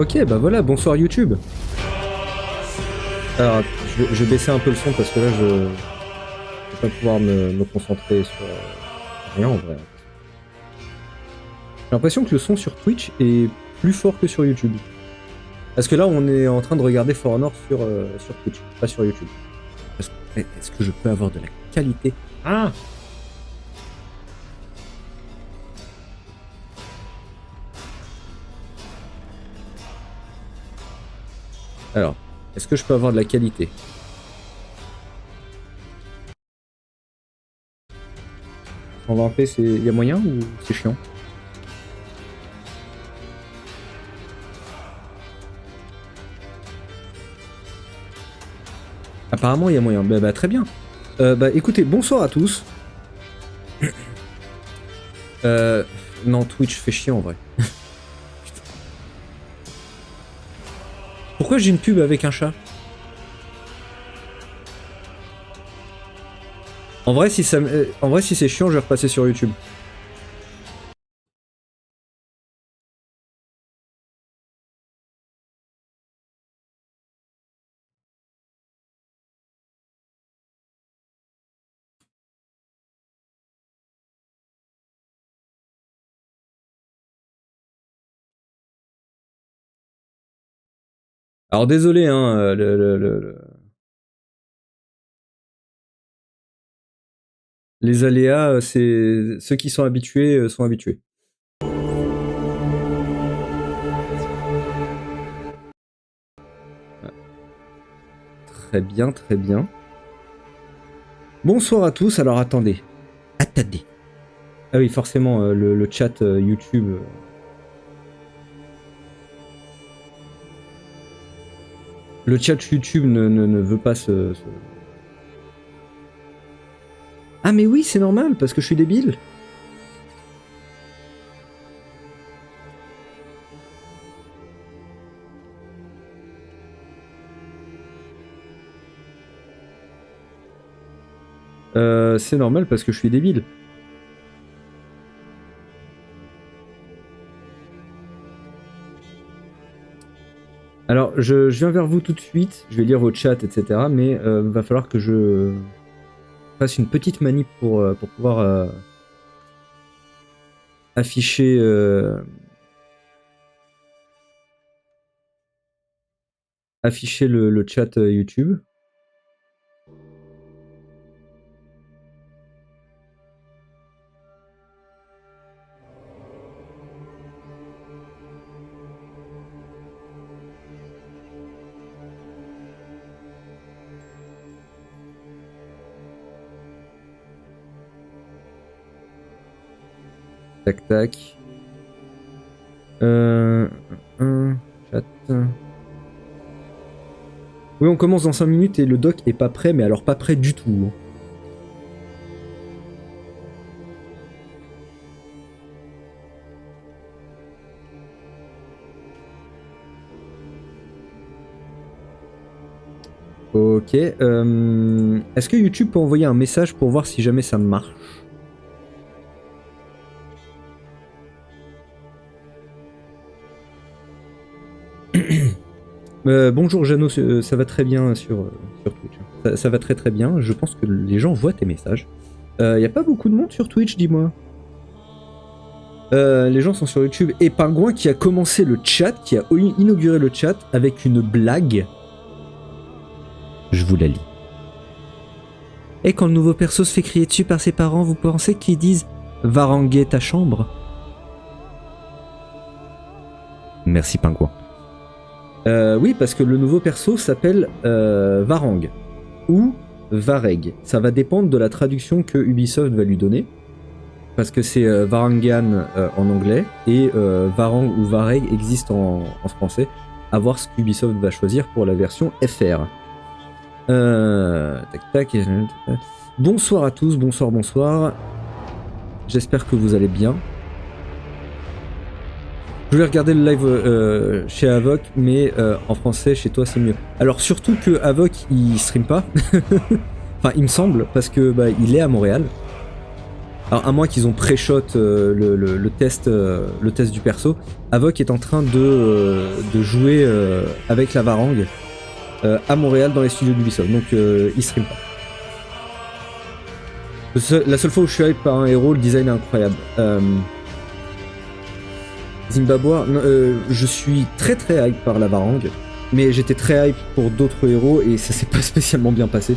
Ok, bah voilà, bonsoir YouTube. Alors, je vais baisser un peu le son parce que là, je vais pas pouvoir me concentrer sur rien en vrai. J'ai l'impression que le son sur Twitch est plus fort que sur YouTube. Parce que là, on est en train de regarder For Honor sur Twitch, pas sur YouTube. Est-ce que je peux avoir de la qualité? Ah! Alors, est-ce que je peux avoir de la qualité? 120p, c'est... y a moyen ou c'est chiant? Apparemment, il y a moyen. Bah, très bien. Bah, écoutez, bonsoir à tous. Non, Twitch fait chier en vrai. Pourquoi j'ai une pub avec un chat? En vrai, si c'est chiant, je vais repasser sur YouTube. Alors désolé, hein, les aléas, c'est ceux qui sont habitués sont habitués. Très bien, très bien. Bonsoir à tous. Alors attendez. Attendez. Ah oui, forcément, le chat YouTube. Le chat YouTube ne veut pas se... Ah mais oui, c'est normal, parce que je suis débile. C'est normal parce que je suis débile. Alors, je viens vers vous tout de suite, je vais lire vos chats, etc. Mais va falloir que je fasse une petite manip pour pouvoir afficher... afficher le chat YouTube. Tac tac. Chat. Oui, on commence dans 5 minutes et le doc est pas prêt, mais alors pas prêt du tout. Ok. Est-ce que YouTube peut envoyer un message pour voir si jamais ça marche? Bonjour Jeannot, ça va très bien sur Twitch. Ça va très très bien, je pense que les gens voient tes messages. Y a pas beaucoup de monde sur Twitch, dis-moi. Les gens sont sur YouTube. Et Pingouin qui a commencé le chat, qui a inauguré le chat avec une blague. Je vous la lis. Et quand le nouveau perso se fait crier dessus par ses parents, vous pensez qu'ils disent « Varangue ta chambre ?» Merci Pingouin. Oui, parce que le nouveau perso s'appelle Varangue ou Varangue. Ça va dépendre de la traduction que Ubisoft va lui donner. Parce que c'est Varangan en anglais et Varangue ou Varangue existe en français. À voir ce qu'Ubisoft va choisir pour la version FR. Tac tac. Bonsoir à tous, bonsoir, bonsoir. J'espère que vous allez bien. Je voulais regarder le live chez Avoc, mais en français, chez toi, c'est mieux. Alors surtout que Avoc, il stream pas. Enfin, il me semble, parce que bah, il est à Montréal. Alors à moins qu'ils ont pré-shot le test du perso, Avoc est en train de jouer avec la Varangue à Montréal dans les studios d'Ubisoft, donc il stream pas. La seule fois où je suis hype par un héros, le design est incroyable. Zimbabwe, je suis très hype par la Varangue, mais j'étais très hype pour d'autres héros et ça s'est pas spécialement bien passé.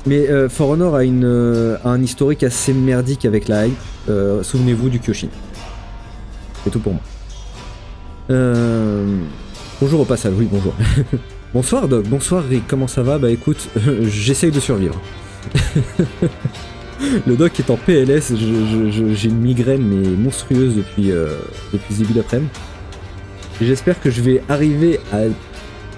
Mais For Honor a un historique assez merdique avec la hype. Souvenez-vous du Kyoshin. C'est tout pour moi. Bonjour au passage, oui bonjour. Bonsoir Doc, bonsoir Rick, comment ça va? Bah écoute, j'essaye de survivre. Le Doc est en PLS, j'ai une migraine mais monstrueuse depuis le début d'après-midi. J'espère que je vais arriver à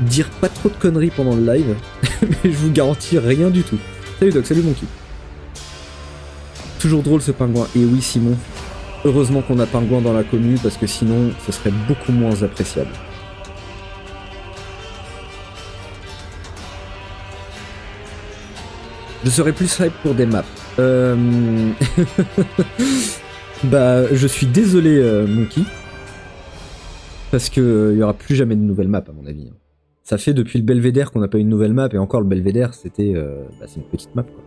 dire pas trop de conneries pendant le live, mais je vous garantis rien du tout. Salut Doc, salut Monkey. Toujours drôle ce pingouin. Et oui Simon, heureusement qu'on a pingouin dans la commune parce que sinon ce serait beaucoup moins appréciable. Je serais plus hype pour des maps. Bah, je suis désolé, Monkey. Parce que y aura plus jamais de nouvelles maps, à mon avis. Ça fait depuis le Belvédère qu'on n'a pas eu une nouvelle map, et encore le Belvédère, c'était c'est une petite map, quoi.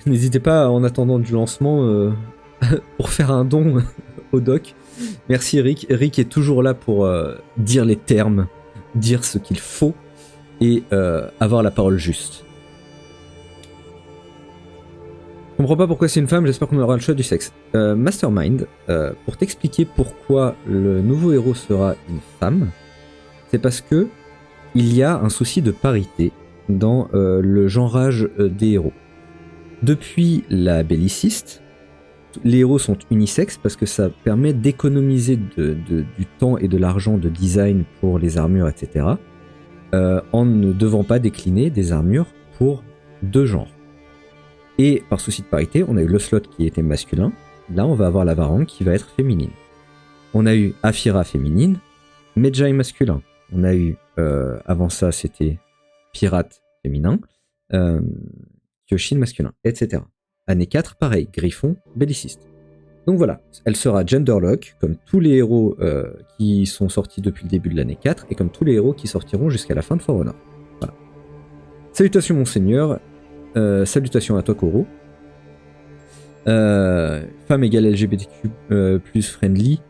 N'hésitez pas, en attendant du lancement, pour faire un don au doc. Merci Eric. Eric est toujours là pour dire les termes, dire ce qu'il faut et avoir la parole juste. Je comprends pas pourquoi c'est une femme, j'espère qu'on aura le choix du sexe. Mastermind, pour t'expliquer pourquoi le nouveau héros sera une femme, c'est parce que il y a un souci de parité dans le genrage des héros. Depuis la belliciste, les héros sont unisexes parce que ça permet d'économiser du temps et de l'argent de design pour les armures, etc. En ne devant pas décliner des armures pour deux genres. Et par souci de parité, on a eu le slot qui était masculin. Là, on va avoir la Varangue qui va être féminine. On a eu Aphira féminine, Medjay masculin. On a eu, avant ça, c'était Pirate féminin, Kyoshin masculin, etc. Année 4, pareil, Griffon, belliciste. Donc voilà, elle sera genderlock, comme tous les héros qui sont sortis depuis le début de l'année 4, et comme tous les héros qui sortiront jusqu'à la fin de For Honor. Voilà. Salutations monseigneur, salutations à toi Koro. Femme égale LGBTQ plus friendly.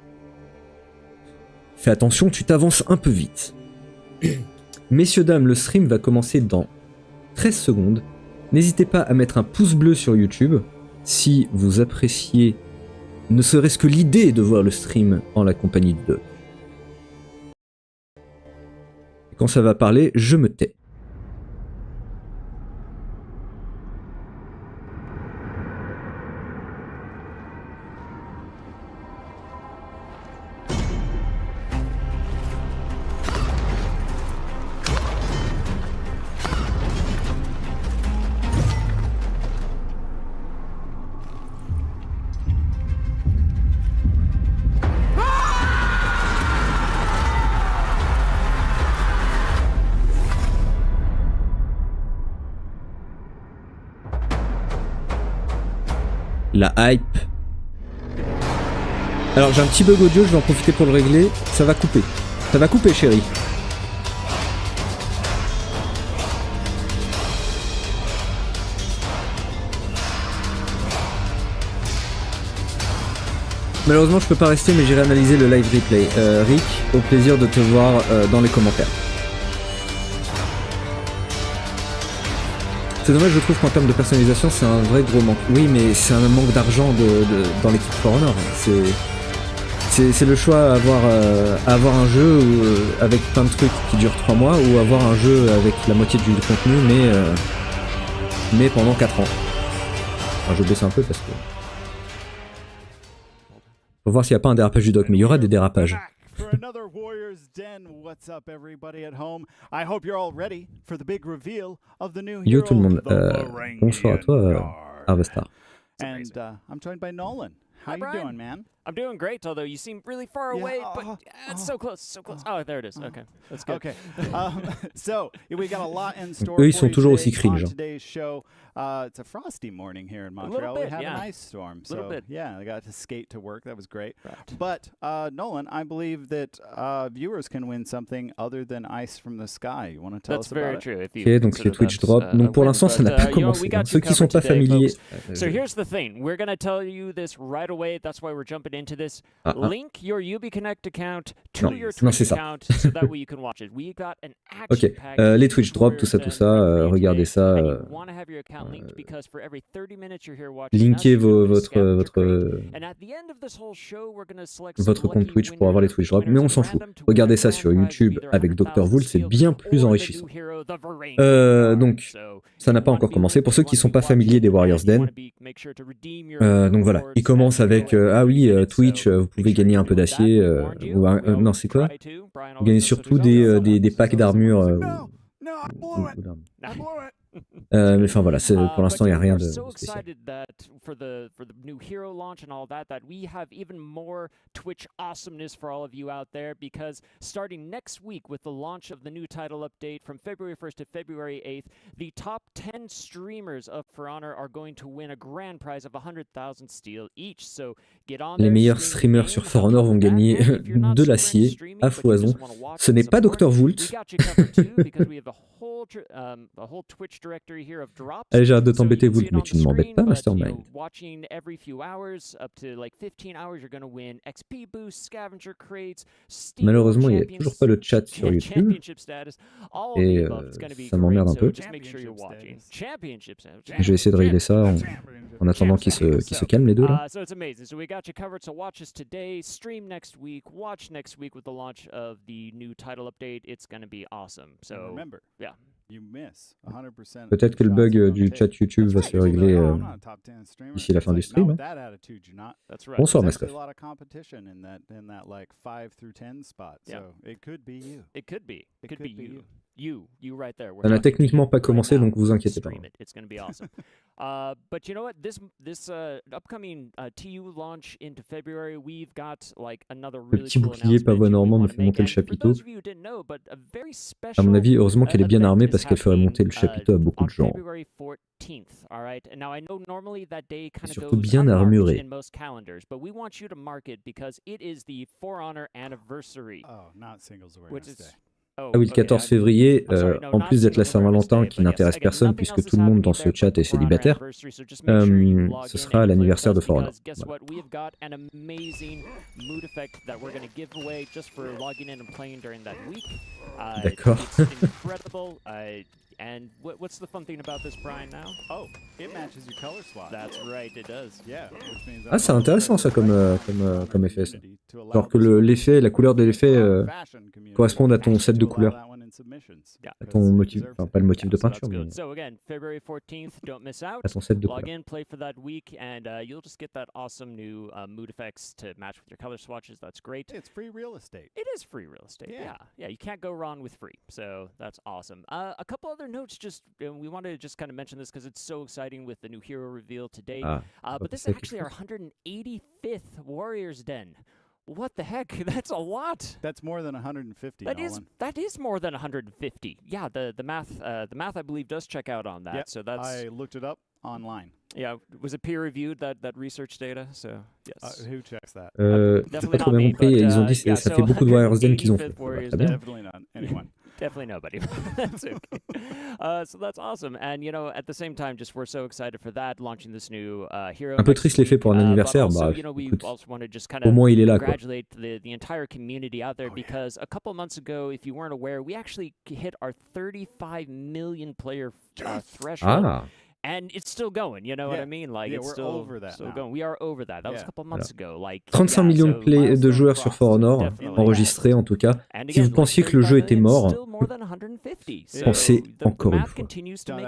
Fais attention, tu t'avances un peu vite. Messieurs, dames, le stream va commencer dans 13 secondes. N'hésitez pas à mettre un pouce bleu sur YouTube si vous appréciez ne serait-ce que l'idée de voir le stream en la compagnie de... Et quand ça va parler, je me tais. La hype. Alors j'ai un petit bug audio, je vais en profiter pour le régler. Ça va couper. Ça va couper, chérie. Malheureusement je peux pas rester mais j'irai analyser le live replay. Rick, au plaisir de te voir dans les commentaires. C'est dommage, je trouve qu'en termes de personnalisation, c'est un vrai gros manque. Oui, mais c'est un manque d'argent dans l'équipe For Honor. C'est le choix à avoir un jeu avec plein de trucs qui durent 3 mois ou avoir un jeu avec la moitié du contenu, mais pendant 4 ans. Enfin, je baisse un peu parce que... Faut voir s'il n'y a pas un dérapage du doc, mais il y aura des dérapages. For another Warrior's Den. What's up, everybody at home? I hope you're all ready for the big reveal of the new Yo hero, tout le monde, the Varangue bonsoir à toi, Guard. Harvestar. And I'm joined by Nolan. How you doing, man? I'm doing great, although you seem really far away, but it's so close, so close. Oh, there it is. Okay, that's good. Okay, so we got a lot in store Eux, ils for sont you toujours today aussi cringe. on today's show. It's a frosty morning here in Montreal. bit, We had yeah. an ice storm, so Little bit. yeah, I got to skate to work. That was great. Right. But Nolan, I believe that viewers can win something other than ice from the sky. You want to tell That's us about very it? true. If you Ok, donc consider les Twitch that, drop. a Donc pour win, l'instant, ça but, n'a pas you know, commencé. we got Hein. you Ceux qui sont covered pas today, familiers. folks. So here's the thing. We're going to tell you this right away. That's why we're jumping into this. Link your UbiConnect account to your Twitch c'est ça. account so that way you can watch it. We got an Ok, action-packed les Twitch drop, tout ça, regardez ça. and you want to have your account linked because for every 30 minutes you're here watching Linkez us, you're gonna votre scavenger crate. And at the end of this whole show, we're gonna select some votre compte lucky Twitch pour avoir les winners, Twitch drops, mais on s'en fout. random to win Regardez a ça grand sur prize of YouTube either avec 100,000 dr.vult, c'est steel bien or plus the enrichissant. new hero, the Varangue. Donc, So ça n'a pas encore commencé. Pour ceux qui ne sont pas familiers des Warriors Den, donc voilà, il commence avec ah oui, Twitch, vous pouvez gagner un peu d'acier. Non, c'est quoi? Vous gagnez surtout des packs d'armure. Mais enfin voilà, pour l'instant il n'y a rien de spécial. For the new hero launch and all that we have even more Twitch awesomeness for all of you out there, because starting next week with the launch of the new title update from February 1st to February 8th, the top 10 streamers of For Honor are going to win a grand prize of 100,000 steel each. So get on there. Les meilleurs streamers sur For Honor vont gagner de l'acier à foison. Ce n'est pas dr.vult. Allez, j'arrête de t'embêter, Vult, mais tu ne m'embêtes pas, Mastermind. Watching every few hours, up to like 15 hours, you're going to win XP boosts, scavenger crates, Steam Malheureusement, il n'y a toujours pas le chat sur YouTube. Et ça m'emmerde un peu. Je vais essayer de régler ça en attendant qu'ils se calment les deux là. So it's amazing. So we got you covered. So watch us today, stream next week, watch next week with the launch of the new title update. It's going to be awesome. So remember, yeah. Peut-être que le bug du chat YouTube va se régler d'ici la fin du stream. Hein. Bonsoir, Mascotte. Ça n'a techniquement pas commencé, donc vous inquiétez pas. But you know what? This upcoming TU launch into February, we've got like another really Le petit cool bouclier Pavois normand me fait monter le chapiteau. À mon avis, heureusement qu'elle est bien armée parce qu'elle ferait monter le chapiteau à beaucoup de gens. Et surtout bien armurée. Ah oui, le 14 février, en plus d'être la Saint-Valentin qui n'intéresse personne puisque tout le monde dans ce chat est célibataire, ce sera l'anniversaire de For Honor. D'accord. And what's the fun thing about this, Brian, now? Oh, it matches your color swap. That's right, it does. Yeah, which means ah, c'est intéressant ça comme effet. Ça. Genre que l'effet, la couleur de l'effet corresponde à ton set de couleurs. À ton motif, enfin pas le motif de peinture, mais à ton set de couleurs. Log in, play for that week, and you'll just get that awesome new mood effects to match with your color swatches. That's great. It's free real estate. It is free real estate. Yeah. You can't go wrong with free. So that's awesome. A couple other notes. Just we wanted to just kind of mention this because it's so exciting with the new hero reveal today. But this is actually our 185th Warriors Den. What the heck? That's a lot. That's more than 150. That is more than 150. Yeah, the math I believe does check out on that. Yep, so that's I looked it up online. Yeah, was it peer reviewed that research data? So yes. Who checks that? J'ai pas trop bien compris. Ils ont dit que ça fait beaucoup de Warriors Den qu'ils ont fait. Très bien. Definitely not anyone. Definitely nobody. That's okay. So that's awesome. And, you know, at the same time, just we're so excited for that, launching this new hero. Un peu triste l'effet pour un anniversaire. Also, bah, you know, we écoute, also want to just kind au of moins il est là, quoi. congratulate the entire community out there because a couple months ago, if you weren't aware, we actually hit our 35 million player threshold. Ah. And it's still going, you know what I mean? Like it's we're still over that still now. going. We are over that. That was a couple months ago. Like 35 millions de joueurs sur For Honor, enregistrés en tout cas. Si vous pensiez que le jeu était mort, pensez encore une fois.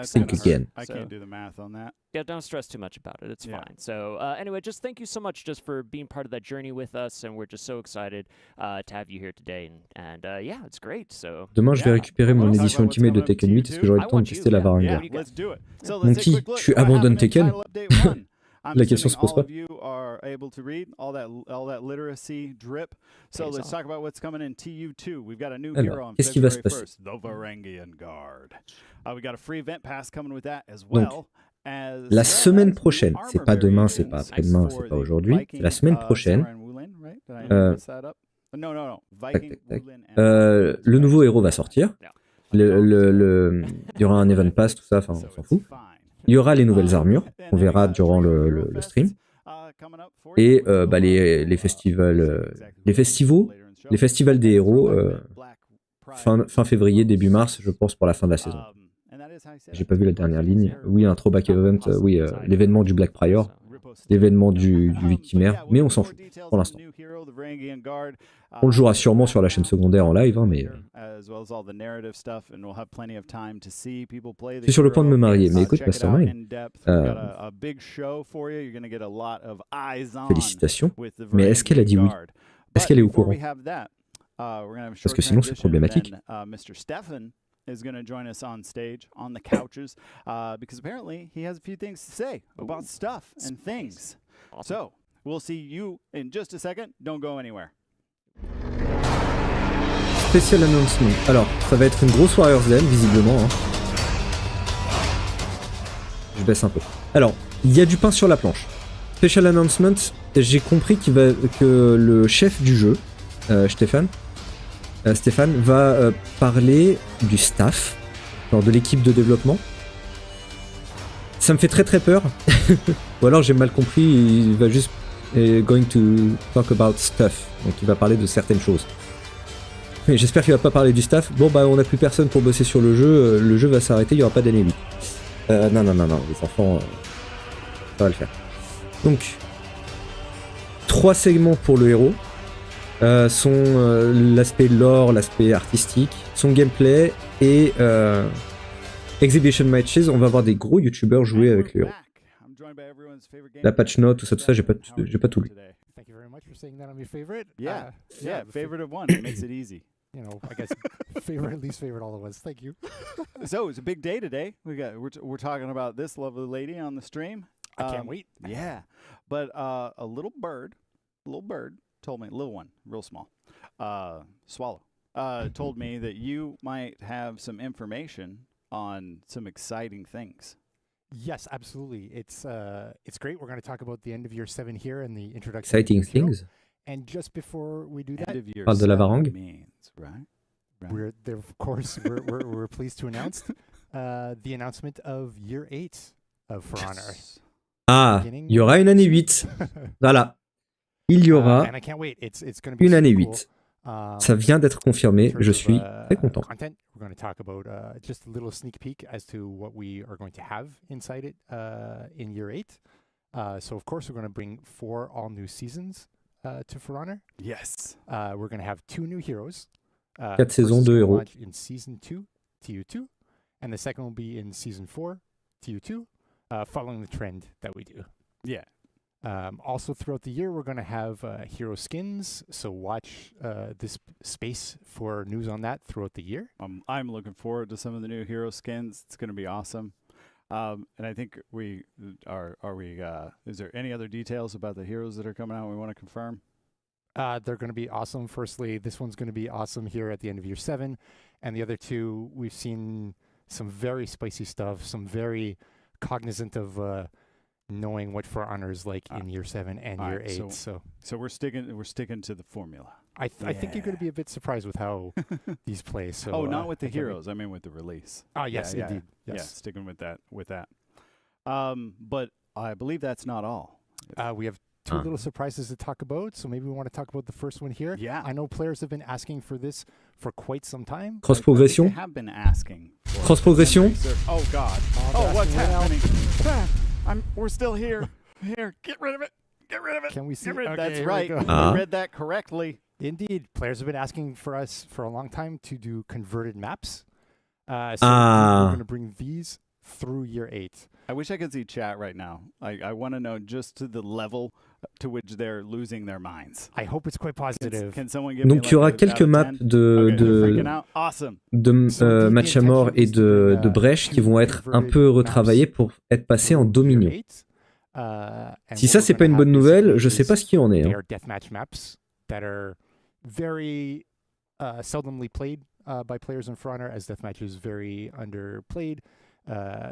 Think again. I can't do the math on that. Yeah, don't stress too much about it. It's fine. So anyway, just thank you so much just for being part of that journey with us, and we're just so excied to have you here today. And yeah, it's great. So demain, je vais récupérer mon édition Ultimate de Tekken 8 parce que j'aurai le temps de tester la Varangue. Monkey, tu abandonnes Tekken? La question se pose pas. Alors, qu'est-ce qui va se passer? Donc, la semaine prochaine, c'est pas demain, c'est pas après-demain, c'est pas aujourd'hui, c'est la semaine prochaine. Le nouveau héros va sortir. Il y aura un event pass, tout ça, enfin, on s'en fout. Il y aura les nouvelles armures, qu'on verra durant le stream. Et les festivals des héros, fin février, début mars, je pense, pour la fin de la saison. J'ai pas vu la dernière ligne. Oui, un throwback event, oui, l'événement du Black Prior, l'événement du victimaire, mais on s'en fout pour l'instant. On le jouera sûrement sur la chaîne secondaire en live, hein, mais je suis sur le point de me marier, mais écoute, Mastermind, félicitations, mais est-ce qu'elle a dit oui? Est-ce qu'elle est au courant? Parce que sinon, c'est problématique. Is going to join us on stage, on the couches, because apparently he has a few things to say about stuff and things. So, we'll see you in just a second. Don't go anywhere. Special announcement. Alors, ça va être une grosse Warriors Den, visiblement. Hein. Je baisse un peu. Alors, il y a du pain sur la planche. Special announcement, j'ai compris que le chef du jeu, Stéphane va parler du staff, genre de l'équipe de développement. Ça me fait très très peur. Ou alors j'ai mal compris, il va juste going to talk about stuff. Donc il va parler de certaines choses. Mais j'espère qu'il va pas parler du staff. Bon bah on n'a plus personne pour bosser sur le jeu va s'arrêter, il n'y aura pas d'année 8. Non, les enfants, ça va le faire. Donc, 3 segments pour le héros. L'aspect lore, l'aspect artistique, son gameplay et exhibition matches. On va avoir des gros youtubeurs jouer avec le héros. La patch note, tout ça, j'ai pas tout lu. Thank you very much for saying that I'm your favorite. Yeah, favorite of one. It makes it easy. You know, I guess favorite, least favorite, all at once. Thank you. So it's a big day today. We're talking about this lovely lady on the stream. I can't wait. Yeah, but a little bird told me, little one, real small, swallow, told me that you might have some information on some exciting things. Yes, absolutely. It's great. We're going to talk about the end of year 7 here and the introduction. Exciting to Hero. things. And just before we do that, Parle de la Varangue. We're there, of course. we're pleased to announce the announcement of year 8 of For Honor. Ah, il y aura une année 8. Voilà. Il y aura une année 8. Ça vient d'être confirmé, je suis très content. We're going to talk about just a little sneak peek as to what we are going to have inside it in year 8. So of course we're going to bring 4 all new seasons to For Honor. Yes. We're going to have 2 new heroes. 4 saisons, 2 héros. In season 2, TU2, and the second will be in season 4, TU2, following the trend that we do. Yeah. Also throughout the year, we're going to have hero skins, so watch this space for news on that throughout the year. I'm looking forward to some of the new hero skins. It's going to be awesome. And I think is there any other details about the heroes that are coming out we want to confirm? They're going to be awesome. Firstly, this one's going to be awesome here at the end of year 7. And the other 2, we've seen some very spicy stuff, some very cognizant of knowing what For Honor is like in year 7 and year 8. So we're sticking to the formula. I think you're going to be a bit surprised with how these play. So not with the heroes. I mean with the release. Yes, indeed. Yes. Yeah, sticking with that. But I believe that's not all. We have 2 little surprises to talk about. So maybe we want to talk about the first one here. Yeah. I know players have been asking for this for quite some time. Cross progression. They have been asking. Cross progression. Oh God. Oh, what's happening? We're still here. Here, get rid of it. Can we see? Okay, that's here right. we go. I read that correctly. Indeed, players have been asking for us for a long time to do converted maps. So we're going to bring these through year 8. I wish I could see chat right now. I want to know just to the level to which they're losing their minds. I hope it's quite positive. Can someone give Donc il y aura quelques maps de match à mort et de brèches qui vont être un peu retravaillées pour être passées en dominion. Si ça, c'est pas une bonne nouvelle, je sais pas ce qui en est. They Hein. are deathmatch maps that are very seldomly played by players in For Honor, as deathmatch is very underplayed.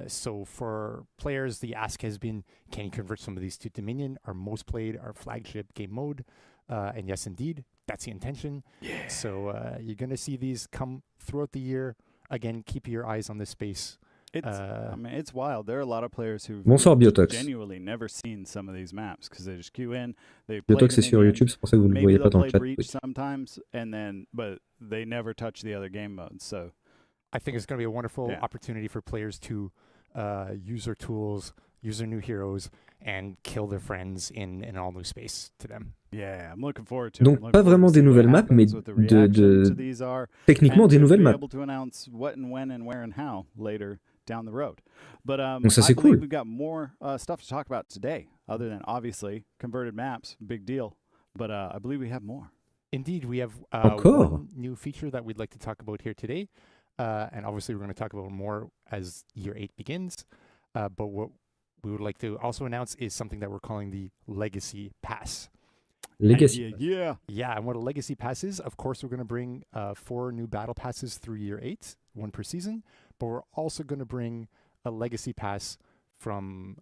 So for players, the ask has been, can you convert some of these to Dominion? Our most played, our flagship game mode. And yes, indeed, that's the intention. Yeah. So you're going to see these come throughout the year. Again, keep your eyes on this space. I mean, it's wild. There are a lot of players who've Bonsoir Biotox. genuinely never seen some of these maps because they just queue in. They play Biotox est sur Dominion, YouTube, c'est pour ça que vous le maybe voyez they'll pas dans le play chat. Breach Oui. sometimes, and then but they never touch the other game modes. So I think it's going to be a wonderful Yeah. opportunity for players to use their tools, use their new heroes, and kill their friends in an all-new space to them. yeah, I'm looking forward to it. Donc I'm looking pas forward vraiment to des see what nouvelles maps, mais happens, what the reactions to these are, techniquement and des to nouvelles be maps. able to announce what and when and where and how later down the road. But Donc ça, I c'est believe cool. we've got more stuff to talk about today, other than obviously converted maps, big deal. But I believe we have more. Indeed, we have Encore? one new feature that we'd like to talk about here today. And obviously, we're going to talk about more as year 8 begins. But what we would like to also announce is something that we're calling the Legacy Pass. Legacy. Yeah. Yeah, and what a Legacy Pass is, of course, we're going to bring 4 new battle passes through year 8, 1 per season. But we're also going to bring a Legacy Pass from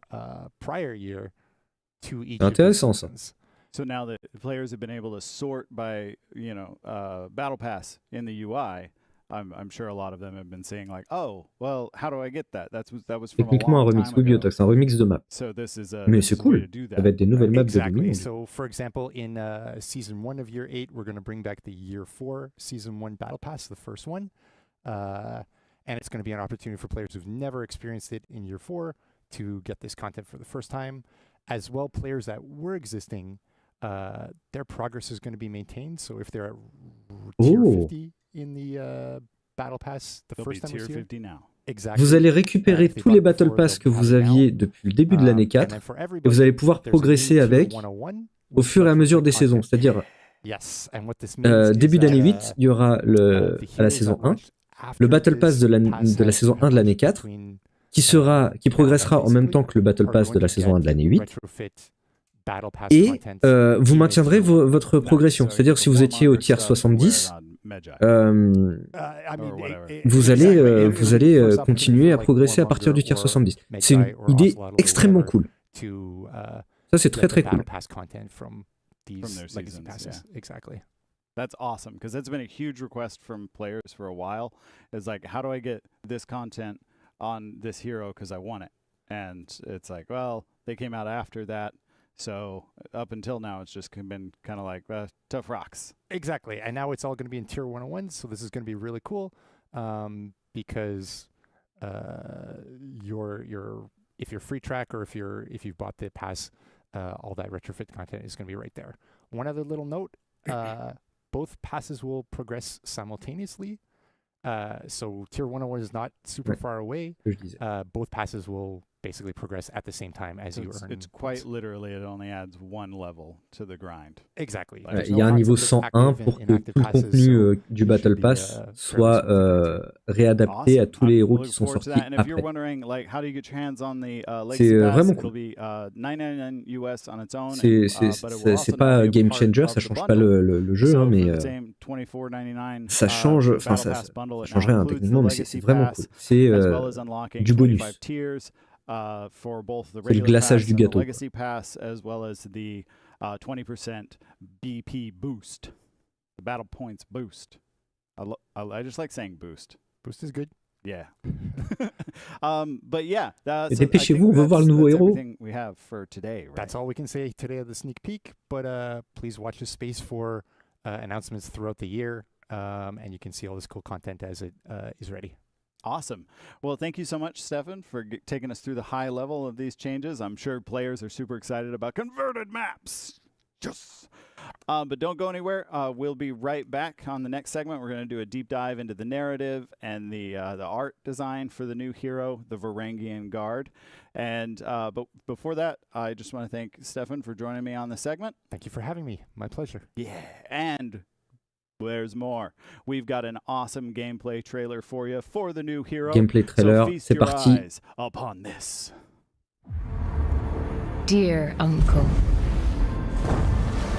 prior year to each of these Intéressant, ça. seasons. So now that the players have been able to sort by, battle pass in the UI, I'm sure a lot of them have been saying like, oh, well, how do I get that? That was from a Techniquement un long remix time oui, ago. Biotox, un remix de map. So this is a, Mais this c'est is a way cool. to do Ça that. va être des nouvelles maps de Exactly. Dominion. So, for example, in season 1 of year 8, we're going to bring back the year 4 season 1 battle pass, the first one. And it's going to be an opportunity for players who've never experienced it in year 4 to get this content for the first time. As well, players that were existing, their progress is going to be maintained. So if they're at tier Oh. 50 in the battle pass the They'll first be time tier was here, 50 now. exactly. Vous allez récupérer if they tous les bought Battle before, Pass they'll que have vous it now. aviez depuis le début de l'année And 4, then for et vous everybody, allez pouvoir there's a new progresser tier avec 101 au with fur et à mesure des retrofit saisons. content. C'est-à-dire, Yes, and what this means is début d'année that, 8, il y aura the à la heroes saison that 1, launched le after Battle Pass this de la pass saison have 1 de l'année launched 4, between, qui progressera en même temps que le Battle are Pass going de la to saison get 1 de l'année 8. retrofit battle pass Et content vous in maintiendrez their tier one. votre progression. Nice. So C'est-à-dire you si get vous the étiez au Warmonger tier stuff to wear 70, on Magi. I Or mean, whatever. vous allez, exactly. vous allez continuer à progresser à partir du tier 70. C'est une idée extrêmement cool. To, Ça, c'est get très the très battle cool. pass content from these From their legacy seasons, passes. Exactly. That's awesome because that's been a huge request from players for a while. Is like, how do I get this content on this hero because I want it? And it's like, well, they came out after that. So up until now, it's just been kind of like tough rocks. Exactly, and now it's all going to be in tier 101. So this is going to be really cool because if you're free track or if you've bought the pass, all that retrofit content is going to be right there. One other little note: both passes will progress simultaneously. So tier 101 is not super Ouais. far away. Que je disais. Both passes will basically progress at the same time as So you it's, earn. it's quite points. literally, it only adds one level to the grind. Exactly. Ouais, There's Il no y a un niveau concept of 101 active pour and que inactive tout le passes, contenu so du it Battle should be, Pass fairly soit smooth to get to. réadapté à tous les héros qui looking sont forward to sortis that. And if you're après. wondering, like, how do you get your hands on the C'est Legacy Pass, vraiment it'll cool. be $9.99 US on its own. C'est but it will also pas now be a game part changer, of ça the change pas bundle. le jeu, So hein, mais for the same $24.99, ça change, the enfin Battle ça Pass bundle, it now changerait hein, includes the techniquement, mais c'est Legacy vraiment Pass, cool. C'est as well as unlocking du 25 bonus. tiers for both the C'est le regular glaçage pass du and the gâteau, quoi. Legacy Pass, as well as the 20% BP boost, the battle points boost. I just like saying boost. Boost is good. Yeah. But yeah, Et dépêchez-vous, on veut voir le nouveau héros. everything we have for today, right? That's all we can say today of the sneak peek. But please watch this space for announcements throughout the year, and you can see all this cool content as it is ready. Awesome. Well, thank you so much, Stefan, for taking us through the high level of these changes. I'm sure players are super excited about converted maps. Yes. But don't go anywhere. We'll be right back on the next segment. We're going to do a deep dive into the narrative and the art design for the new hero, the Varangian Guard. And but before that, I just want to thank Stefan for joining me on the segment. Thank you for having me. My pleasure. Yeah, and there's more. We've got an awesome gameplay trailer for you for the new hero. Gameplay trailer, so feast c'est your parti. eyes upon this. Dear uncle,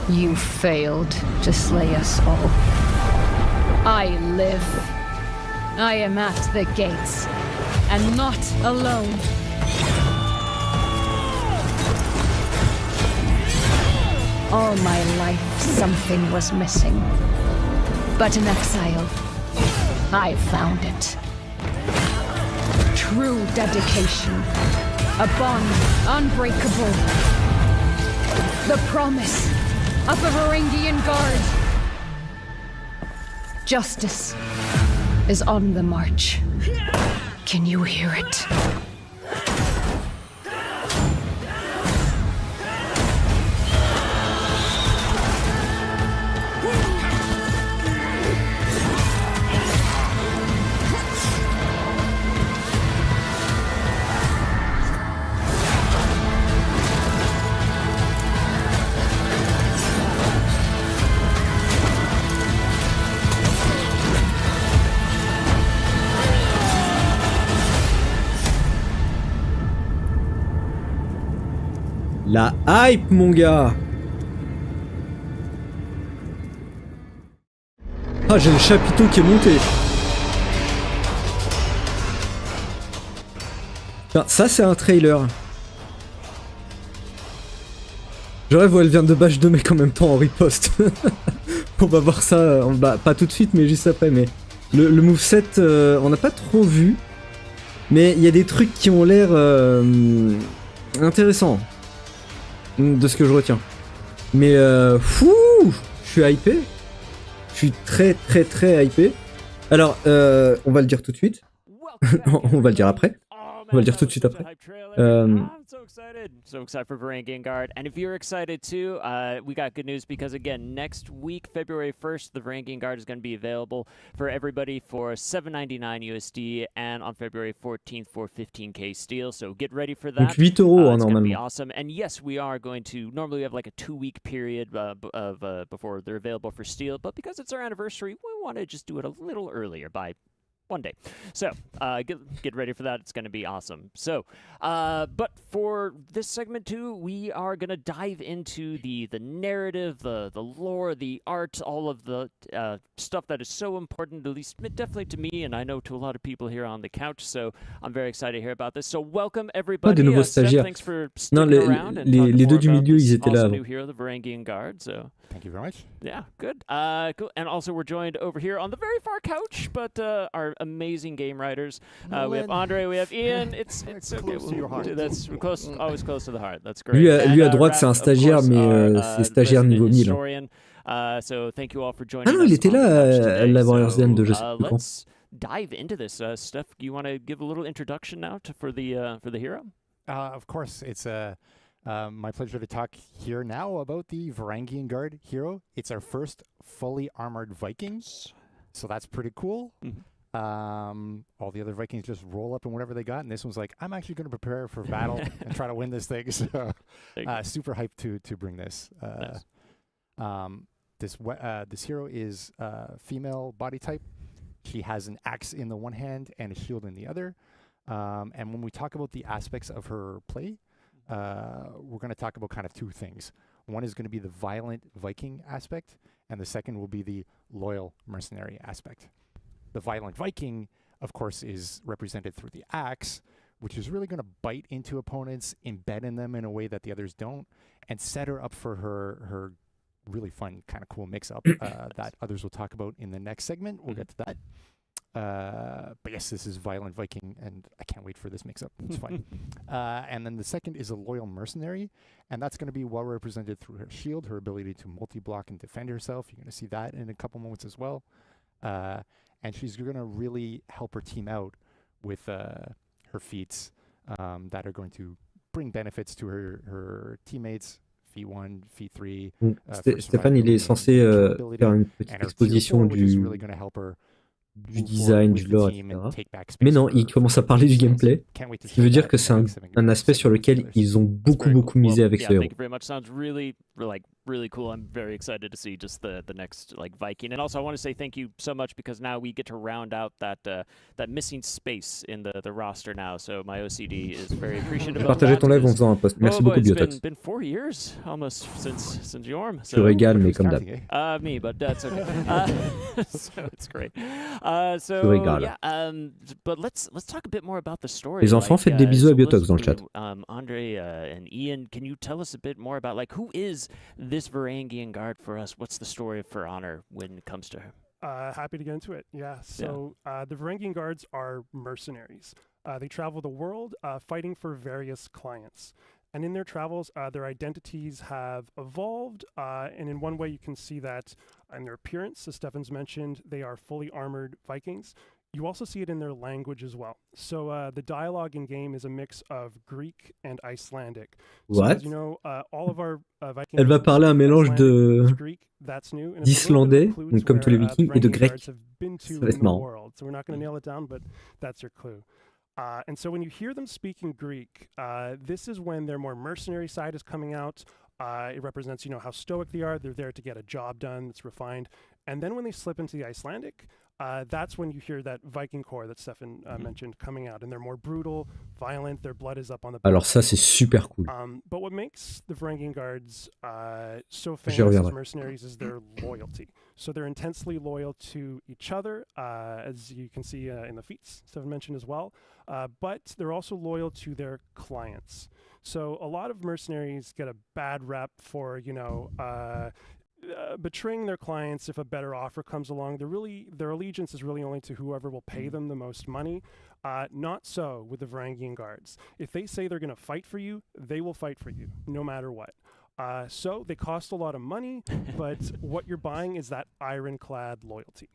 you failed to slay us all. I live. I am at the gates, and not alone. All my life, something was missing. But in exile, I found it. True dedication. A bond unbreakable. The promise of the Varangian Guard. Justice is on the march. Can you hear it? La hype, mon gars. Ah, j'ai le chapiteau qui est monté. Putain, ça, c'est un trailer. Je rêve où elle vient de bâche de mecs en même temps en riposte. On va voir ça, bah, pas tout de suite, mais juste après. Mais le moveset, on n'a pas trop vu. Mais il y a des trucs qui ont l'air intéressants. De ce que je retiens. Mais fou, je suis hypé. Je suis très très très hypé. Alors, on va le dire tout de suite. On va le dire après. On va le dire tout de suite après. I'm so excited for Varangue Guard. And if you're excited too, we got good news because again, next week, February 1st, the Varangue Guard is going to be available for everybody for $7.99 USD and on February 14th for 15k steel. So get ready for that. Donc 8 euros It's going to be normalement. awesome. And yes, we are going to normally we have like a 2-week period before they're available for steel, but because it's our anniversary, we want to just do it a little earlier by one day. So get ready for that. It's going to be awesome. So, but for this segment too, we are going to dive into the narrative, the lore, the art, all of the stuff that is so important, at least definitely to me, and I know to a lot of people here on the couch. So I'm very excited to hear about this. So welcome everybody. des nouveaux Steph, stagiaires. thanks for Non, sticking around and talking les deux more du about milieu, this ils étaient là awesome avant. new hero, the Varangian Guard. So. Thank you very much. Yeah, good. Cool. And also we're joined over here on the very far couch, but our amazing game writers. We have Andre, we have Ian. It's okay. Close to your heart. That's close, always close to the heart. That's great. Lui à And, droite, c'est un Raph, of stagiaire, course, mais our, c'est stagiaire niveau 1000. historian. So thank you all for joining Ah non, us il était on the là couch à today. Laborers Den de je sais So, plus quand. let's dive into this. Steph, you want to give a little introduction now for the hero? Of course, it's my pleasure to talk here now about the Varangian Guard hero. It's our first fully armored Vikings, so that's pretty cool. All the other Vikings just roll up in whatever they got, and this one's like, I'm actually going to prepare for battle and try to win this thing. So super hyped to bring this. Nice. This hero is female body type. She has an axe in the one hand and a shield in the other. And when we talk about the aspects of her play, we're going to talk about kind of two things. One is going to be the violent Viking aspect, and the second will be the loyal mercenary aspect. The violent Viking, of course, is represented through the axe, which is really going to bite into opponents, embed in them in a way that the others don't, and set her up for her really fun, kind of cool mix-up that others will talk about in the next segment. We'll get to that. But yes, this is Violent Viking, and I can't wait for this mix-up. It's fun. And then the second is a loyal mercenary, and that's going to be well represented through her shield, her ability to multi-block and defend herself. You're going to see that in a couple moments as well. And she's going to really help her team out with her feats that are going to bring benefits to her teammates. Feat 1, Feat 3. Stéphane, il est censé faire une petite exposition du... Which is really going to help her du design, du lore, etc. Mais non, ils ils commencent à parler du gameplay. Ce qui veut dire que c'est un aspect sur lequel ils ont beaucoup misé avec ce héros. Thank you very much. Sounds really cool. I'm very excited to see just the next Viking. And also, I want to say thank you so much because now we get to round out that missing space in the roster now. So my OCD is very appreciative of Partagez that. ton live en faisant un post. Merci beaucoup, It's Biotox. been 4 years almost since Yorm. Tu régales, mais comme d'hab. Me, but that's okay. So it's great. Tu régales. Yeah, but let's talk a bit more about the story. Les enfants, faites des bisous à Biotox dans le chat. Andre and Ian, can you tell us a bit more about who is this Varangian guard for us? What's the story for Honor when it comes to her? Happy to get into it. Yeah. So the Varangian guards are mercenaries. They travel the world fighting for various clients. And in their travels, their identities have evolved. And in one way, you can see that in their appearance. As Stefan's mentioned, they are fully armored Vikings. You also see it in their language as well. So the dialogue in game is a mix of Greek and Icelandic. So What? as you know, all of our Vikings. Elle va parler un mélange Greek, that's new. d'islandais, donc comme tous les Vikings, et de grec. Ça va être marrant. World. So we're not going to nail it down, but that's your clue. And so when you hear them speaking Greek, this is when their more mercenary side is coming out. It represents, how stoic they are. They're there to get a job done that's refined. And then when they slip into the Icelandic, that's when you hear that Viking core that Stefan mentioned coming out. And they're more brutal, violent. Their blood is up on the back. Alors ça, c'est super cool. But what makes the Varangian guards so famous as mercenaries is their loyalty. So they're intensely loyal to each other, as you can see in the feats Stefan mentioned as well. But they're also loyal to their clients. So a lot of mercenaries get a bad rep for, betraying their clients if a better offer comes along. Their allegiance is really only to whoever will pay them the most money. Not so with the Varangian guards. If they say they're going to fight for you, they will fight for you, no matter what. So they cost a lot of money, but what you're buying is that ironclad loyalty.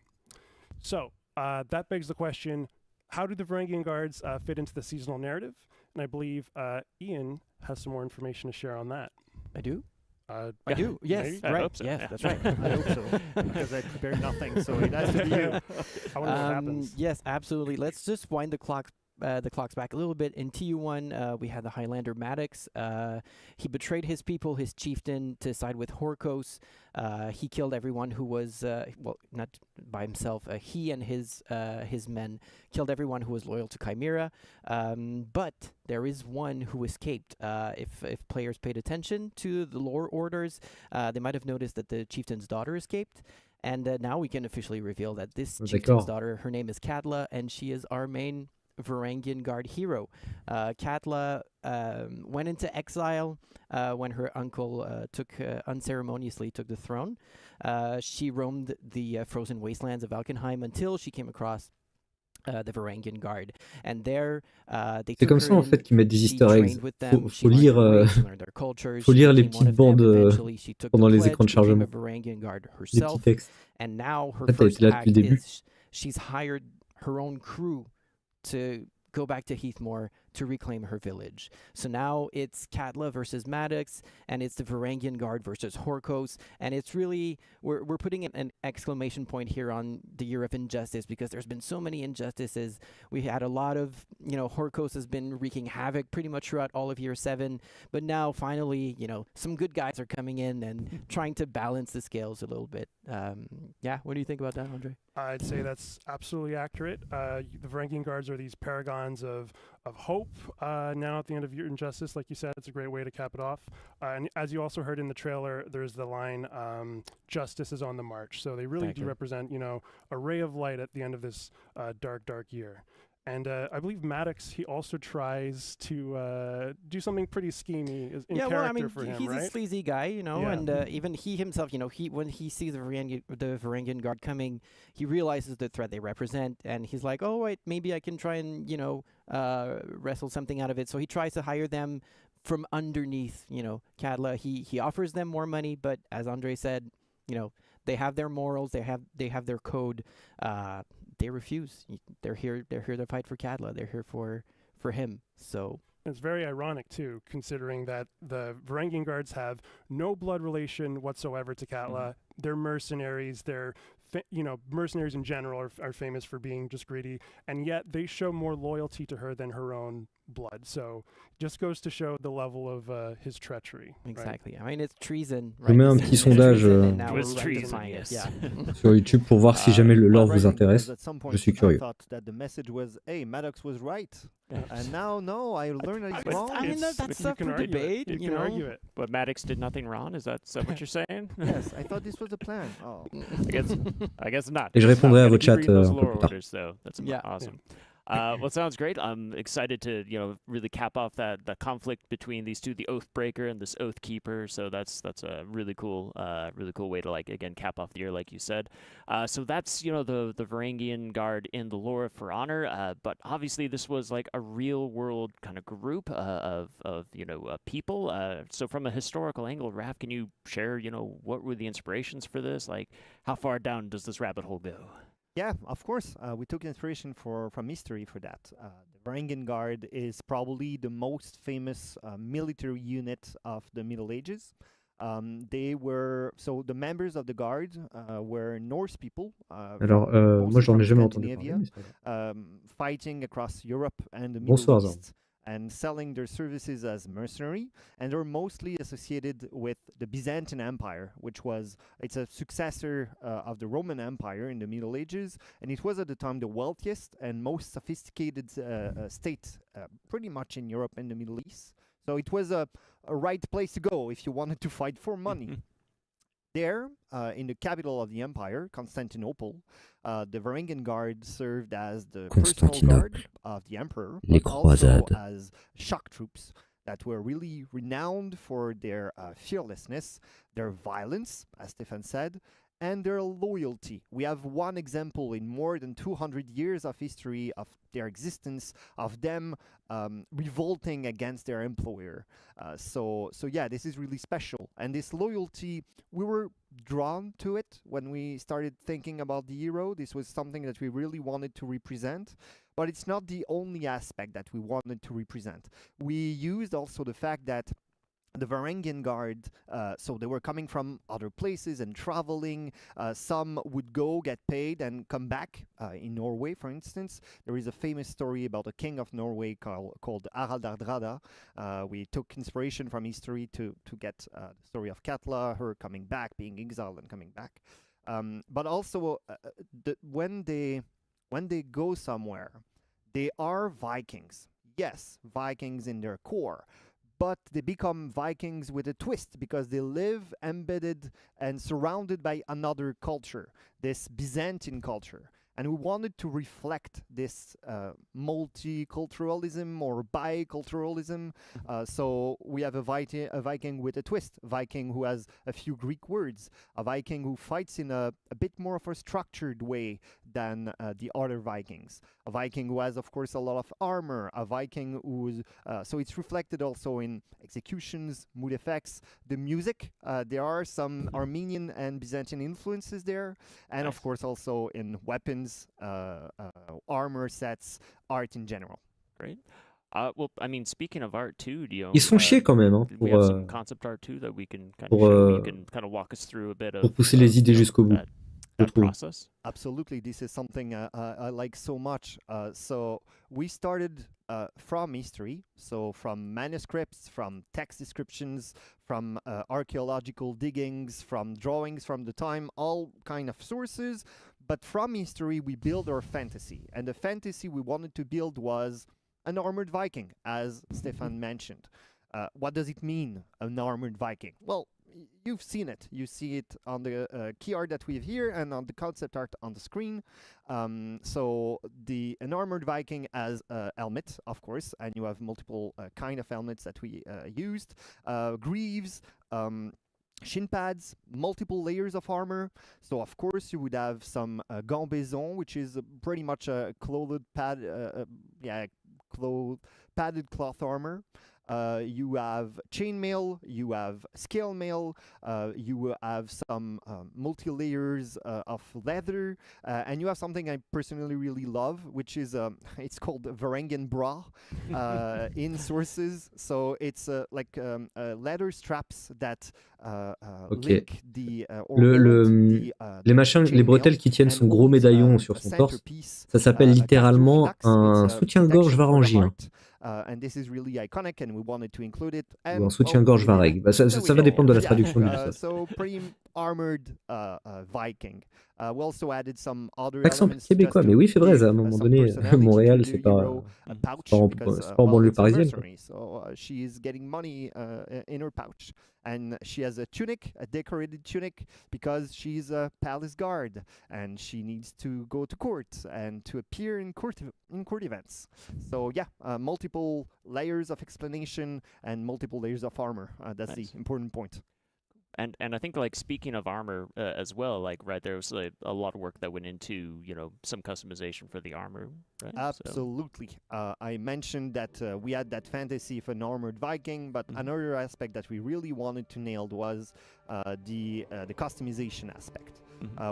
So that begs the question, how do the Varangian guards fit into the seasonal narrative? And I believe Ian has some more information to share on that. I do? I do, yes, maybe? I right, hope so, yes, yeah. that's right. I hope so, because I prepared nothing, so it has to be you. I wonder what happens. Yes, absolutely. Let's just wind the clocks back a little bit. In TU1, we had the Highlander Maddox. He betrayed his people, his chieftain, to side with Horkos. He killed everyone who was, not by himself. He and his men killed everyone who was loyal to Chimera. But there is one who escaped. If players paid attention to the lore orders, they might have noticed that the chieftain's daughter escaped. And now we can officially reveal that this chieftain's daughter, her name is Katla, and she is our main Varangian guard hero. Katla went into exile when her uncle unceremoniously took the throne. She roamed the frozen wastelands of Valkenheim until she came across the Varangian guard. And there, c'est comme ça en fait qu'ils mettent des easter eggs. Faut lire les petites bandes pendant les écrans de chargement. Les petits textes. And now her first act is she's hired her own crew to go back to Heathmoor to reclaim her village. So now it's Katla versus Maddox, and it's the Varangian Guard versus Horkos, and it's really, we're putting an exclamation point here on the Year of Injustice, because there's been so many injustices. We had a lot of, Horkos has been wreaking havoc pretty much throughout all of Year 7, but now finally, some good guys are coming in and trying to balance the scales a little bit. What do you think about that, Andre? I'd say that's absolutely accurate. The Varangian Guards are these paragons of hope. Now at the end of Year Injustice, like you said, it's a great way to cap it off. And as you also heard in the trailer, there's the line, justice is on the march. So they really do represent, a ray of light at the end of this dark, dark year. And I believe Maddox, he also tries to do something pretty schemy in character for him, he's right? a sleazy guy, and even he himself, when he sees the Varangian Guard coming, he realizes the threat they represent, and he's like, oh, wait, maybe I can try and, wrestle something out of it. So he tries to hire them from underneath, Katla. He offers them more money, but as Andre said, they have their morals, they have their code. They refuse. They're here to fight for Katla. They're here for him. So it's very ironic too, considering that the Varangian Guards have no blood relation whatsoever to Katla. They're mercenaries. They're mercenaries in general are famous for being just greedy, and yet they show more loyalty to her than her own blood. So just goes to show the level of his treachery. Exactly. I mean, it's treason. Je mets un petit sondage It was treason, yes. sur YouTube pour voir si jamais le lore vous intéresse. Je suis curieux. I thought that the message was, hey, Maddox was right. And now, no, I learned that he's wrong. I mean, that's up for debate. You can argue it. But Maddox did nothing wrong. Is that what you're saying? Yes, I thought this was the plan. Oh. I guess not. Et je répondrai à vos chats those un peu lore plus tard. orders, though. That's Yeah. awesome. Well, it sounds great. I'm excited to really cap off the conflict between these two, the Oathbreaker and this Oathkeeper. So that's a really cool way to again cap off the year, like you said. So that's the Varangian Guard in the lore of For Honor. But obviously this was like a real world kind of group of people. So from a historical angle, Raph, can you share what were the inspirations for this? Like how far down does this rabbit hole go? Yeah, of course. We took inspiration from history for that. The Varangian Guard is probably the most famous military unit of the Middle Ages. The members of the Guard were Norse people. Alors, moi, j'en ai jamais entendu parler. Mais c'est pas grave. Fighting across Europe and the Middle Bonsoir, Jean. East. And selling their services as mercenary, and they're mostly associated with the Byzantine Empire, it's a successor of the Roman Empire in the Middle Ages, and it was at the time the wealthiest and most sophisticated state pretty much in Europe and the Middle East. So it was a right place to go if you wanted to fight for money. There, in the capital of the empire, Constantinople, the Varangian Guard served as the personal guard of the emperor, Les but also croisades. as shock troops that were really renowned for their fearlessness, their violence, as Stefan said, and their loyalty. We have one example in more than 200 years of history of their existence, of them revolting against their employer. So yeah, this is really special. And this loyalty, we were drawn to it when we started thinking about the hero. This was something that we really wanted to represent. But it's not the only aspect that we wanted to represent. We used also the fact that the Varangian Guard, so they were coming from other places and traveling. Some would go, get paid, and come back. In Norway, for instance, there is a famous story about a king of Norway called Harald Hardrada. We took inspiration from history to get the story of Katla, her coming back, being exiled and coming back. But also, when they go somewhere, they are Vikings. Yes, Vikings in their core. But they become Vikings with a twist because they live embedded and surrounded by another culture, this Byzantine culture. And we wanted to reflect this multiculturalism or biculturalism. So we have a Viking with a twist, a Viking who has a few Greek words, a Viking who fights in a bit more of a structured way than the other Vikings, a Viking who has, of course, a lot of armor, a Viking who's... so it's reflected also in executions, mood effects, the music. There are some Armenian and Byzantine influences there. And of course also in weapons, armor sets, art in general. Great. Well, I mean, speaking of art too, Ils sont chiés quand même, hein, we have some concept art too that we can kind of pour, show. You can kind of walk us through a bit of pour pousser les idées jusqu'au bout. that process. Absolutely, this is something I like so much. So we started from history, so from manuscripts, from text descriptions, from archaeological diggings, from drawings from the time, all kind of sources. But from history, we build our fantasy. And the fantasy we wanted to build was an armored Viking, as Stefan mentioned. What does it mean, an armored Viking? Well, you've seen it. You see it on the key art that we have here and on the concept art on the screen. So an armored Viking has a helmet, of course, and you have multiple kind of helmets that we used. Greaves, shin pads, multiple layers of armor. So of course you would have some gambaison, which is pretty much a padded cloth armor. you have chainmail, you have scale mail, you have some multi-layers of leather, and you have something I personally really love, which is it's called Varangue bra in sources. So it's like leather straps that link the les machins, les bretelles qui tiennent son gros médaillon sur son torse, ça s'appelle littéralement un soutien-gorge varangien. And this is really iconic, and we wanted to include it. Ou un soutien-gorge Varangue. Bah, ça va dépendre de la traduction du So pretty armored Viking. We also added some other accent elements québécois, mais oui, c'est vrai, à un moment donné, Montréal, c'est pas en banlieue parisienne. So she is getting money in her pouch. And she has a tunic, a decorated tunic, because she's a palace guard, and she needs to go to court and to appear in court events. So yeah, multiple layers of explanation and multiple layers of armor. That's the important point. And I think, like, speaking of armor as well, like, right, there was a lot of work that went into, you know, some customization for the armor, right? Absolutely. I mentioned that we had that fantasy of an armored Viking, but another aspect that we really wanted to nail was the customization aspect.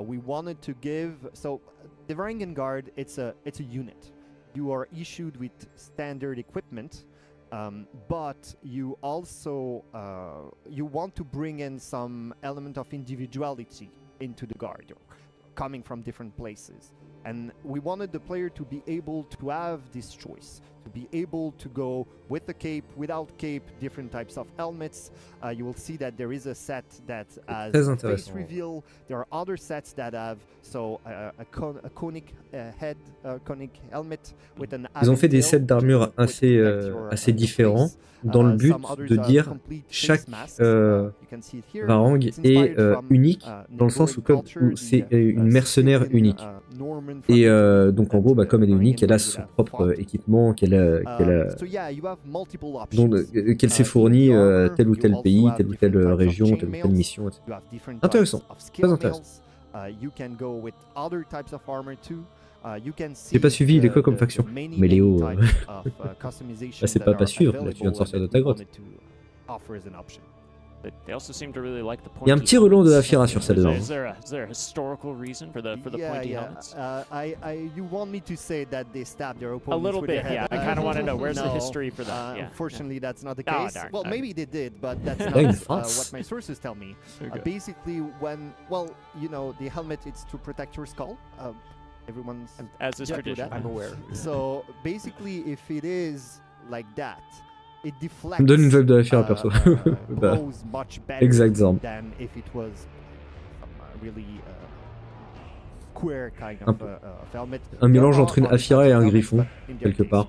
We wanted to give, so the Varangue Guard, it's a unit. You are issued with standard equipment. But you also you want to bring in some element of individuality into the guard, coming from different places. And we wanted the player to be able to have this choice, to be able to go with the cape, without cape, different types of helmets. You will see that there is a set that has a face reveal. There are other sets that have a conic head, conic helmet with an. Ils ont fait des sets d'armure assez différents dans le but de dire chaque Varangue est unique dans le sens où c'est une mercenaire unique. Et donc en gros, comme elle est unique, elle a son propre équipement qu'elle s'est fourni tel ou tel pays, telle ou telle région, telle ou telle mission, etc. Intéressant, très intéressant. J'ai pas suivi, il est quoi comme faction? Mais Léo, c'est pas sûr, là tu viens de sortir de ta grotte. Il y a un petit relent de la Fira sur celle-là. Is there a historical reason for the pointy helmets? You want me to say that they stabbed their opponents? A little with their bit, head? yeah. I kind of want to know where's the history for that. Unfortunately, that's not the Oh, case. darn, Well, darn. maybe they did, but that's not what my sources tell me. Okay. Basically, when the helmet, it's to protect your skull. Everyone's As is tradition. I'm aware. So basically, if it is like that, it deflects. Ça me donne une vibe de la Fira perso. Blows much better Exact exemple. than if it was really square kind of helmet. Un mélange entre une Afira et un griffon, quelque part.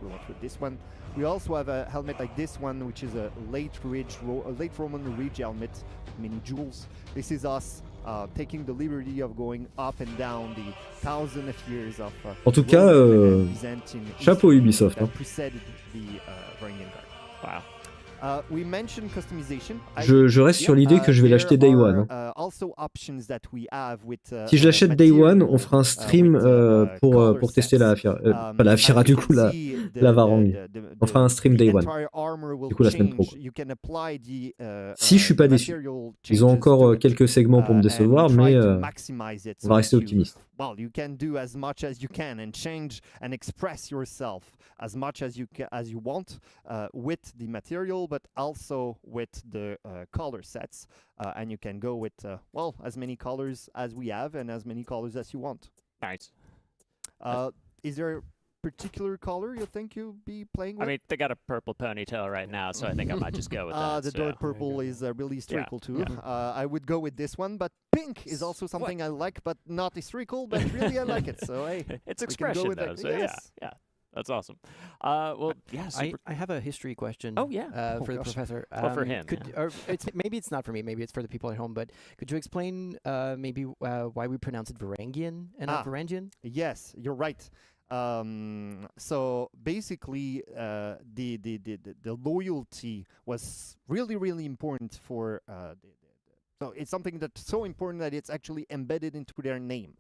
We also have a helmet like this one, which is a late Roman Ridge helmet, many jewels. This is us taking the liberty of going up and down the thousands of years of En tout cas, chapeau Ubisoft. Hein. Wow. We mentioned customization. Je reste sur l'idée que je vais l'acheter Day One. Hein. Si je l'achète Day One, on fera un stream pour tester la Afira. Pas la Afira du coup, la Varangue. On fera un stream Day One. Du coup la semaine pro. Si je suis pas déçu. Ils ont encore quelques segments pour me décevoir, mais on va rester optimiste. Well, you can do as much as you can and change and express yourself as much as you want with the material, but also with the color sets. And you can go with as many colors as we have and as many colors as you want. Nice. Is there a particular color you think you'll be playing with? I mean, they got a purple ponytail right now, so I think I might just go with that. The dark purple is really historical too. I would go with this one, but pink is also something I like, but not historical, but really I like it. So hey, it's expression though. So yes. yeah. That's awesome. Well, yeah. I have a history question. Oh yeah. For the professor. Well, for him. Or maybe it's not for me. Maybe it's for the people at home. But could you explain maybe why we pronounce it Varangian and not Varangian? Yes, you're right. So basically, the loyalty was really important for. So it's something that's so important that it's actually embedded into their name.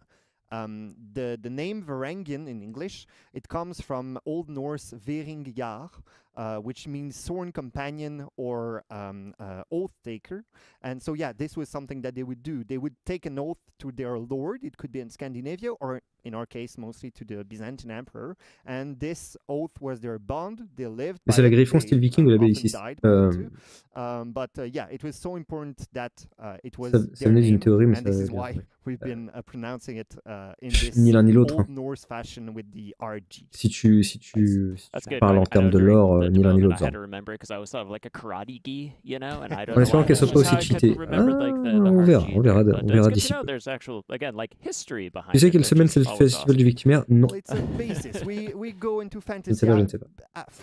The name Varangian in English, it comes from Old Norse Veringjar, which means sworn companion or oath taker. And so yeah, this was something that they would do. They would take an oath to their lord. It could be in Scandinavia or in our case mostly to the Byzantine emperor. And this oath was their bond. They lived. Mais c'est la Griffon style Viking ou la Bellicis. But yeah, it was so important that it was Ça their venait d'une name, théorie, mais and this ça- is why we've been pronouncing it in this Ni l'un ni l'autre, Old hein. Norse fashion with the RG. Si tu That's good. parles en I termes know de during lore, the ni l'un ni development, l'autre. I had Zan. to remember because I always thought of like a karate gi, you know, and I don't En know espérant why qu'elle soit that's pas just aussi how I could cheatée. remember, like, the On hard verra, G on verra, there, on but verra it's d'ici good to know peu. there's actual, again, like history behind Tu sais it, quelle which semaine is c'est le always festival awesome. du Victimaire? Non. Well, it's a basis. We go into Je ne fantasy. sais pas, je ne sais pas.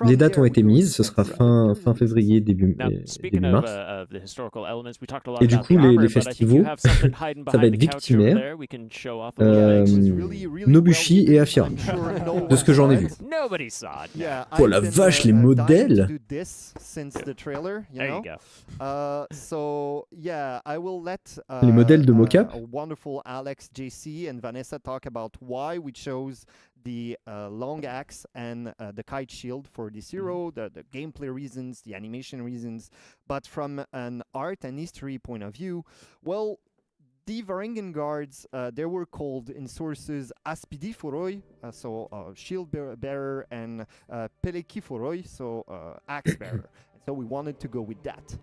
Les dates ont été mises, ce sera fin février, début Now, speaking mars. of the historical elements, we talked a lot Et du about coup, the les armor, but I think festivals, you have something hiding ça va behind être the couch over Victimaire, there. We can show off a little euh, bit. Nobushi et Afira. De ce que j'en ai vu. Nobody saw it. Yeah, Oh la vache, les modèles! do this since the trailer, you There know. you go. So yeah, I will let Les modèles de mocap. wonderful Alex, JC, and Vanessa talk about why we chose the long axe and the kite shield for this hero, the gameplay reasons, the animation reasons. But from an art and history point of view, well, the Varangian guards, they were called in sources Aspidiforoi, so shield bearer, and Pelekiforoi, so axe bearer. So we wanted to go with that.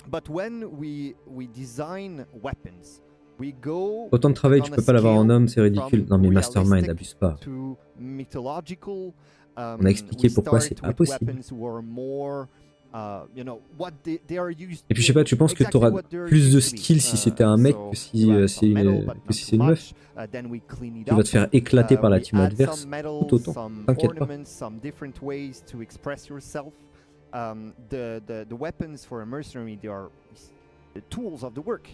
But when we design weapons, we go Autant de travail, tu peux pas l'avoir en homme, c'est ridicule. Non mais Mastermind, abuse pas. to mythological. On a expliqué we pourquoi start c'est pas with possible. weapons who are more, you know, what they are used. Et puis je sais pas, tu penses que tu auras plus de skills si c'était un mec que si c'est une meuf. Tu vas te faire éclater par la team adverse tout autant. T'inquiète pas. Some different ways to express yourself. The weapons for a mercenary, they are the tools of the work.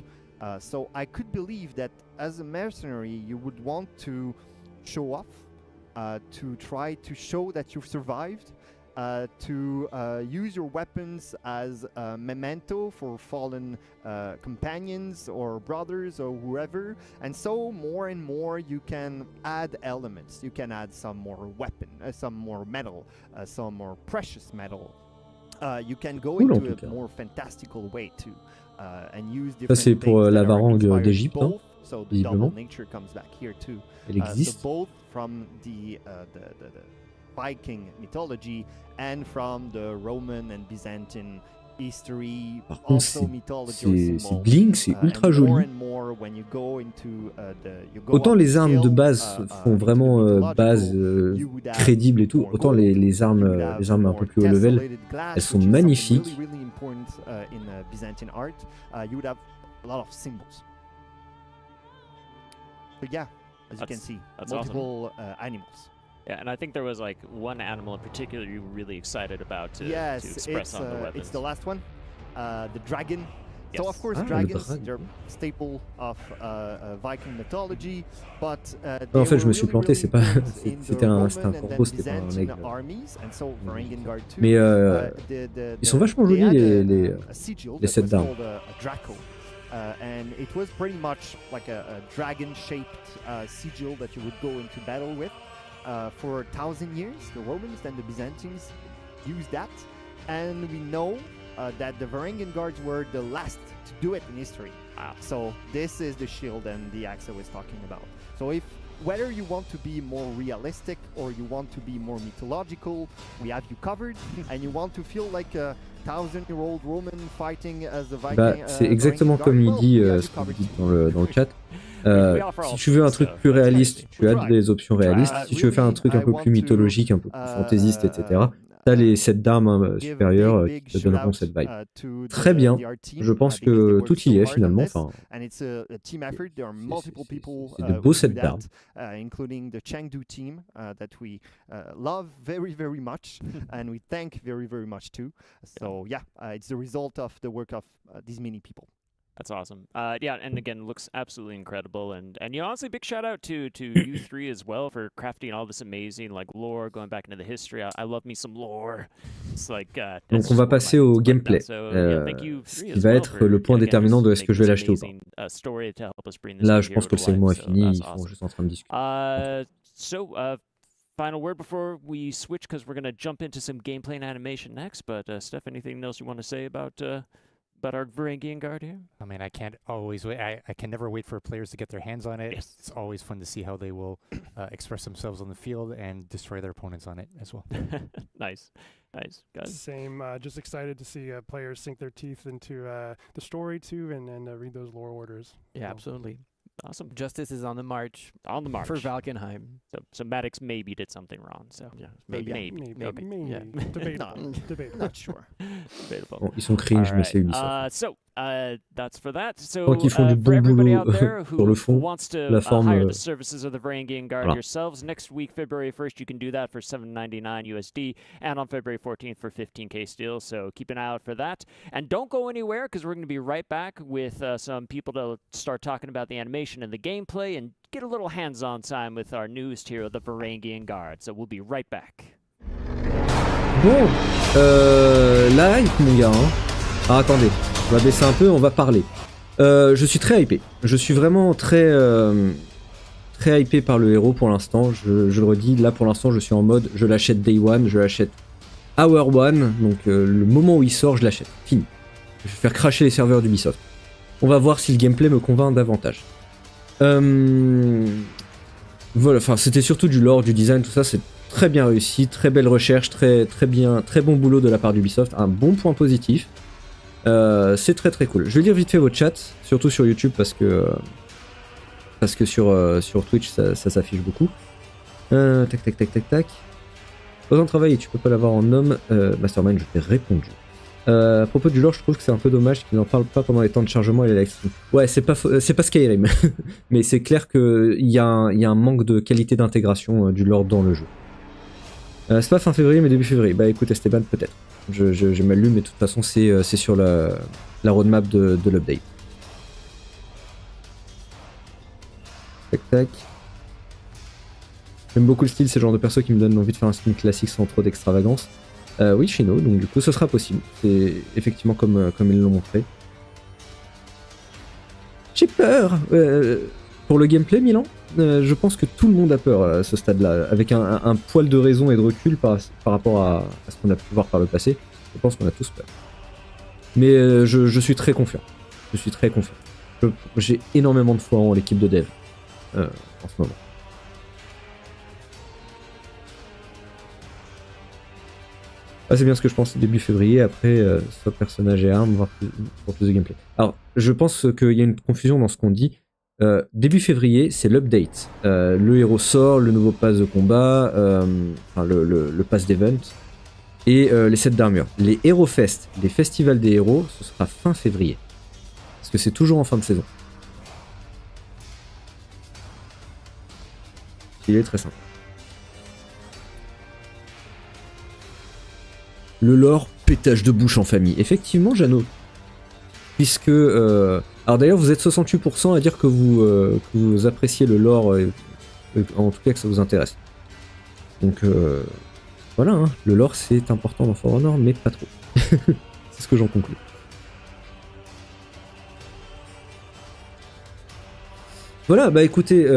So I could believe that as a mercenary, you would want to show off, to try to show that you've survived, to use your weapons as a memento for fallen companions or brothers or whoever. And so more and more you can add elements. You can add some more weapon, some more metal, some more precious metal. You can go Cool, en into tout a cas. more fantastical way too. And use Ça c'est different pour things la that are Varangue inspired d'Égypte, hein, both, so the visiblement. double nature comes back here too. Elle existe. So both from the Viking mythology and from the Roman and Byzantine history, Par contre, also mythology or c'est symbol. bling, c'est ultra And joli. more and more when you go into you go Autant up les armes de scale, base font into vraiment the mythological, base you would have crédible et tout, more autant gold, les armes you would have un more peu plus haut level, tessellated glass, elles sont which is something magnifiques. really, really important in Byzantine art. You would have a lot of symbols. But yeah, as you can see, that's awesome. multiple animals. Yeah, and I think there was like one animal in particular you were really excited about to Yes, express on the weapons. it's the last one, the dragon. Yes. So of course, Ah, le dragons, dragon. they're staple of Viking mythology, but Non, en fait, they je me were suis really, planté, really c'est pas- important c'est- in the c'était un Roman corbeau, and then c'était pas un Byzantine aigle. armies, and so Varangian Guard too. Mais ils sont vachement jolis les sets les d'armes. a Draco. And it was pretty much like a dragon-shaped sigil that you would go into battle with for 1,000 years. The Romans and the Byzantines used that, and we know that the Varangian guards were the last to do it in history. So this is the shield and the axe I was talking about. So whether you want to be more realistic or you want to be more mythological, we have you covered. And you want to feel like a 1,000-year-old Roman fighting as a Viking. Bah, c'est exactement comme il dit ce que vous dites dans le chat. Si tu veux un truc plus réaliste, tu as des options réalistes. Si tu veux faire un truc un peu plus mythologique, un peu plus fantaisiste, etc., t'as les sets d'armes supérieures qui te donneront cette vibe. Très bien. Je pense que tout y est finalement. Enfin, c'est de beaux sets d'armes. Including the Chengdu team that we love very, very much and we thank very, very much too. So yeah, it's the result of the work of these many people. That's awesome. Yeah, and again, looks absolutely incredible. And you know, honestly, big shout out to you three as well for crafting all this amazing like lore, going back into the history. I love me some lore. It's like. Donc on va passer au gameplay, ce qui va être le point déterminant de est-ce que je vais l'acheter ou pas. Là, je pense que le segment est fini. Ils sont juste en train de discuter. final word before we switch, because we're going to jump into some gameplay and animation next. But Steph, anything else you want to say about our Varangue guard here? I mean, I can't always wait. I can never wait for players to get their hands on it. Yes. It's always fun to see how they will express themselves on the field and destroy their opponents on it as well. Nice, guys. Same. Just excited to see players sink their teeth into the story too, and read those lore orders. Yeah, absolutely. Awesome. Justice is on the march. On the march. For Valkenheim. So Maddox maybe did something wrong. So Yeah, maybe. Okay. Yeah. Debatable. Debatable. Not sure. Debatable. Bon, ils sont cringe, mais c'est Ubisoft. So that's for that. So Tant qu'ils font du for bon everybody boulot out there sur who le fond, wants to la forme, hire the services of the Varangue Guard voilà. yourselves, next week, February 1st, you can do that for $7.99 USD, and on February 14th for 15K still. So keep an eye out for that. And don't go anywhere, because we're going to be right back with some people to start talking about the animation and the gameplay and get a little hands-on time with our newest hero, the Varangue Guard. So we'll be right back. Bon, la hype, mon gars. Hein. Ah, attendez, on va baisser un peu, on va parler. Je suis très hypé. Je suis vraiment très hypé par le héros pour l'instant. Je le redis, là pour l'instant, je suis en mode je l'achète day one, je l'achète hour one. Donc le moment où il sort, je l'achète. Fini. Je vais faire cracher les serveurs d'Ubisoft. On va voir si le gameplay me convainc davantage. Voilà, enfin, c'était surtout du lore, du design, tout ça, c'est très bien réussi, très belle recherche, très bon boulot de la part d'Ubisoft, un bon point positif. C'est très cool. Je vais lire vite fait votre chat, surtout sur YouTube parce que sur Twitch ça s'affiche beaucoup. Tac. Autant de travail et tu peux pas l'avoir en homme. Mastermind, je t'ai répondu. À propos du lore, je trouve que c'est un peu dommage qu'ils n'en parlent pas pendant les temps de chargement et les live streams. Ouais, c'est pas Skyrim, mais c'est clair qu'il y a un manque de qualité d'intégration du lore dans le jeu. C'est pas fin février, mais début février. Bah écoute Esteban, peut-être. J'ai mal lu, mais de toute façon, c'est sur la roadmap de l'update. Tac. J'aime beaucoup le style, c'est le genre de perso qui me donne envie de faire un skin classique sans trop d'extravagance. Oui, Shino, donc du coup, ce sera possible. C'est effectivement comme ils l'ont montré. J'ai peur pour le gameplay, Milan. Je pense que tout le monde a peur à ce stade-là, avec un poil de raison et de recul par rapport à ce qu'on a pu voir par le passé. Je pense qu'on a tous peur. Mais je suis très confiant. J'ai énormément de foi en l'équipe de dev en ce moment. Ah, c'est bien ce que je pense, début février, après, soit personnage et armes, voire pour plus de gameplay. Alors, je pense qu'il y a une confusion dans ce qu'on dit. Début février, c'est l'update. Le héros sort, le nouveau pass de combat, le pass d'event, et les sets d'armure. Les Hero Fest, les festivals des héros, ce sera fin février. Parce que c'est toujours en fin de saison. Il est très simple. Le lore, pétage de bouche en famille. Effectivement, Jeannot. Puisque... alors d'ailleurs, vous êtes 68% à dire que vous appréciez le lore, en tout cas que ça vous intéresse. Donc voilà, hein, le lore c'est important dans For Honor, mais pas trop. C'est ce que j'en conclus. Voilà, bah écoutez...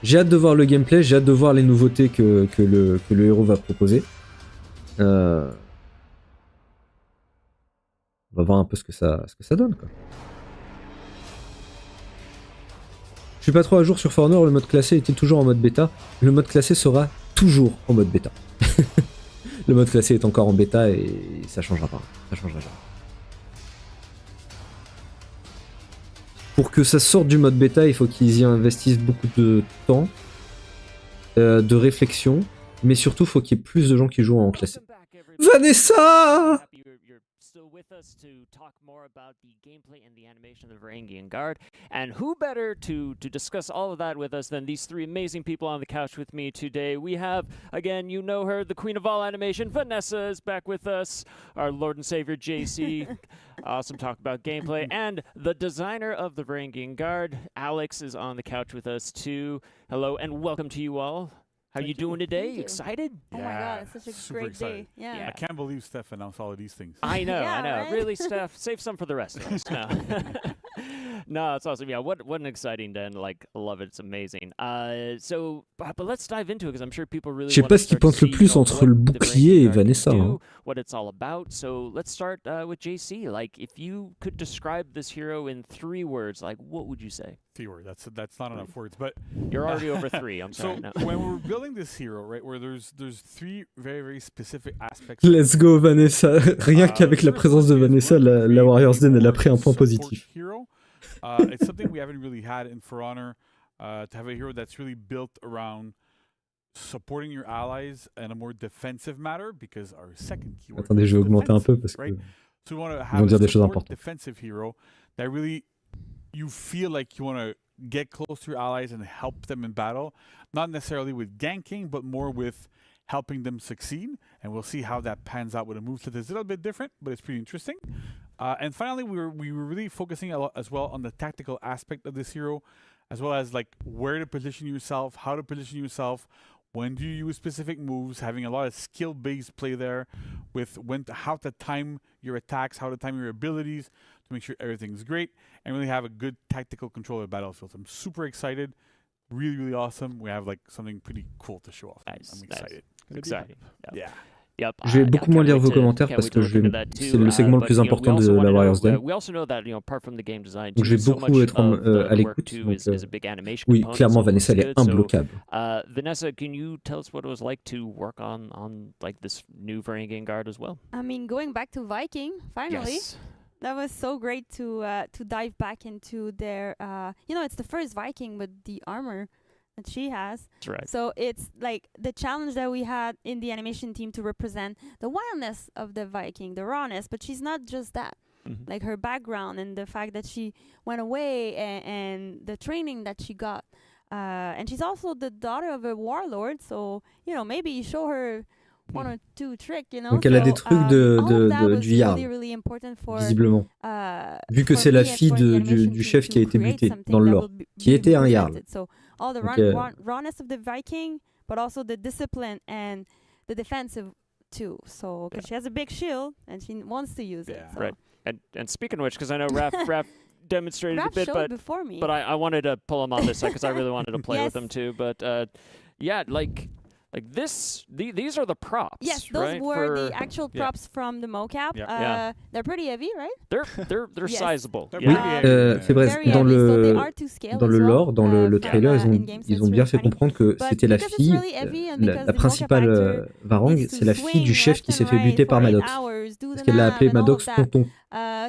j'ai hâte de voir le gameplay, j'ai hâte de voir les nouveautés que le héros va proposer. On va voir un peu ce que ça donne, quoi. Je suis pas trop à jour sur For Honor, le mode classé était toujours en mode bêta. Le mode classé sera toujours en mode bêta. Le mode classé est encore en bêta et ça changera pas. Ça changera jamais. Pour que ça sorte du mode bêta, il faut qu'ils y investissent beaucoup de temps, de réflexion, mais surtout, il faut qu'il y ait plus de gens qui jouent en classé. Vanessa! With us to talk more about the gameplay and the animation of the Varangue Guard. And who better to discuss all of that with us than these three amazing people on the couch with me today. We have, again, you know her, the queen of all animation, Vanessa is back with us. Our Lord and Savior, JC. Awesome talk about gameplay. And the designer of the Varangue Guard, Alex, is on the couch with us too. Hello and welcome to you all. How you doing today? Thank you. Excited? Oh my god, it's such a super great excited. day. Yeah. I can't believe Steph announced all of these things. I know. Yeah, right? Really, Steph, save some for the rest of us. No. No, it's awesome. Yeah, what an exciting den. Like, I love it. It's amazing. But let's dive into it because I'm sure people really. Je sais want pas to ce qui start to pense le see, plus you know, entre what le the bouclier et Varangue can Vanessa. do, Hein. what it's all about. So let's start with JC. Like, if you could describe this hero in 3 words, like, what would you say? 3 words. That's not enough words, but You're already over 3. I'm so sorry. No. when we're building this hero, right, where there's 3 very very specific aspects. Let's go Vanessa. Rien qu'avec la First présence de one is Vanessa, one, la create Warriors a Den elle a more pris un point support positif. Hero. It's something we haven't really had in For Honor. To have a hero that's really built around supporting your allies in a more defensive manner, because our second keyword. Attendez, je vais is augmenter un peu defensive, parce que right? So we want to vont have dire a des choses support importantes. defensive hero that really you feel like you want to get close to your allies and help them in battle, not necessarily with ganking, but more with helping them succeed. And we'll see how that pans out with a moveset that's a little bit different, but it's pretty interesting. And finally, we were really focusing a lot as well on the tactical aspect of this hero, as well as like where to position yourself, how to position yourself, when do you use specific moves, having a lot of skill-based play there with how to time your attacks, how to time your abilities to make sure everything's great, and really have a good tactical control of the battlefield. I'm super excited. Really, really awesome. We have like something pretty cool to show off. Nice, I'm nice. excited. Exciting. Yeah. Yep. Je vais beaucoup moins lire vos commentaires parce que c'est le segment le plus important de la Warriors Den. We also know that, apart from the game design, Donc je vais beaucoup être à l'écoute. Oui, clairement Vanessa elle est imbloquable. Vanessa, can you tell us what it was like to work on like this new Varangue guard as well? I mean, going back to Viking, finally. Yes. That was so great to dive back into their, it's the first Viking with the armor that she has. That's right. So it's like the challenge that we had in the animation team to represent the wildness of the Viking, the rawness, but she's not just that. Mm-hmm. Like her background and the fact that she went away and the training that she got. And she's also the daughter of a warlord, so, maybe you show her one or two tricks, Donc elle a des trucs du Jarl, visiblement. Vu que c'est la fille du chef qui a été buté dans le lore, qui était un Jarl. So all the rawness of the Viking, but also the discipline and the defensive too. So because she has a big shield and she wants to use it. So. Right. And speaking of which, because I know Raph demonstrated Raph a bit, showed before me. But I wanted to pull him on this side because I really wanted to play Yes. with him too. But like this, these are the props. Yes, those right? were the actual props from the mocap. Yeah. They're pretty heavy, right? They're Yes. sizable. They're Oui, pretty c'est vrai. Very Dans heavy, so le they are to scale dans as le well, lore, dans le from, trailer, in-game, so ils ont it's bien really fait funny. comprendre que But c'était la because it's fille, really heavy and because la the principale mocap actor Varangue, needs to c'est la fille du swing chef qui left s'est and fait right buter par for 8 Maddox. hours, do Parce the qu'elle l'a nav appelé and all of Maddox that. tonton.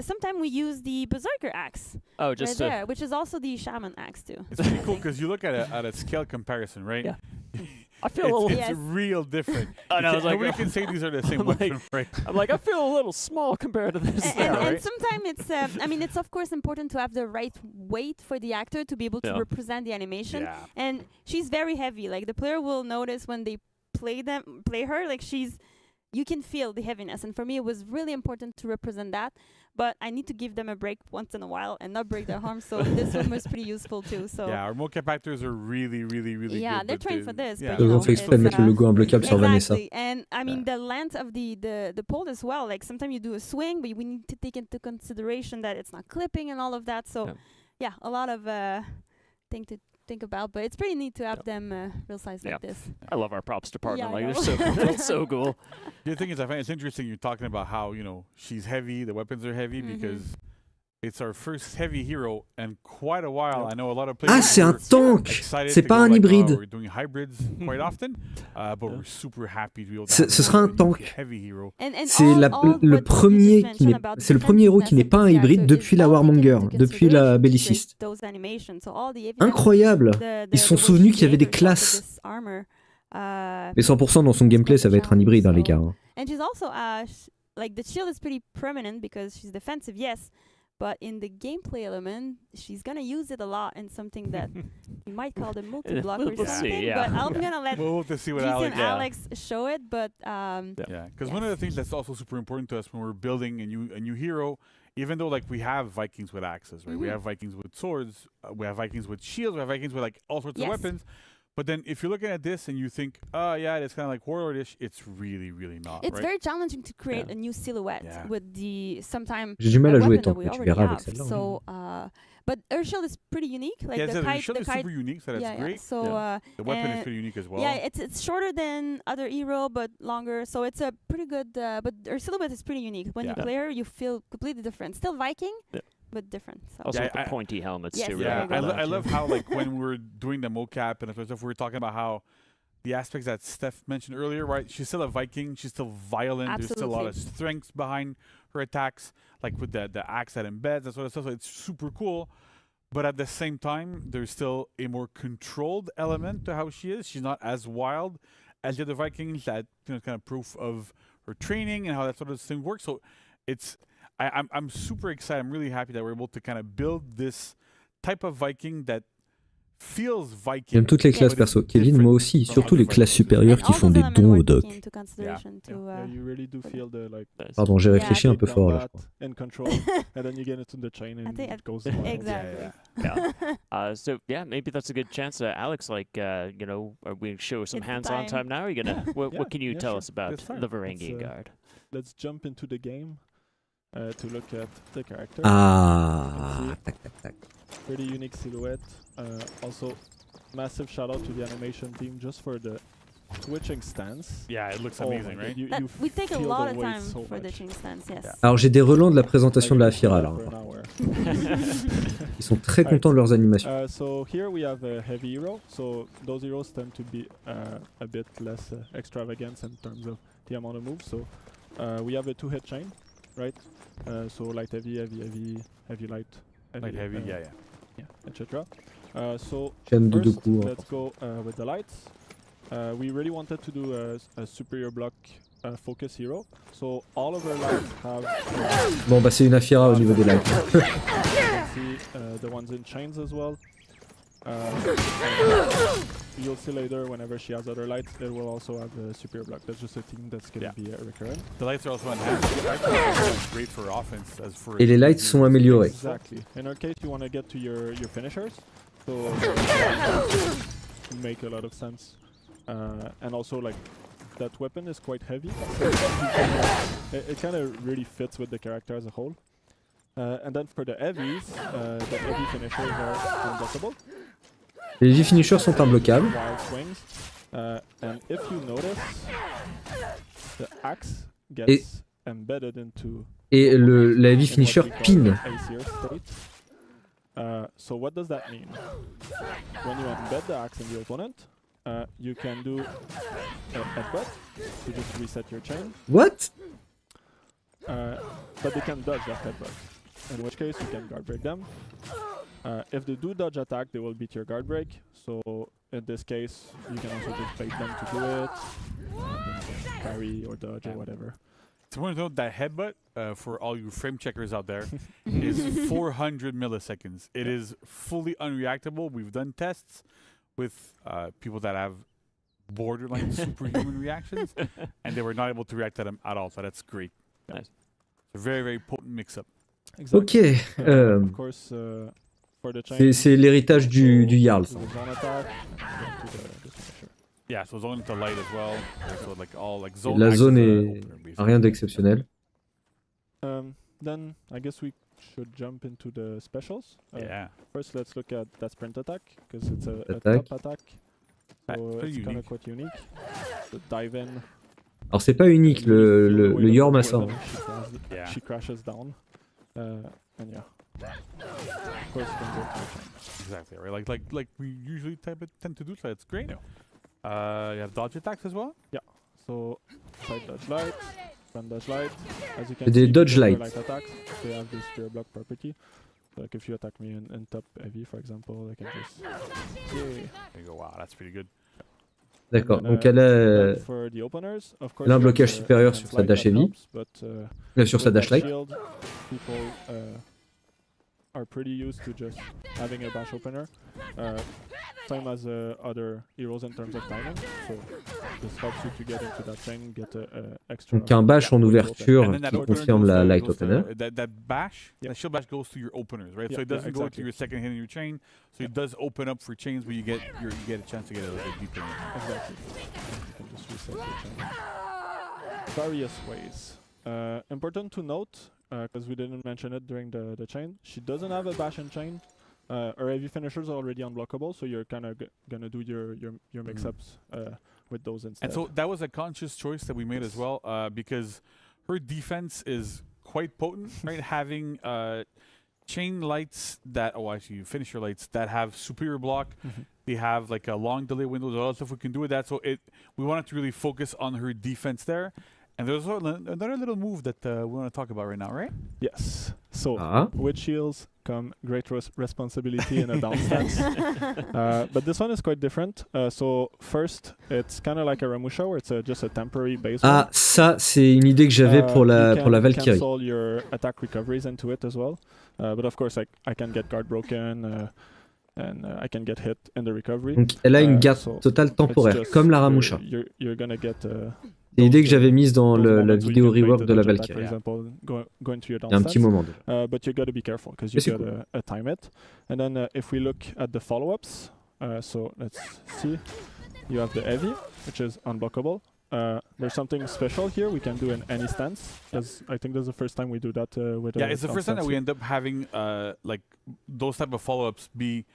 Sometimes we use the berserker axe Oh, just right there, which is also the shaman axe too. It's pretty cool because you look at a scale comparison, right? Yeah. I feel a little. It's Yes. real different. I know, You it's like- nobody can say these are the same I'm like- weapon, right? I'm like, I feel a little small compared to this. And right? sometimes it's of course important to have the right weight for the actor to be able to Yeah. represent the animation. Yeah. And she's very heavy. Like the player will notice when they play her, like you can feel the heaviness. And for me, it was really important to represent that. But I need to give them a break once in a while and not break their arms. So this one was pretty useful too. So Yeah, our mocap actors are really, really, really yeah, good. they're but trained for this. Yeah. But, Ils ont fait exprès de mettre le logo imbloquable sur Vanessa. Exactly, and I mean the length of the pole as well. Like sometimes you do a swing, but we need to take into consideration that it's not clipping and all of that. So yeah, a lot of thing to think about. But it's pretty neat to have them real size like this. I love our props department. Yeah, like I they're know. so they're so cool. The thing is, I find it's interesting you're talking about how, she's heavy, the weapons are heavy, because it's our first heavy hero in quite a while. I know a lot of players Ah, c'est un were tank. excited C'est to pas go un like, hybride. we're doing hybrids quite often, but we're super happy to be able to Ce have sera un a tank. heavy hero. And C'est all le what you premier just qui n'est, mentioned about c'est le premier héros qui n'est pas un hybride depuis la Warmonger, depuis la belliciste. Incroyable. Ils se sont souvenus qu'il y avait des classes. Et 100% dans son gameplay, ça va être un hybride, hein, les gars. Hein. And she's also like the shield is pretty prominent because she's defensive, yes. But in the gameplay element, she's gonna use it a lot in something that you might call the multi-block or We'll something. see, yeah. But I'm gonna let We'll have to see what Jason Alex. Alex show it. But Yeah, because one of the things that's also super important to us when we're building a new hero, even though like we have Vikings with axes, right? We have Vikings with swords, we have Vikings with shields, we have Vikings with like all sorts of Yes. weapons. But then if you're looking at this and you think, oh yeah, it's kind of like Warlordish, it's really, really not. It's right? very challenging to create Yeah. a new silhouette Yeah. with the sometimes J'ai du mal à jouer weapon tant that we que tu already verras avec have. celle-là. So, but her shield is pretty unique. Like yeah, the kite, shield the is kite. super unique, so that's Yeah, great. So The weapon is and- pretty unique as well. yeah, it's shorter than other hero, but longer. So it's a pretty good. But her silhouette is pretty unique. When you Yeah. play her, you feel completely different. Still Viking, Yeah. but different. So. Also Yeah, with the I- pointy helmets Yes, too. there Yeah, you go. I love how like when we were doing the mocap and stuff, we were talking about how the aspects that Steph mentioned earlier, right? She's still a Viking. She's still violent. There's still a lot of strength behind her attacks, like with the axe that embeds, that sort of stuff. So it's super cool. But at the same time, there's still a more controlled element to how she is. She's not as wild as the other Vikings. That kind of proof of her training and how that sort of thing works. So it's I'm super excited. I'm really happy that we're able to kind of build this type of Viking that feels Viking. J'aime toutes les classes perso. Kevin, moi aussi. Surtout les classes supérieures qui font des dons au doc. You really do feel the like. Pardon, j'ai réfléchi un peu fort là. combat and control, and then you get into the chain and think it goes. Exactly. So yeah, maybe that's a good chance. Alex, like you know, are we show some It's the hands-on time. time now? Are you gonna? What, Yeah, what can you yeah, tell sure. us about That's fine. the Varangian Let's, Guard? Let's jump into the game to look at the character. Ah, tac tac tac. Pretty unique silhouette. Also, massive shout out to the animation team just for the switching stance. Yeah, it looks Oh my amazing, God, right? That, we take a feel lot the of weight time so for the much. change stance. Yes. Yeah. Alors j'ai des relents de la présentation de la Fira là. For an hour. Ils sont très contents de leurs animations. So here we have a heavy hero. So those heroes tend to be a bit less extravagant in terms of the amount of moves. So we have a 2-hit chain, right? So light, heavy, heavy, heavy, heavy, light, Light, heavy, yeah. etc. So Chaîne de deux first, coups. let's go with the lights. We really wanted to do a superior block focus hero. So all of our lights have. Bon bah c'est une Afira au niveau des lights. You can see the ones in chains as well. You'll see later whenever she has other lights, it will also have a superior block. That's just a theme that's going to be recurrent. The lights are also enhanced. The lights are great for offense as for. Et les lights sont améliorés. Exactly. In our case, you want to get to your finishers, so make a lot of sense. And also like that weapon is quite heavy. It kind of really fits with the character as a whole. And then for the heavies, the heavy finishers are unblockable. Les heavy finishers sont imbloquables. Wild swings. And if you notice, the axe gets embedded into. Et la heavy in finisher what we call pin. Acer state. So what does that mean? When you embed the axe in the opponent, you can do a headbutt to just reset your chain. What? But they can dodge that headbutt. In which case you can guard break them. If they do dodge attack, they will beat your guard break. So in this case, you can also just bait them to do it, parry or dodge or whatever. It's important to note that headbutt, for all you frame checkers out there, is 400 milliseconds. It is fully unreactable. We've done tests with people that have borderline superhuman reactions, and they were not able to react to them at all. So that's great. Nice. It's a very, very potent mix-up. Ok. Of course, for the chain, C'est l'héritage du Jarl. to the zone attack, and then to the finisher. Yeah, so zone into light as well. So like all like zone. La axes zone are est opener, basically. rien d'exceptionnel. Then I guess we should jump into the specials. Yeah. First, let's look at that sprint attack because it's a Attack. top attack. Ah, So pretty it's kind unique. of quite unique. So dive in. Alors c'est pas unique, le Yorm a ça. Hein. Yeah. She crashes down. And yeah. Of course, you can go to the chain. Exactly right. Like we usually tend to do. So that's great. Yeah. You have dodge attacks as well. So side dodge light, front dodge light. As you Des can see, dodge with their lights. light attacks, they have this spear block property. So like if you attack me in top heavy, for example, I can just. Yeah. There you go. Wow, that's pretty good. D'accord, And, donc elle a, then for the openers, of course, elle a un you have blocage the supérieur enhanced sur sa light dash that heavy, helps, but, sur sa with dash that light. shield, people are pretty used to just having a bash opener. Same as other heroes in terms of timing. So this helps you to get into that chain, get a extra. Donc un bash en ouverture And then that qui opener confirme goes la to- light goes to- opener. that bash, Yeah. that shield bash goes to your openers, right? Yeah, So it yeah, doesn't go to exactly. your second hit in your chain. So it does open up for chains where you get a chance to get a little bit deeper. Exactly. You can just reset the chain. Various ways. Important to note, because we didn't mention it during the chain, she doesn't have a bash and chain. Her heavy finishers are already unblockable, so you're kind of gonna do your mix-ups with those instead. And so that was a conscious choice that we made as well, because her defense is quite potent, right? Having chain lights that, actually finisher lights that have superior block. They have like a long delay windows, all that stuff we can do with that. So we wanted to really focus on her defense there. And there's another little move that we want to talk about right now, right? Yes. So Ah. with shields come great responsibility in a down stance. But this one is quite different. So first, it's kind of like a Ramusha, where it's just a temporary base. Ah, ça, c'est une idée que j'avais pour la Valkyrie. Cancel your attack recoveries into it as well. But of course, I can get guard broken, and I can get hit in the recovery. Donc elle a une garde so totale temporaire, it's just comme la Ramusha. You're gonna get. C'est l'idée que j'avais mise dans those la moments where you vidéo can bait rework the de la dodge attack, Valkyrie. For example, going to your down Il y a un petit stance. moment. Déjà. But you got to be careful because you Mais c'est got a time it. And then if we look at the follow-ups, so let's see. You have the heavy, which is unblockable. There's something special here we can do in any stance, because I think this is the first time we do that with. Yeah, it's the first time that we end up having like those type of follow-ups be.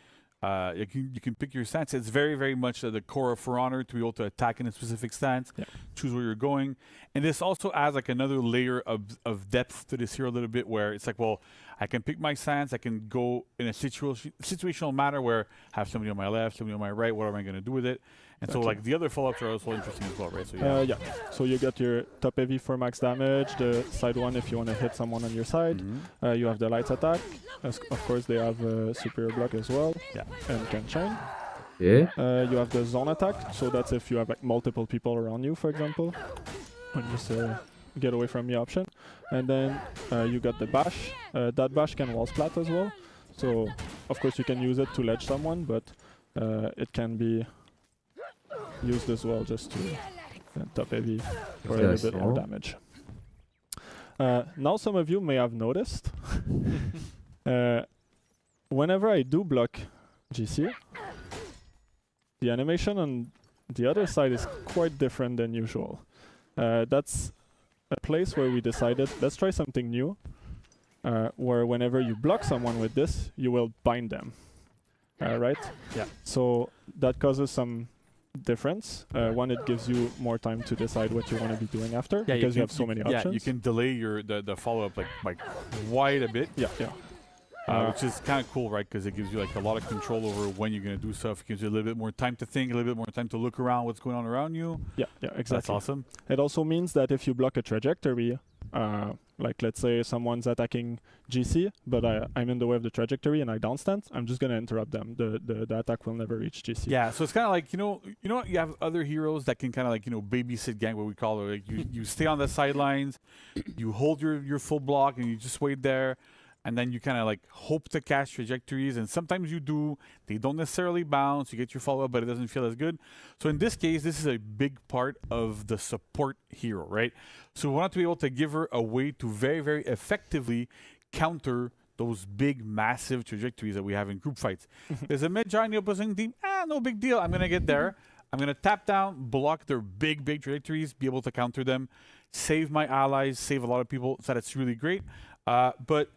You can pick your stance. It's very, very much the core of For Honor to be able to attack in a specific stance, choose where you're going. And this also adds like another layer of depth to this hero a little bit, where it's like, well, I can pick my stance, I can go in a situational manner where I have somebody on my left, somebody on my right, what am I going to do with it? And so like the other follow-ups are also interesting as well, right? So yeah. So you got your top heavy for max damage, the side one if you want to hit someone on your side. You have the light attack. Of course, they have superior block as well. Yeah. And can chain. Okay. You have the zone attack. So that's if you have like multiple people around you, for example. Or just get away from me option. And then you got the bash. That bash can wall splat as well. So of course you can use it to ledge someone, but it can be used as well just to top heavy for a little bit more damage. Now some of you may have noticed whenever I do block GC, the animation on the other side is quite different than usual. That's a place where we decided, let's try something new, where whenever you block someone with this, you will bind them, right? Yeah. So that causes some difference. One, it gives you more time to decide what you want to be doing after, because you have so many options. Yeah, you can delay the follow-up like quite a bit. Yeah. Which is kind of cool, right? Because it gives you like a lot of control over when you're going to do stuff. It gives you a little bit more time to think, a little bit more time to look around what's going on around you. Yeah, exactly. That's awesome. It also means that if you block a trajectory, like let's say someone's attacking GC, but I'm in the way of the trajectory and I downstand, I'm just going to interrupt them. The attack will never reach GC. Yeah, so it's kind of like, you have other heroes that can kind of like, babysit gang, what we call it. Like you stay on the sidelines, you hold your full block and you just wait there. And then you kind of like hope to catch trajectories, and sometimes you do. They don't necessarily bounce. You get your follow-up, but it doesn't feel as good. So in this case, this is a big part of the support hero, right? So we want to be able to give her a way to very, very effectively counter those big, massive trajectories that we have in group fights. There's a mid giant opposing team. No big deal. I'm going to get there. I'm going to tap down, block their big, big trajectories, be able to counter them, save my allies, save a lot of people. So that's really great. But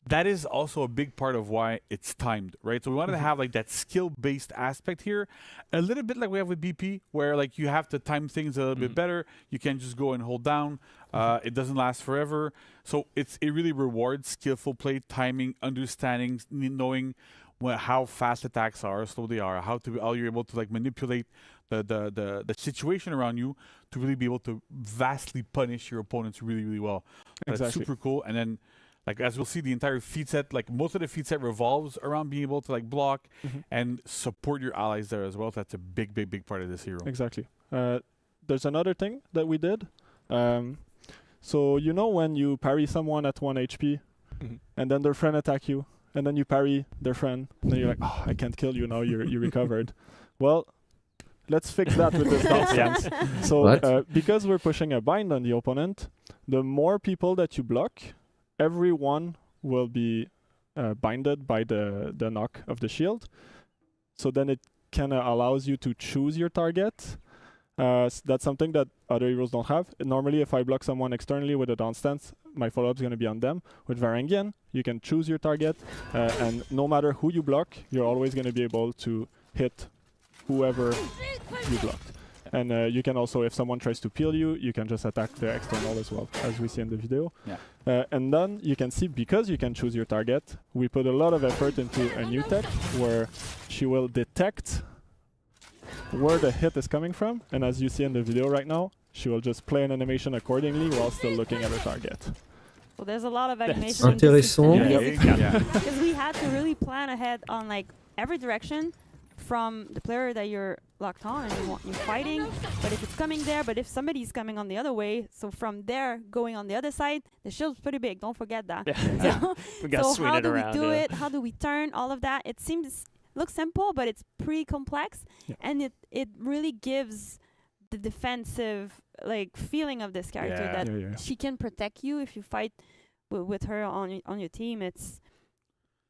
that is also a big part of why it's timed, right? So we wanted to have like that skill-based aspect here, a little bit like we have with BP, where like you have to time things a little bit better. You can't just go and hold down. It doesn't last forever. So it really rewards skillful play, timing, understanding, knowing how fast attacks are, how slow they are, how you're able to like manipulate the situation around you to really be able to vastly punish your opponents really, really well. That's super cool. And then, like, as we'll see, the entire feat set, like most of the feat set revolves around being able to like block and support your allies there as well. So that's a big, big, big part of this hero. Exactly. There's another thing that we did. So when you parry someone at 1 HP and then their friend attack you, and then you parry their friend, and then you're like, oh, I can't kill you now. You recovered. Well, let's fix that with this nonsense. So because we're pushing a bind on the opponent, the more people that you block, everyone will be binded by the knock of the shield. So then it kind of allows you to choose your target. That's something that other heroes don't have. Normally, if I block someone externally with a down stance, my follow-up is going to be on them. With Varangian, you can choose your target, and no matter who you block, you're always going to be able to hit whoever you blocked. And you can also, if someone tries to peel you, you can just attack the external as well, as we see in the video. Yeah. And then you can see, because you can choose your target, we put a lot of effort into a new tech where she will detect where the hit is coming from, and as you see in the video right now, she will just play an animation accordingly while still looking at her target. So there's a lot of animation. Intéressant. Because we had to really plan ahead on like every direction from the player that you're locked on and you're fighting, but if it's coming there, but if somebody's coming on the other way, so from there going on the other side, the shield's pretty big, don't forget that. Yeah. We got to swing how it do around. we do it? How do we turn all of that? It looks simple, but it's pretty complex, and it really gives the defensive like feeling of this character that she can protect you if you fight with her on your team. It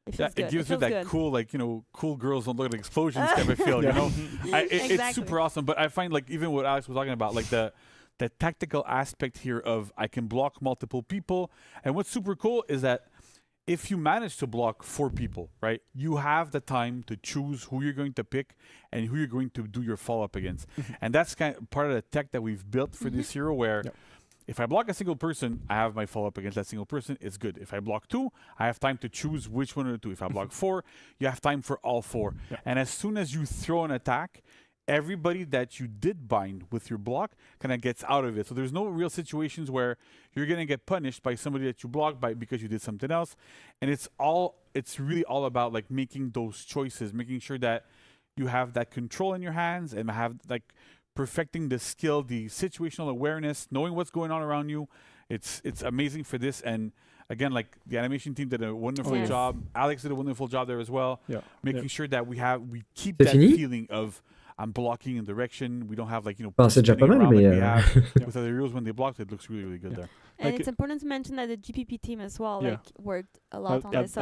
gives you that good. cool, like, you know, cool girls don't look at explosions type of feel, you know? It's super awesome. But I find, like, even what Alex was talking about, like the tactical aspect here of I can block multiple people. And what's super cool is that if you manage to block 4 people, right, you have the time to choose who you're going to pick and who you're going to do your follow-up against. And that's kind of part of the tech that we've built for this hero, where if I block a single person, I have my follow-up against that single person. It's good. If I block 2, I have time to choose which one of the 2. If I block 4, you have time for all 4. And as soon as you throw an attack, everybody that you did bind with your block kind of gets out of it. So there's no real situations where you're going to get punished by somebody that you blocked by because you did something else. And it's really all about like making those choices, making sure that you have that control in your hands and have like perfecting the skill, the situational awareness, knowing what's going on around you. It's amazing for this. And again, like the animation team did a wonderful job. Alex did a wonderful job there as well. Making sure that we keep that feeling of I'm blocking in direction. We don't have like, you know, c'est déjà pas mal, mais we have with other heroes when they blocked. It looks really, really good there. And it's important to mention that the GPP team as well like worked a lot on this. It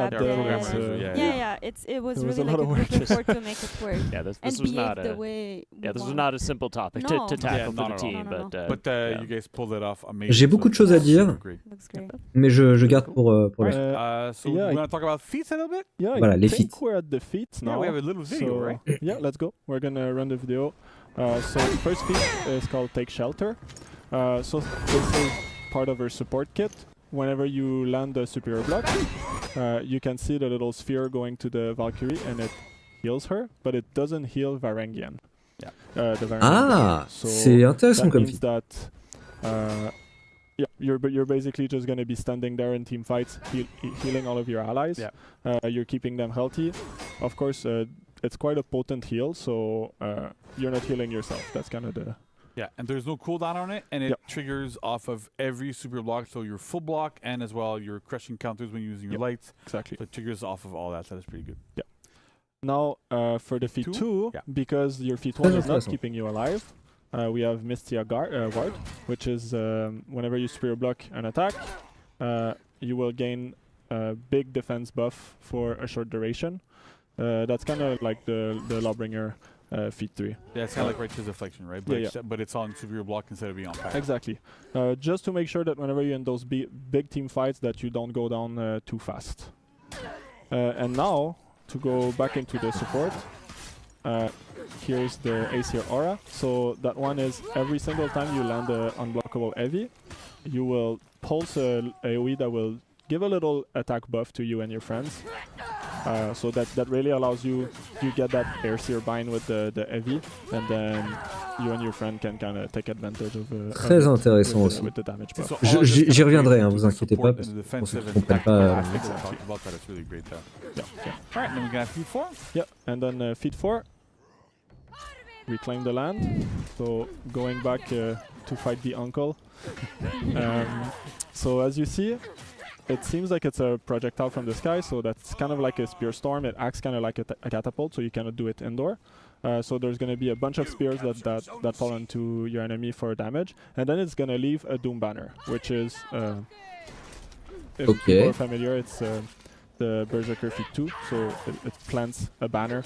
was really like a group effort to make it work. Yeah, this and was not the way this was not a simple topic to tackle for the team, but you guys pulled it off amazing. J'ai beaucoup de choses à dire, mais je garde pour la so we want to talk about feats a little bit? Yeah, voilà, les I think feats. we're at the feats now. Yeah, we have a little video, right? Yeah, let's go. We're gonna run the video. So the first feat is called Take Shelter. So this is part of her support kit. Whenever you land a superior block, you can see the little sphere going to the Valkyrie and it heals her, but it doesn't heal Varangian. The Varangian so c'est intéressant comme means that you're basically just going to be standing there in team fights, healing all of your allies. You're keeping them healthy. Of course, it's quite a potent heal, so you're not healing yourself. That's kind of the... Yeah, and there's no cooldown on it, and it triggers off of every super block, so your full block and as well your crushing counters when you're using your lights. Exactly. So it triggers off of all that, so that's pretty good. Yeah. Now, for the feat 2, because your feat 1 is not keeping you alive, we have Mystia Ward, which is whenever you superior block an attack, you will gain a big defense buff for a short duration. That's kind of like the Lawbringer feat 3. Yeah, it's kind of like Righteous Deflection, right? But, but it's on superior block instead of being on pack. Exactly. Just to make sure that whenever you're in those big team fights that you don't go down too fast. And now, to go back into the support, here's the Aesir Aura. So that one is every single time you land an unblockable heavy, you will pulse a AoE that will give a little attack buff to you and your friends. So that really allows you get that Aesir bind with the heavy, and then you and your friend can kind of take advantage of Très intéressant aussi. With the damage buff. J'y reviendrai, hein, vous inquiétez pas, parce que pour ceux qui ne comprennent pas... Alright, then we got feat 4. Yeah, and then feat 4, reclaim the land. So going back to fight the uncle. So as you see, it seems like it's a projectile from the sky, so that's kind of like a spear storm. It acts kind of like a catapult, so you cannot do it indoor. So there's going to be a bunch of spears that fall into your enemy for damage, and then it's going to leave a Doom Banner, which is, if people are familiar, it's the Berserker feat 2, so it plants a banner,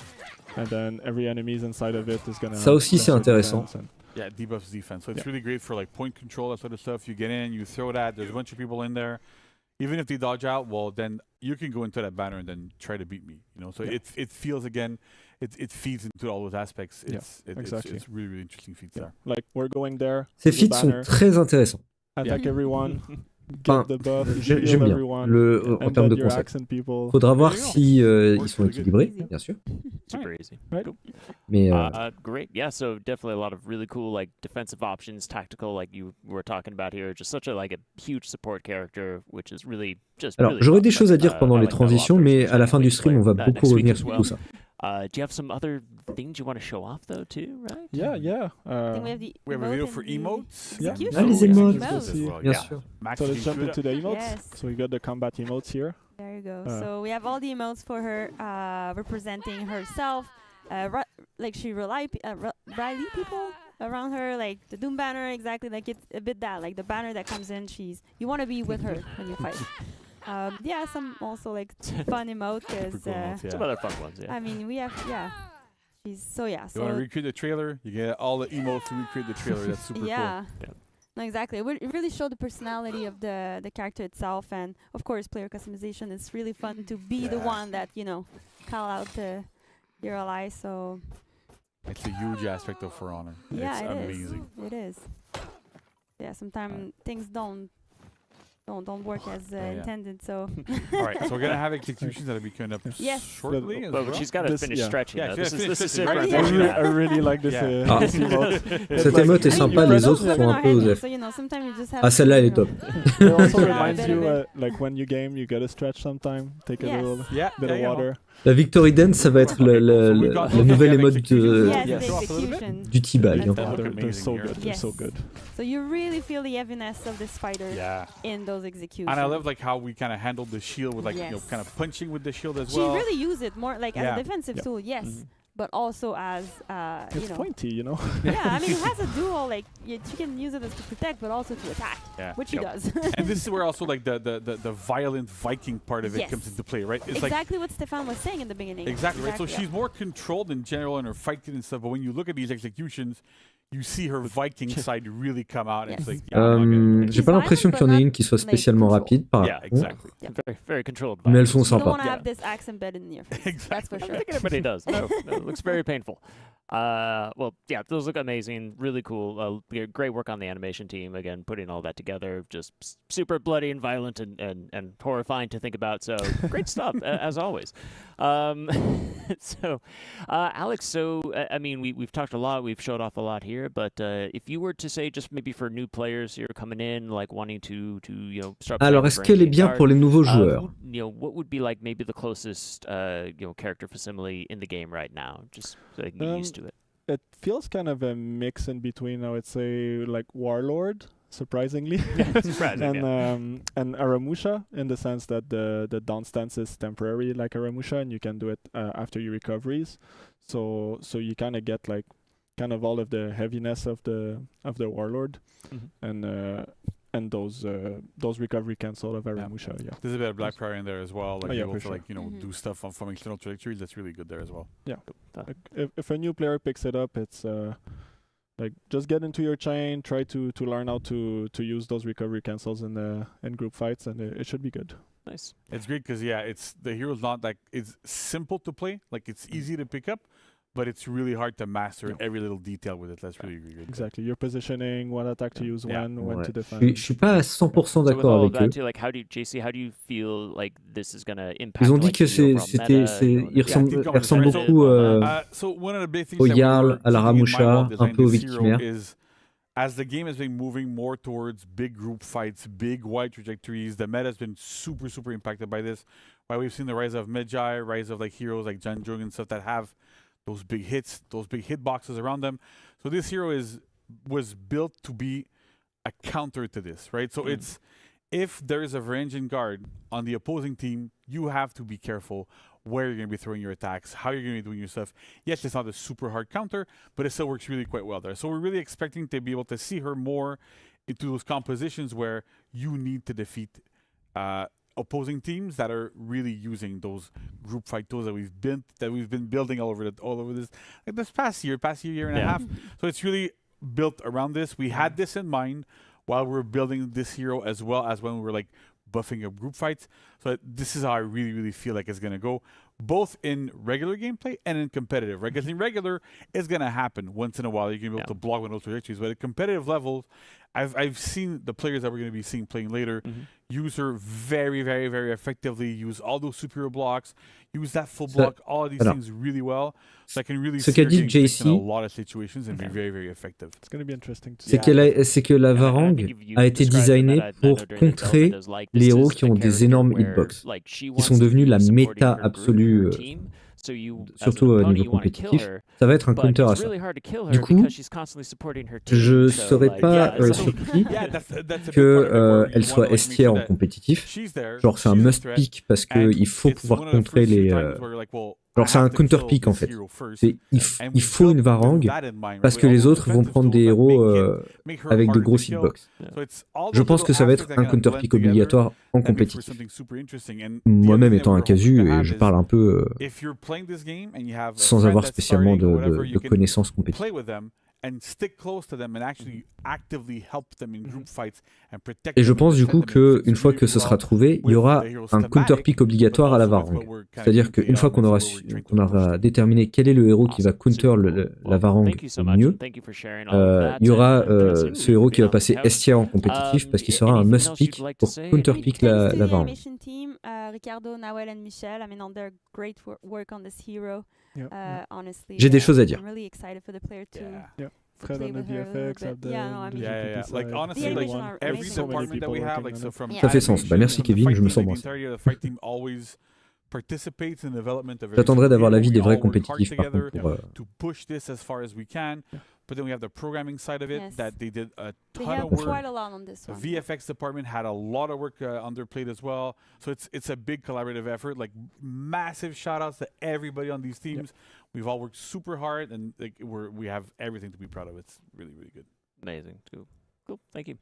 and then every enemy inside of it is going to... Ça aussi, c'est intéressant. Yeah, debuffs defense. So it's really great for like point control, that sort of stuff. You get in, you throw that, there's a bunch of people in there. Even if they dodge out, well, then you can go into that banner and then try to beat me. You know, so it feels, again, it feeds into all those aspects. Exactly. It's really, really interesting feats there. Like, we're going there. Ces feats sont très intéressants. Attack everyone. Get the buff, J'aime heal bien everyone, en termes de concept. Faudra voir si ils sont équilibrés, bien sûr. Super easy. Cool. Mais great. Yeah, so definitely a lot of really cool like defensive options, tactical, like you were talking about here. Just such a huge support character, which is really just. Alors, really j'aurais des choses à dire pendant les like transitions, mais à la fin du stream, on va beaucoup revenir sur tout ça. Do you have some other things you want to show off though too, right? Yeah. I think we have a video for emotes. Yeah. Ah, les emotes, bien sûr. So let's jump into the emotes. Yes. So we got the combat emotes here. There you go. So we have all the emotes for her representing herself. Like she rally people around her, like the Doom Banner, exactly. Like it's a bit that, like the banner that comes in. You want to be with her when you fight. Yeah, some also like fun emote because some other fun ones. Yeah. I mean, we have She's so You want to recreate the trailer? You get all the emotes to recreate the trailer. That's super cool. Yeah. No, exactly. It really showed the personality of the character itself, and of course, player customization. It's really fun to be the one that call out your allies. So it's a huge aspect of For Honor. Yeah, it's amazing. It is. Yeah, sometimes things don't work as intended. So. All right, so we're gonna have executions that'll be coming up shortly. But she's got to finish stretching. Yeah, this is right. I really like this. This emote. Cette emote est sympa, les autres sont un peu osef. So, sometimes you just have Ah, celle-là, elle est top. It also reminds you, like when you game, you gotta stretch sometime, take a little bit of water. La Victory Dance, ça va être la nouvelle emote du T-Bag. They're so good. They're so good. So you really feel the heaviness of the spider in those executions. And I love how we kind of handled the shield with kind of punching with the shield as well. She really used it more like as a defensive tool, but also as it's pointy, Yeah, I mean it has a dual she can use it as to protect, but also to attack, which she does. And this is where also the violent Viking part of it comes into play, right? It's exactly what Stefan was saying in the beginning. Exactly right. So she's more controlled in general in her fighting and stuff, but when you look at these executions, you see her Viking side really come out. And it's like, j'ai pas l'impression qu'il y en ait une qui soit spécialement rapide par Yeah, exactly. Very, very controlled. Mais elles sont You don't sympas. want to have this axe embedded in your face. Exactly. That's for sure. I think everybody does. No, it looks very painful. Well, yeah, those look amazing. Really cool. Great work on the animation team. Again, putting all that together. Just super bloody and violent and horrifying to think about. So great stuff, as always. So, Alex, I mean, we've talked a lot. We've showed off a lot here. But if you were to say, just maybe for new players here coming in, like wanting to start. Alors, est-ce qu'elle est bien pour les nouveaux joueurs? What would be like maybe the closest character facsimile in the game right now, just so they can get used to it? It feels kind of a mix in between, I would say, like Warlord, surprisingly, and Aramusha, in the sense that the down stance is temporary, like Aramusha, and you can do it after your recoveries. So you kind of get kind of all of the heaviness of the Warlord, and those recovery cancel of Aramusha. Yeah. There's a bit of Black Prior in there as well. Like able to sure. do stuff from external trajectories. That's really good there as well. Yeah. If a new player picks it up, it's just get into your chain, try to learn how to use those recovery cancels in group fights, and it should be good. Nice. It's great because it's the hero's not it's simple to play. Like it's easy to pick up, but it's really hard to master every little detail with it. That's really, really good. Exactly. Your positioning, what attack to use when to defend. Je suis pas à 100% d'accord avec eux. Too, like, how do you feel like this is going to impact? Ils ont dit que il ressemble beaucoup so one of the big things au Jarl, à la Ramusha, un peu au Victimaire. As the game has been moving more towards big group fights, big wide trajectories, the meta has been super, super impacted by this. Why we've seen the rise of Magi, rise of heroes like Janjung and stuff that have those big hits, those big hitboxes around them. So this hero was built to be a counter to this, right? So if there is a Varangian guard on the opposing team, you have to be careful where you're going to be throwing your attacks, how you're going to be doing your stuff. Yes, it's not a super hard counter, but it still works really quite well there. So we're really expecting to be able to see her more into those compositions where you need to defeat opposing teams that are really using those group fight tools that we've been building all over this past year and a half. So it's really built around this. We had this in mind while we were building this hero, as well as when we were like buffing up group fights. So this is how I really, really feel like it's going to go, both in regular gameplay and in competitive. Right? Because in regular, it's going to happen once in a while. You're going to be able to block with those trajectories. But at competitive levels, I've seen the players that we're going to be seeing playing later use her very, very, very effectively, use all those superior blocks, use that full block, all of these things really well. So I can really see her getting picked in a lot of situations and be very, very effective. It's going to be interesting to see. C'est que la Varangue a été designée pour contrer les héros qui ont des énormes hitbox, qui sont devenus la méta absolue, surtout au niveau compétitif. Ça va être un counter à ça. Du coup, je serais pas surpris qu'elle soit S tier en compétitif. Genre c'est un must pick parce qu'il faut pouvoir contrer les... Genre c'est un counter pick en fait. Il faut une Varangue parce que les autres vont prendre des héros avec de gros hitbox. Je pense que ça va être un counter pick obligatoire en compétitif. Moi-même étant un casu, et je parle un peu sans avoir spécialement de connaissances compétitives. Et je pense du coup qu'une fois que ce sera trouvé, il y aura un counter pick obligatoire à la Varangue. C'est-à-dire qu'une fois qu'on aura déterminé quel est le héros qui va counter la Varangue au mieux, il y aura ce héros qui va passer S tier en compétitif parce qu'il sera un must pick pour counter pick la Varangue. J'ai des choses à dire. Fred on the VFX, like honestly, like every department that we have, like so from ça fait sens. Bah merci Kevin, je me sens moins. J'attendrai d'avoir l'avis des vrais compétitifs par contre to push this as far as we can. But then we have the programming side of it that they did a ton of work. Quite a lot on this one. The VFX department had a lot of work on their plate as well. So it's a big collaborative effort. Like massive shout outs to everybody on these teams. We've all worked super hard and like we have everything to be proud of. It's really, really good. Amazing. Cool. Thank you.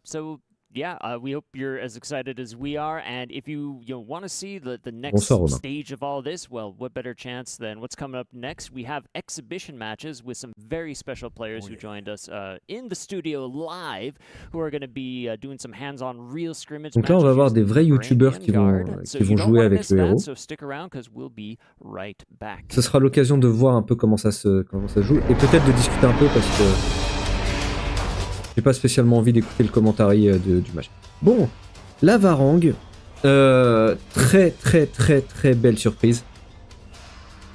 So yeah, we hope you're as excited as we are. And if you want to see the next stage of all this, well, what better chance than what's coming up next? We have exhibition matches with some very special players who joined us in the studio live, who are going to be doing some hands-on real scrimmage. Donc là, on va avoir des vrais youtubeurs qui vont jouer avec le héros. So stick around because we'll be right back. Ce sera l'occasion de voir un peu comment ça se joue et peut-être de discuter un peu parce que j'ai pas spécialement envie d'écouter le commentaire du match. Bon, la Varangue, très très très très belle surprise.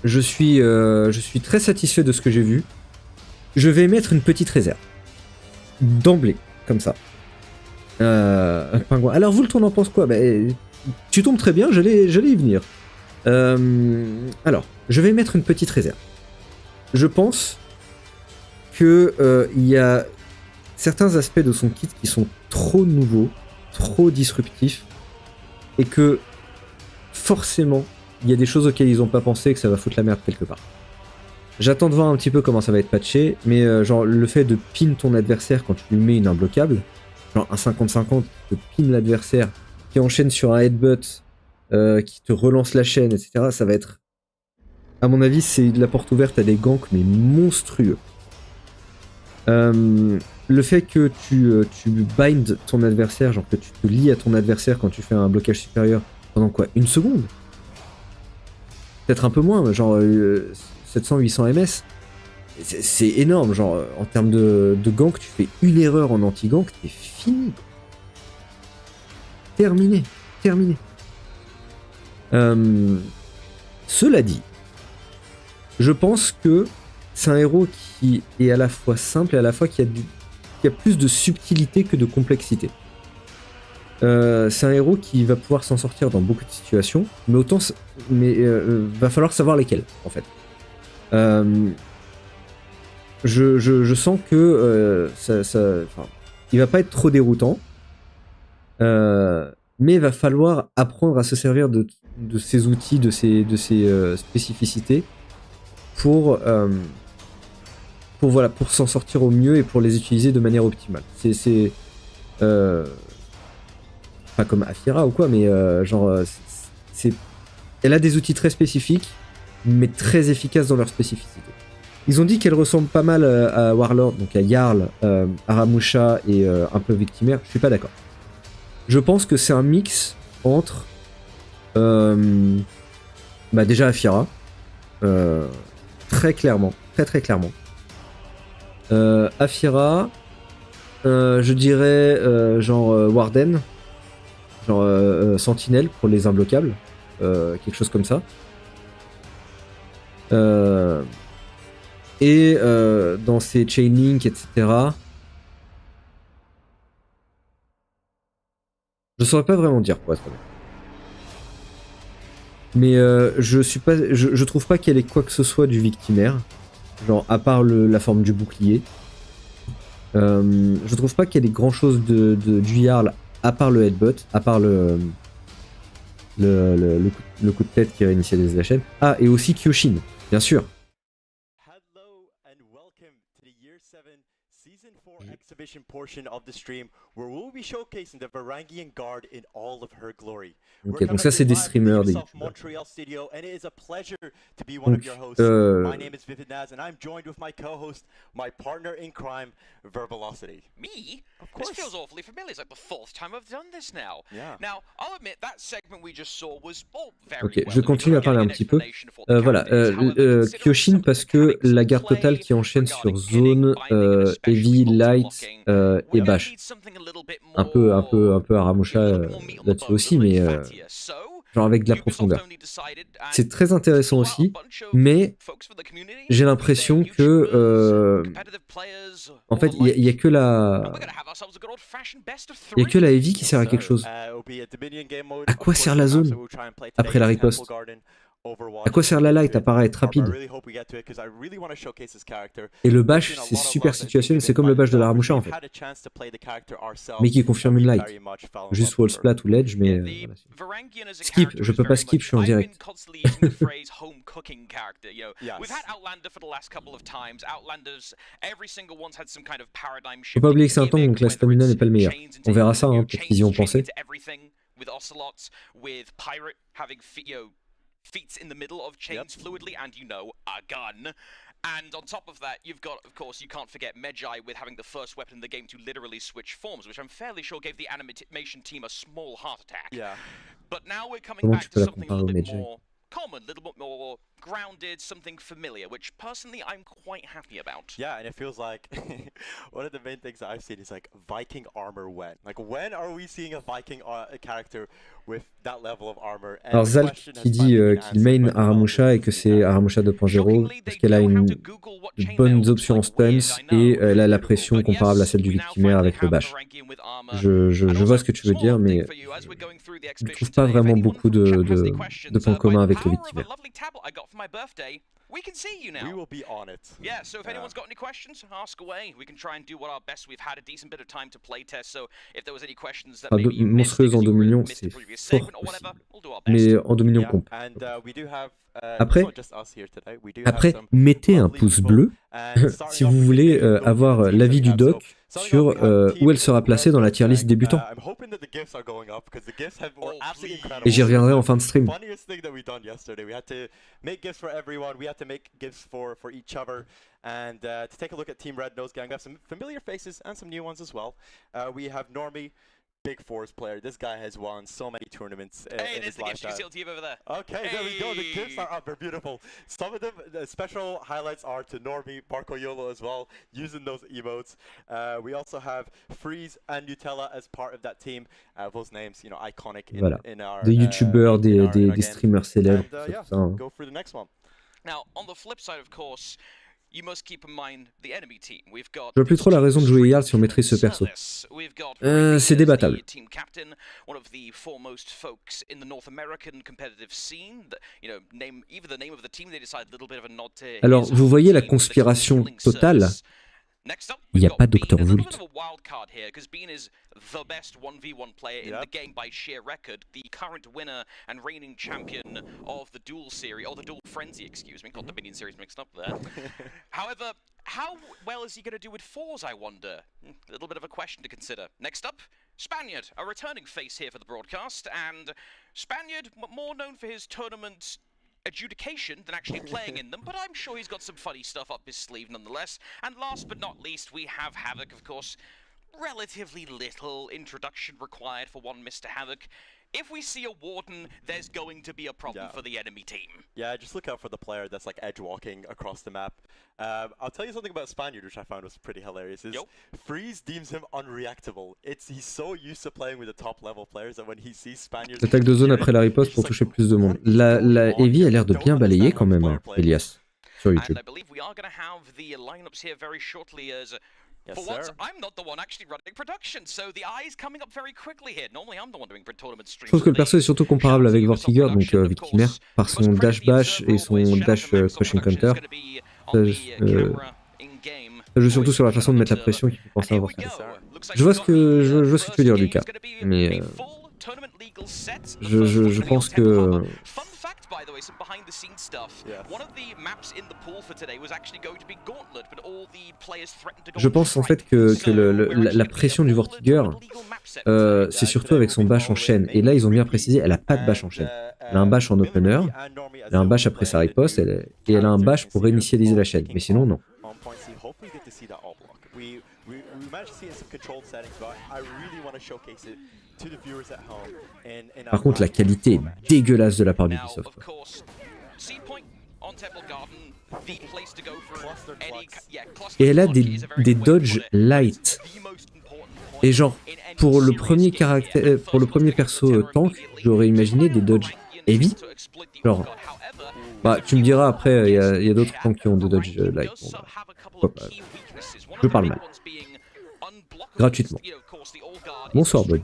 Je suis très satisfait de ce que j'ai vu. Je vais mettre une petite réserve. D'emblée, comme ça. Pingouin. Alors vous, on en pense quoi? Tu tombes très bien, j'allais y venir. Alors, je vais mettre une petite réserve. Je pense que il y a certains aspects de son kit qui sont trop nouveaux, trop disruptifs, et que forcément, il y a des choses auxquelles ils n'ont pas pensé et que ça va foutre la merde quelque part. J'attends de voir un petit peu comment ça va être patché, mais genre le fait de pin ton adversaire quand tu lui mets une imbloquable, genre un 50-50 qui te pin l'adversaire, qui enchaîne sur un headbutt, qui te relance la chaîne, etc., ça va être, à mon avis, c'est de la porte ouverte à des ganks, mais monstrueux. Le fait que tu bind ton adversaire, genre que tu te lies à ton adversaire quand tu fais un blocage supérieur pendant quoi, 1 seconde? Peut-être un peu moins, genre 700-800 ms. C'est énorme, genre en termes de gank, tu fais une erreur en anti-gank, t'es fini. Terminé. Cela dit, je pense que c'est un héros qui est à la fois simple et à la fois qui a plus de subtilité que de complexité. C'est un héros qui va pouvoir s'en sortir dans beaucoup de situations, mais va falloir savoir lesquelles, en fait. Je sens que il va pas être trop déroutant. Mais il va falloir apprendre à se servir de ces outils, de ces spécificités pour s'en sortir au mieux et pour les utiliser de manière optimale. C'est pas comme Afira ou quoi, mais elle a des outils très spécifiques, mais très efficaces dans leur spécificité. Ils ont dit qu'elle ressemble pas mal à Warlord, donc à Jarl, Aramusha et un peu Victimaire. Je suis pas d'accord. Je pense que c'est un mix entre déjà Afira, très clairement, très clairement. Afira, je dirais Warden, Sentinelle pour les imbloquables, quelque chose comme ça. Et dans ces chainlink, etc. Je saurais pas vraiment dire pour être honnête. Mais je trouve pas qu'elle ait quoi que ce soit du victimaire. Genre à part la forme du bouclier. Je trouve pas qu'elle ait grand chose du Jarl à part le headbutt, à part le coup de tête qui réinitialise la chaîne. Ah, et aussi Kyoshin, bien sûr. Exhibition portion of the stream where we'll be showcasing the Varangian Guard in all of her glory. Ok, donc ça c'est des streamers, des Montreal studio, and it is a pleasure to be one of your hosts. My name is Vivid Naz, and I'm joined with my co-host, my partner in crime, Vervelocity. Me? Of course. This feels awfully familiar. It's like the fourth time I've done this now. Yeah. Now, I'll admit that segment we just saw was very Ok, je continue à parler un petit peu. Voilà, Kyoshin parce que la garde totale qui enchaîne sur Zone, Heavy, Light et Bash. Un peu Aramusha là-dessus aussi, mais genre avec de la profondeur. C'est très intéressant aussi, mais j'ai l'impression que en fait il y a que la Heavy qui sert à quelque chose. À quoi sert la zone après la riposte? À quoi sert la light à part être rapide? Et le bash, c'est super situationnel, c'est comme le bash de l'Aramusha en fait. Mais qui confirme une light. Juste wall splat ou ledge, mais voilà. Skip, je peux pas skip, je suis en direct. Faut pas oublier que c'est un tank, donc la stamina n'est pas le meilleur. On verra ça, hein, peut-être qu'ils y ont pensé. Feats in the middle of chains fluidly and a gun. And on top of that, you've got, of course, you can't forget Medjai with having the first weapon in the game to literally switch forms, which I'm fairly sure gave the animation team a small heart attack. Yeah. But now we're coming back to something a little bit more common, a little bit more grounded, something familiar, which personally I'm quite happy about. Yeah, and it feels like one of the main things that I've seen is like Viking armor when? Like when are we seeing a Viking character with that level of armor? And alors Zalk qui dit qu'il main Aramusha et que c'est Aramusha 2.0 parce qu'elle a de bonnes options en stuns et elle a la pression comparable à celle du victimaire avec le bash. Je vois ce que tu veux dire, mais je ne trouve pas vraiment beaucoup de points communs avec le victimaire. For my birthday, we can see you now. We will be on it. Yeah, so if anyone's got any questions, ask away. We can try and do what our best. We've had a decent bit of time to play test, so if there was any questions that maybe you missed because en you Dominion, missed the c'est previous fort segment or whatever, we'll do our aussi. best. Mais en Dominion comp. Après, mettez un pouce bleu si vous voulez avoir l'avis du doc sur où elle sera placée dans la tier list débutant. Et j'y reviendrai en fin de stream. And to take a look at Team Red Nose Gang, we have some familiar faces and some new ones as well. We have Normie, Big Force player. This guy has won so many tournaments in his lifetime. Hey, there's the gifts you see on TV over there. Okay, there we go. The gifts are up. They're beautiful. Some of them, the special highlights are to Normie, Marco Yolo as well, using those emotes. We also have Freeze and Nutella as part of that team. Those names, iconic in our... Des youtubeurs, des streamers célèbres. And, yeah, go for the next one. Now, on the flip side, of course, you must keep in mind the enemy team. We've got je vois plus trop la raison de jouer Jarl si on maîtrise ce perso. C'est débattable. Team captain, one of the foremost folks in the North American competitive scene. Even the name of the team, they decide a little bit of a nod to. Alors, vous voyez la conspiration totale Il n'y a pas dr.vult. Because Bean is the best 1v1 player in the game by sheer record, the current winner and reigning champion of the Duel series, or the Duel Frenzy, excuse me, got the Minion series mixed up there. However, how well is he going to do with fours, I wonder? A little bit of a question to consider. Next up, Spaniard, a returning face here for the broadcast, and Spaniard, more known for his tournament adjudication than actually playing in them, but I'm sure he's got some funny stuff up his sleeve nonetheless. And last but not least, we have Havoc, of course. Relatively little introduction required for one Mr. Havoc. If we see a Warden, there's going to be a problem for the enemy team. Yeah, just look out for the player that's like edge walking across the map. I'll tell you something about Spaniard, which I found was pretty hilarious. Is Freeze deems him unreactable. He's so used to playing with the top level players that when he sees Spaniard. Attaque de zone après la riposte pour toucher plus de monde. La Heavy a l'air de bien balayer quand même, hein, Elias, sur YouTube. And I believe we are going to have the lineups here very shortly as. For once, I'm not the one actually running production, so the eye is coming up very quickly here. Normally, I'm the one doing tournament streams. Je trouve que le perso est surtout comparable avec Vortiger, donc Victimer, par son dash bash et son dash crushing counter. Ça joue surtout sur la façon de mettre la pression qui fait penser à Vortiger. Je vois ce que tu veux dire, Lucas, mais je pense que by the way, some behind the scenes stuff. One of the maps in the pool for today was actually going to be Gauntlet, but all the players threatened to go. Je pense en fait que la pression du Vortiger, c'est surtout avec son bash en chaîne. Et là, ils ont bien précisé, elle a pas de bash en chaîne. Elle a un bash en opener, elle a un bash après sa riposte, et elle a un bash pour réinitialiser la chaîne. Mais sinon, non. Par contre, la qualité est dégueulasse de la part d'Ubisoft. Et elle a des dodges light. Et genre, pour le premier perso tank, j'aurais imaginé des dodges heavy. Genre, bah, tu me diras après, il y a d'autres tanks qui ont des dodges light. Bon, bah, je parle mal. Gratuitement. Bonsoir, Boy.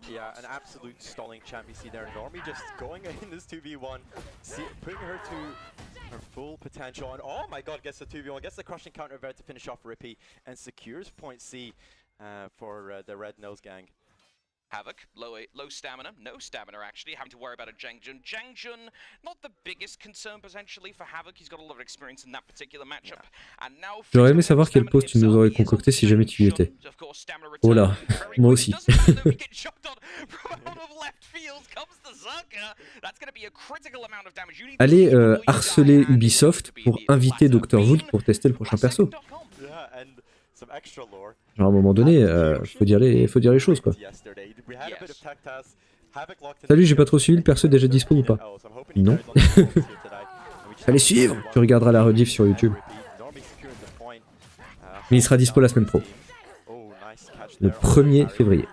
Yeah, an absolute stalling champ you see there. Normie just going in this 2v1, putting her to her full potential. And oh my god, gets the 2v1, gets the crushing counter there to finish off Rippy, and secures point C for the Red Nose Gang. Havoc, low stamina, no stamina actually, having to worry about a Jangjun. Jangjun, not the biggest concern potentially for Havoc, he's got a lot of experience in that particular matchup. And now j'aurais aimé savoir quel post tu nous aurais concocté si jamais tu y étais. Oh là, moi aussi. Allez harceler Ubisoft pour inviter dr.vult pour tester le prochain perso. Genre à un moment donné, faut dire les choses quoi. Salut, j'ai pas trop suivi, le perso est déjà dispo ou pas? Non. Allez suivre. Tu regarderas la rediff sur YouTube. Mais il sera dispo la semaine pro. Le 1er février.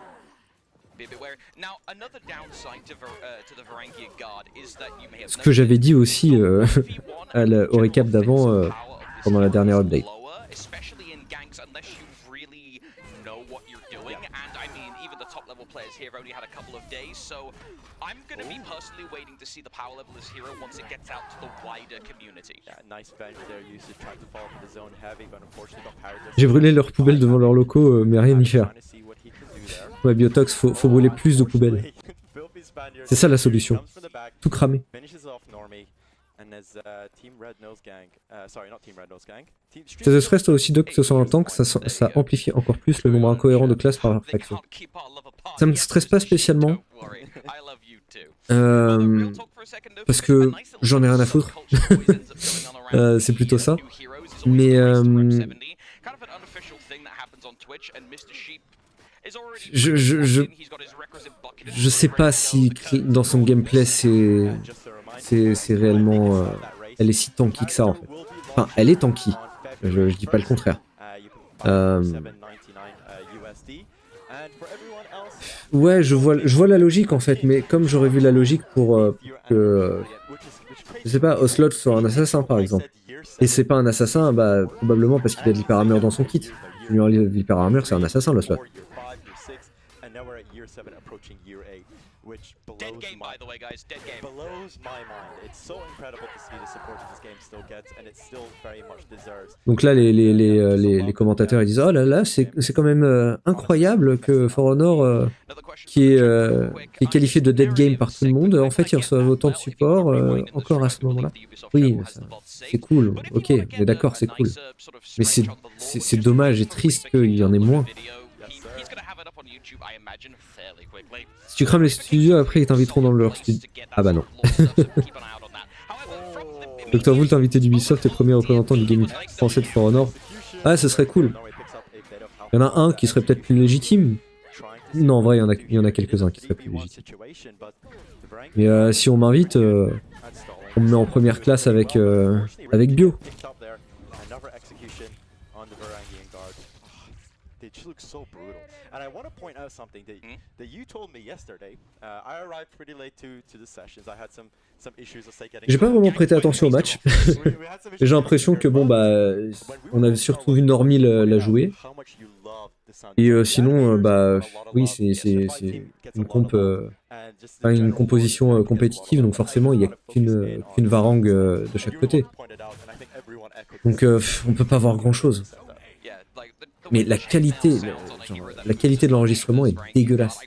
Ce que j'avais dit aussi au récap d'avant pendant la dernière update. Here only had a couple of days, so I'm going to be personally waiting to see the power level of this hero once it gets out to the wider community. Yeah, nice bench there, used to try to fall for the zone heavy, but unfortunately got parried. J'ai brûlé leurs poubelles devant leurs locaux, mais rien n'y faire. Ouais, Biotox, faut brûler plus de poubelles. C'est ça la solution. Tout cramer. Ça te stresse toi aussi, Doc, que ce soit un tank, ça amplifie encore plus le nombre incohérent de classes par faction. Ça me stresse pas spécialement. Parce que j'en ai rien à foutre. C'est plutôt ça. Mais je sais pas si dans son gameplay c'est réellement elle est si tanky que ça en fait. Enfin, elle est tanky. Je dis pas le contraire. Ouais, je vois la logique en fait, mais comme j'aurais vu la logique pour que je sais pas, Ocelot soit un assassin par exemple. Et c'est pas un assassin, bah probablement parce qu'il a de l'hyper-armure dans son kit. Si tu lui enlèves l'hyper-armure, c'est un assassin l'Ocelot. which Dead blows game, by the way, guys. Dead game. blows my mind. It's so incredible to see the support that this game still gets, and it still very much deserves. Donc là, les commentateurs ils disent oh là là, c'est quand même incroyable que For Honor, qui est qualifié de dead game par tout le monde, en fait, ils reçoivent autant de support encore à ce moment-là. Oui, c'est cool. Ok, mais d'accord, c'est cool. Mais c'est dommage et triste qu'il y en ait moins. Si tu crames les studios, après ils t'inviteront dans leur studio. Ah bah non. dr.vult invité d'Ubisoft et premier représentant du gaming français de For Honor. Ah, ce serait cool. Il y en a un qui serait peut-être plus légitime. Non, en vrai, il y en a quelques-uns qui seraient plus légitimes. Mais si on m'invite, on me met en première classe avec Bio. They just look so brutal. And I want to point out something that you told me yesterday. I arrived pretty late to the sessions. I had some issues of getting. J'ai pas vraiment prêté attention au match. J'ai l'impression que bon bah on avait surtout vu Normie la jouer. Et sinon bah oui c'est une une composition compétitive, donc forcément il y a qu'une Varangue de chaque côté. Donc on peut pas voir grand chose. Mais la qualité de l'enregistrement est dégueulasse.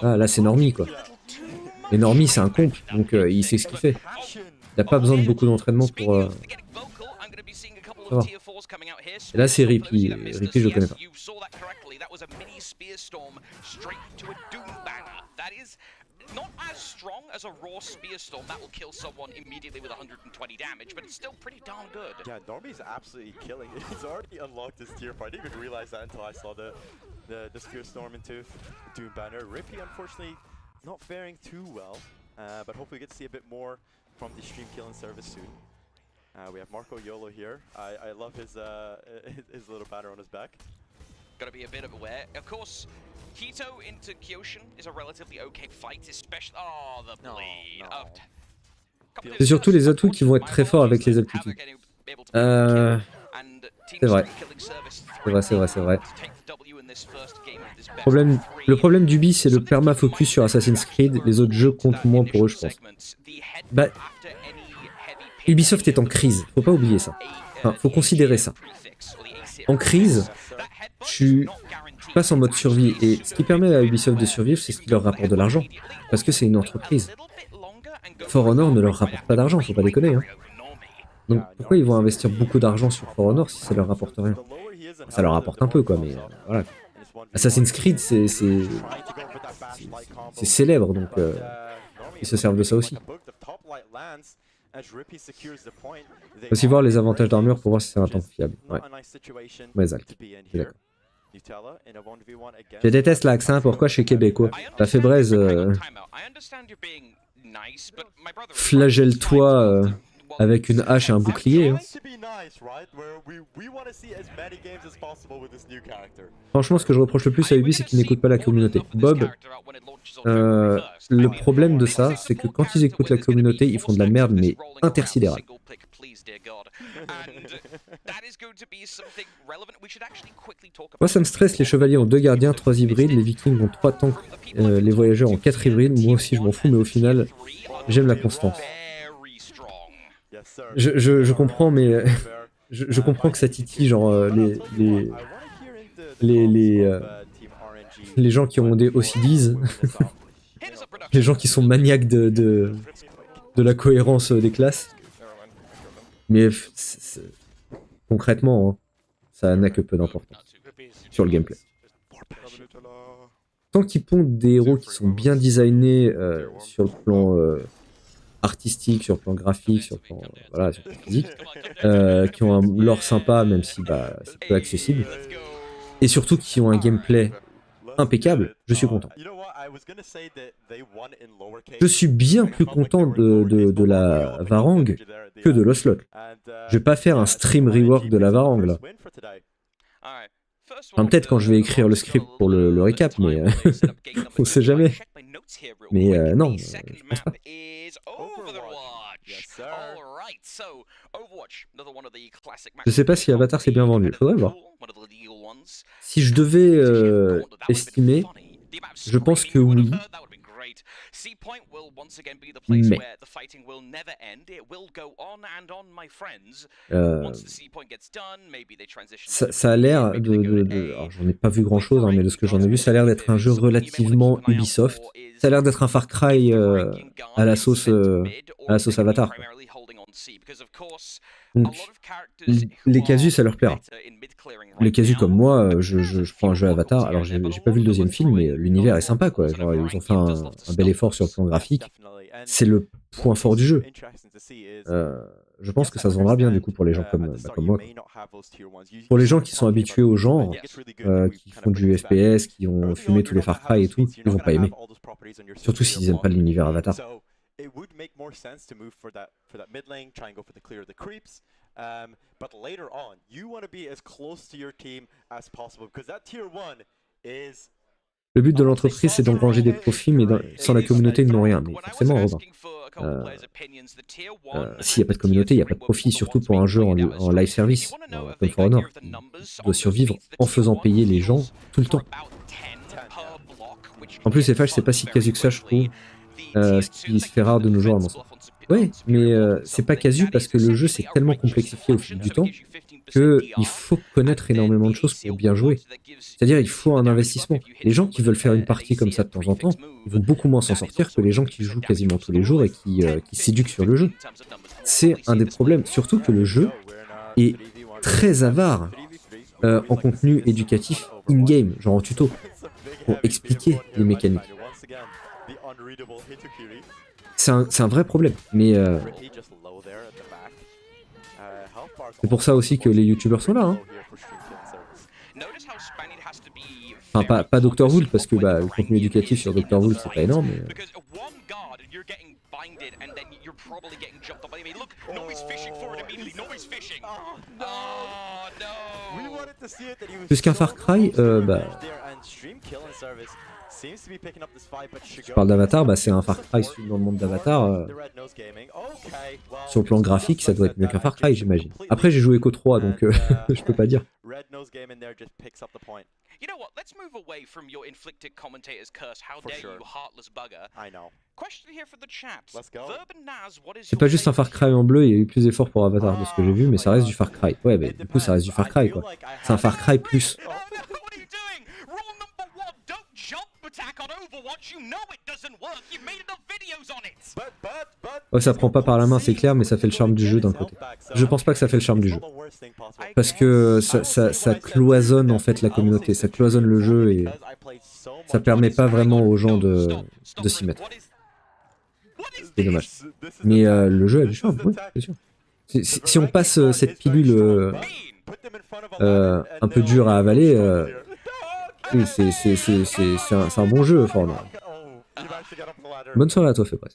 Ah là c'est Normie quoi. Et Normie c'est un comp, donc il sait ce qu'il fait. Il n'a pas besoin de beaucoup d'entraînement pour savoir. Et là c'est Rippy. Rippy je le connais pas. Not as strong as a raw spear storm that will kill someone immediately with 120 damage, but it's still pretty darn good. Yeah, Normie's absolutely killing it. He's already unlocked his tier 4. I didn't even realize that until I saw the spear storm into Doom Banner. Rippy, unfortunately, not faring too well, but hopefully we get to see a bit more from the stream killing service soon. We have Marco Yolo here. I love his little banner on his back. Gotta be a bit aware. Of course, Keto into Kyoshin is a relatively okay fight, especially... Oh, the bleed. C'est surtout les atouts qui vont être très forts avec les altitudes. C'est vrai. C'est vrai. Le problème d'Ubi, c'est le perma-focus sur Assassin's Creed. Les autres jeux comptent moins pour eux, je pense. Bah, Ubisoft est en crise. Faut pas oublier ça. Enfin, faut considérer ça. En crise, tu passes en mode survie. Et ce qui permet à Ubisoft de survivre, c'est ce qui leur rapporte de l'argent. Parce que c'est une entreprise. For Honor ne leur rapporte pas d'argent, faut pas déconner. Hein. Donc pourquoi ils vont investir beaucoup d'argent sur For Honor si ça leur rapporte rien? Ça leur rapporte un peu quoi, mais voilà. Assassin's Creed c'est célèbre, donc ils se servent de ça aussi. Faut aussi voir les avantages d'armure pour voir si c'est un tank fiable. Ouais, exact. D'accord. Je déteste l'accent, pourquoi je suis québécois? La fébraise, flagelle-toi avec une hache et un bouclier. Hein. Franchement, ce que je reproche le plus à Ubi, c'est qu'ils n'écoutent pas la communauté. Bob, le problème de ça, c'est que quand ils écoutent la communauté, ils font de la merde, mais intersidérale. Moi ça me stresse, les chevaliers ont 2 gardiens, 3 hybrides, les vikings ont 3 tanks, les voyageurs ont 4 hybrides, moi aussi je m'en fous, mais au final j'aime la constance. Je comprends, mais je comprends que ça titille genre les gens qui ont des OCDs, les gens qui sont maniaques de la cohérence des classes. Mais concrètement, hein, ça n'a que peu d'importance sur le gameplay. Tant qu'ils pondent des héros qui sont bien designés sur le plan artistique, sur le plan graphique, sur le plan, voilà, sur le plan physique, qui ont un lore sympa, même si bah, c'est peu accessible, et surtout qui ont un gameplay impeccable, je suis content. Je suis bien plus content de la Varangue que de l'Oslot. Je vais pas faire un stream rework de la Varangue là. Enfin, peut-être quand je vais écrire le script pour le récap, mais on sait jamais. Mais non, je pense pas. Je sais pas si Avatar s'est bien vendu, faudrait voir. Si je devais estimer, je pense que oui. Mais ça a l'air alors j'en ai pas vu grand chose, hein, mais de ce que j'en ai vu, ça a l'air d'être un jeu relativement Ubisoft. Ça a l'air d'être un Far Cry à la sauce Avatar. Quoi. Donc, les casus, ça leur plaira. Les casus comme moi, je prends un jeu Avatar. Alors j'ai pas vu le deuxième film, mais l'univers est sympa, quoi. Genre, ils ont fait un bel effort sur le plan graphique. C'est le point fort du jeu. Je pense que ça se vendra bien du coup pour les gens comme moi. Pour les gens qui sont habitués au genre, qui font du FPS, qui ont fumé tous les Far Cry et tout, ils vont pas aimer. Surtout s'ils aiment pas l'univers Avatar. It would make more sense to move for that mid lane, try and go for the clear of the creeps. But later on, you want to be as close to your team as possible because that tier 1 is. Le but de l'entreprise, c'est d'engranger des profits, mais sans la communauté, ils n'ont rien. Mais forcément, Robin. S'il n'y a pas de communauté, il n'y a pas de profit, surtout pour un jeu en live service, comme For Honor. Il doit survivre en faisant payer les gens tout le temps. En plus, FH, c'est pas si casu que ça, je trouve. Ce qui se fait rare de nos jours à mon sens. Ouais, mais c'est pas casu parce que le jeu s'est tellement complexifié au fil du temps qu'il faut connaître énormément de choses pour bien jouer. C'est-à-dire il faut un investissement. Les gens qui veulent faire une partie comme ça de temps en temps, ils vont beaucoup moins s'en sortir que les gens qui jouent quasiment tous les jours et qui s'éduquent sur le jeu. C'est un des problèmes, surtout que le jeu est très avare en contenu éducatif in-game, genre en tuto, pour expliquer les mécaniques. C'est un vrai problème, mais c'est pour ça aussi que les youtubeurs sont là. Hein. Enfin, pas dr.vult, parce que le contenu éducatif sur dr.vult, c'est pas énorme. Mais... Plus qu'un Far Cry, je parle d'Avatar, c'est un Far Cry dans le monde d'Avatar. Sur le plan graphique, ça doit être mieux qu'un Far Cry, j'imagine. Après, j'ai joué qu'au 3, donc je peux pas dire. You know what? Let's move away from your inflicted commentator's curse. How dare you, heartless bugger. I know. Question here for the chat. Let's go. C'est pas juste un Far Cry en bleu, il y a eu plus d'efforts pour Avatar de ce que j'ai vu, mais ça reste du Far Cry. Ouais, mais du coup, ça reste du Far Cry, quoi. C'est un Far Cry plus. Ouais, ça prend pas par la main, c'est clair, mais ça fait le charme du jeu d'un côté. Je pense pas que ça fait le charme du jeu. Parce que ça cloisonne en fait la communauté, ça cloisonne le jeu et ça permet pas vraiment aux gens de s'y mettre. C'est dommage. Mais le jeu a du charme, oui, c'est sûr. Si on passe cette pilule un peu dure à avaler, oui, c'est un bon jeu, For Honor. Bonne soirée à toi, Febres.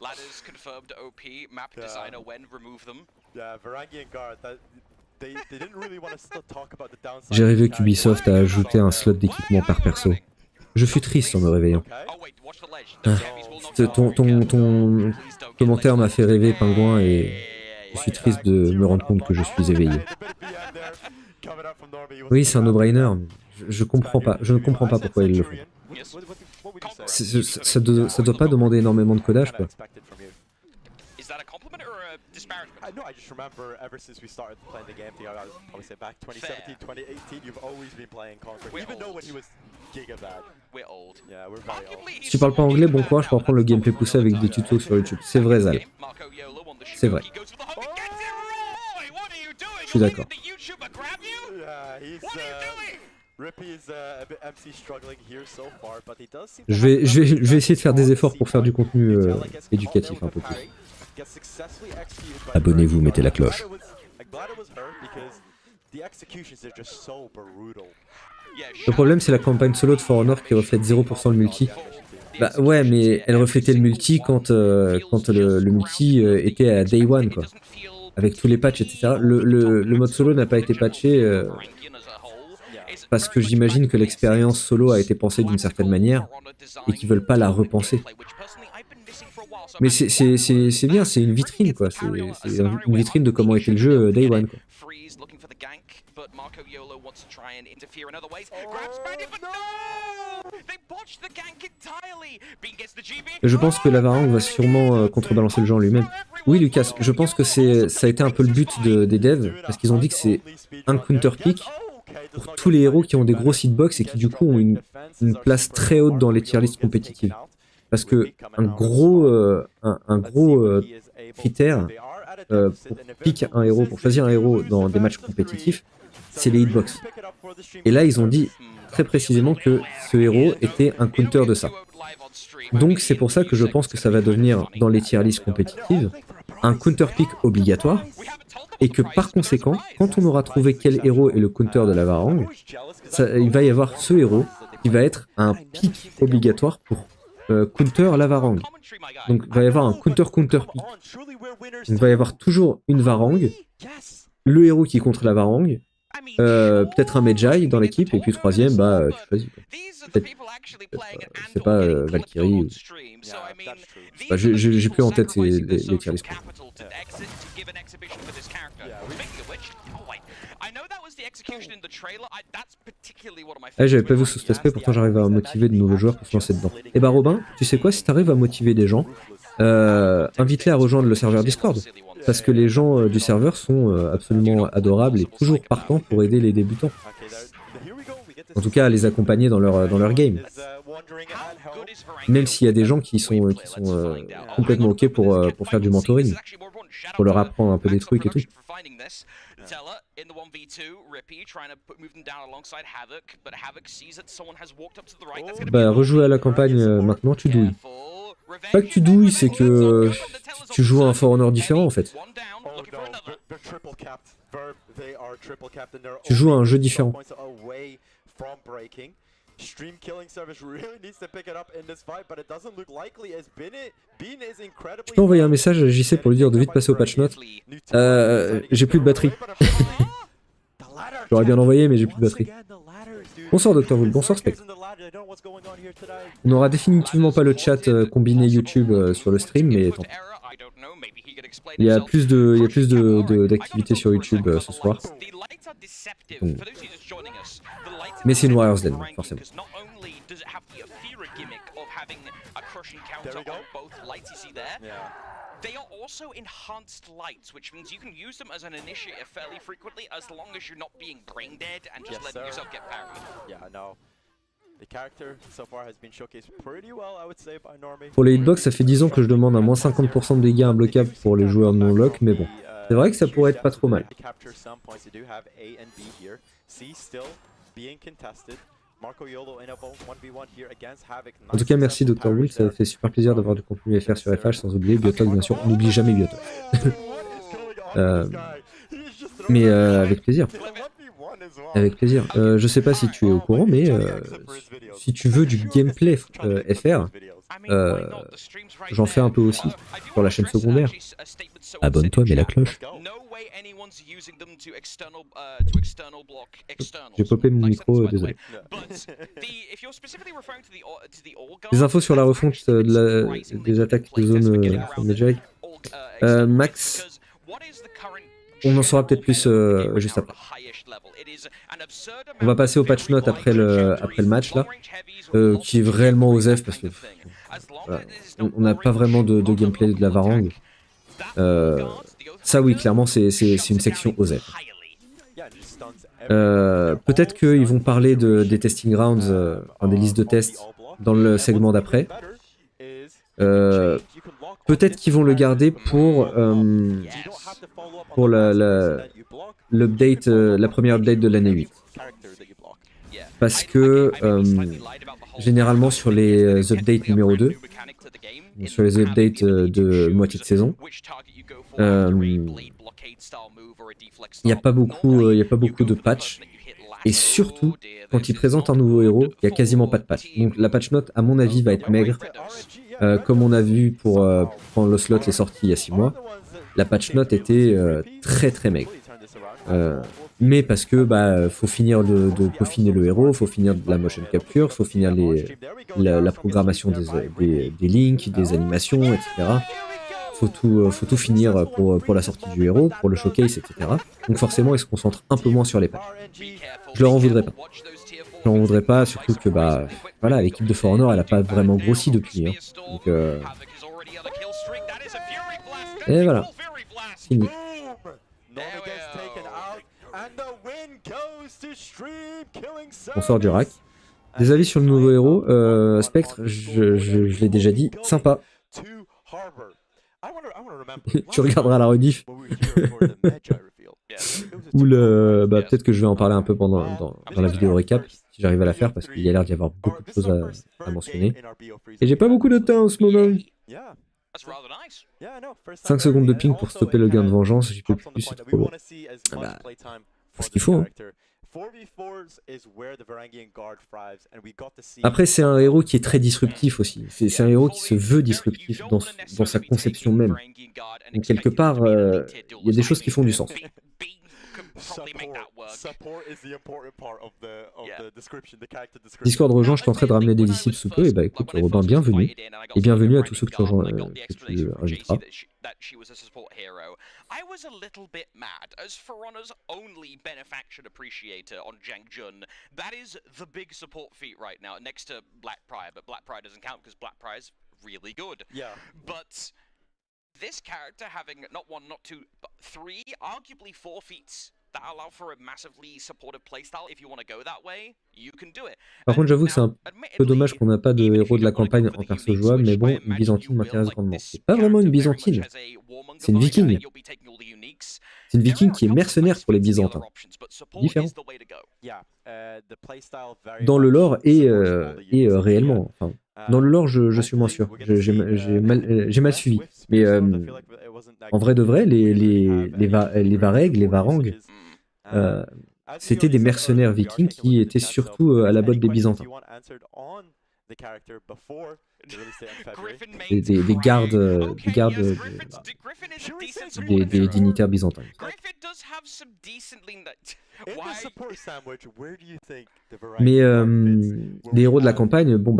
J'ai rêvé qu'Ubisoft a ajouté un slot d'équipement par perso. Je fus triste en me réveillant. Ton commentaire m'a fait rêver, Pingouin, et je suis triste de me rendre compte que je suis éveillé. Oui, c'est un no-brainer. Je comprends pas. Je ne comprends pas pourquoi ils le font. Ça doit pas demander énormément de codage, quoi. No, I just remember ever since we started playing the game together, I would probably say back 2017, 2018, you've always been playing Conquer. Even though when he was giga bad. We're old. Yeah, we're very old. Si tu parles pas anglais, bon courage pour apprendre le gameplay poussé avec des tutos sur YouTube. C'est vrai, Zal. C'est vrai. Je suis d'accord. Je vais essayer de faire des efforts pour faire du contenu éducatif un peu plus. Abonnez-vous, mettez la cloche. Le problème, c'est la campagne solo de For Honor qui reflète 0% le multi. Bah ouais, mais elle reflétait le multi quand le multi était à Day One, quoi. Avec tous les patchs, etc. Le mode solo n'a pas été patché parce que j'imagine que l'expérience solo a été pensée d'une certaine manière et qu'ils veulent pas la repenser. Mais c'est bien, c'est une vitrine, quoi. C'est une vitrine de comment était le jeu Day One, quoi. Je pense que la Varangue va sûrement contrebalancer le jeu en lui-même. Oui, Lucas, je pense que ça a été un peu le but des devs, parce qu'ils ont dit que c'est un counter-pick pour tous les héros qui ont des gros hitbox et qui du coup ont une place très haute dans les tier lists compétitives. Parce que un gros critère pour pick un héros, pour choisir un héros dans des matchs compétitifs, c'est les hitbox. Et là, ils ont dit très précisément que ce héros était un counter de ça. Donc c'est pour ça que je pense que ça va devenir, dans les tier lists compétitives, un counter pick obligatoire, et que par conséquent, quand on aura trouvé quel héros est le counter de la Varangue, il va y avoir ce héros qui va être un pick obligatoire pour counter la Varangue. Donc il va y avoir un counter pick. Donc, il va y avoir toujours une Varangue, le héros qui contre la Varangue, peut-être un Medjay dans l'équipe, et puis troisième, bah tu choisis. C'est pas Valkyrie. Ou... Bah, j'ai plus en tête les tier lists. J'avais pas vu sous cet aspect, pourtant j'arrive à motiver de nouveaux joueurs pour se lancer dedans. Et bah Robin, tu sais quoi, si t'arrives à motiver des gens, invite-les à rejoindre le serveur Discord. Parce que les gens du serveur sont absolument adorables et toujours partants pour aider les débutants. En tout cas, à les accompagner dans leur game. Même s'il y a des gens qui sont complètement ok pour faire du mentoring. Pour leur apprendre un peu des trucs et tout. Bah, rejouer à la campagne maintenant, tu douilles. Pas que tu douilles, c'est que tu joues à un For Honor différent en fait. Tu joues à un jeu différent. Je peux envoyer un message à JC pour lui dire de vite passer au patch note. J'ai plus de batterie. J'aurais bien envoyé, mais j'ai plus de batterie. Bonsoir dr.vult, bonsoir Spectre. On n'aura définitivement pas le chat combiné YouTube sur le stream, mais tant pis. Il y a plus d'activités sur YouTube ce soir. Donc. Mais c'est une Warriors Den, forcément. They are also enhanced lights, which means you can use them as an initiator fairly frequently as long as you're not being brain dead and just letting yourself get parried. Yeah, no. The character so far has been showcased pretty well, I would say, by Normie. Pour les hitbox, ça fait 10 ans que je demande un moins 50% de dégâts imbloquables pour les joueurs non lock, mais bon. C'est vrai que ça pourrait être pas trop mal. En tout cas, merci dr.vult, ça fait super plaisir d'avoir du contenu FR sur FH, sans oublier Biotalk, bien sûr. On n'oublie jamais Biotalk. Mais avec plaisir. Avec plaisir. Je sais pas si tu es au courant, mais si tu veux du gameplay FR, j'en fais un peu aussi sur la chaîne secondaire. Abonne-toi, mets la cloche. J'ai popé mon micro, désolé. Des infos sur la refonte des attaques de zone sur Medjay. Max, on en saura peut-être plus juste après. On va passer au patch note après le match là, qui est réellement OSEF parce que voilà, on n'a pas vraiment de gameplay de la Varangue. Ça oui, clairement c'est une section OSEF. Peut-être qu'ils vont parler des testing grounds, des listes de tests dans le segment d'après. Peut-être qu'ils vont le garder pour l'update, la première update de l'année 8. Parce que généralement sur les updates numéro 2, sur les updates de moitié de saison, il n'y a pas beaucoup de patchs. Et surtout, quand ils présentent un nouveau héros, il n'y a quasiment pas de patch. Donc la patch note, à mon avis, va être maigre. Comme on a vu pour quand l'Ocelot est sorti il y a 6 mois, la patch note était très très maigre. Mais parce que faut finir de peaufiner le héros, faut finir de la motion capture, faut finir la programmation des links, des animations, etc. Faut tout finir pour la sortie du héros, pour le showcase, etc. Donc forcément, ils se concentrent un peu moins sur les patchs. Je leur en voudrais pas. Je leur en voudrais pas, surtout que voilà, l'équipe de For Honor, elle a pas vraiment grossi depuis. Hein. Donc, et voilà, fini. On sort du rack. Des avis sur le nouveau héros, Spectre, je l'ai déjà dit, sympa. Tu regarderas la rediff. Ou peut-être que je vais en parler un peu dans la vidéo récap, si j'arrive à la faire, parce qu'il y a l'air d'y avoir beaucoup de choses à mentionner. Et j'ai pas beaucoup de temps en ce moment. 5 secondes de ping pour stopper le gain de vengeance, j'y peux plus, c'est trop lourd. C'est ce qu'il faut. Hein. Après, c'est un héros qui est très disruptif aussi. C'est un héros qui se veut disruptif dans sa conception même. Donc quelque part, il y a des choses qui font du sens. Discord rejoint, je tenterai de ramener des disciples sous peu. Et bah écoute, Robin, bienvenue. Et bienvenue à tous ceux que tu rajouteras. I was a little bit mad as For Honor's only benefaction appreciator on Zhang Jun. That is the big support feat right now, next to Black Prior, but Black Prior doesn't count because Black Prior is really good. Yeah. But this character having not one, not two, but 3, arguably 4 feats that allow for a massively supportive playstyle. If you want to go that way, you can do it. Par contre, j'avoue que c'est un peu dommage qu'on n'a pas de héros de la campagne en perso jouable, mais bon, une Byzantine m'intéresse grandement. C'est pas vraiment une Byzantine, c'est une Viking. C'est une Viking qui est mercenaire pour les Byzantins. Différent. Dans le lore et réellement. Enfin, dans le lore, je suis moins sûr. J'ai mal suivi. Mais en vrai de vrai, les Varangue, les Varangue, c'était des mercenaires vikings qui étaient surtout à la botte des Byzantins. Des gardes, des dignitaires byzantins. Mais les héros de la campagne, bon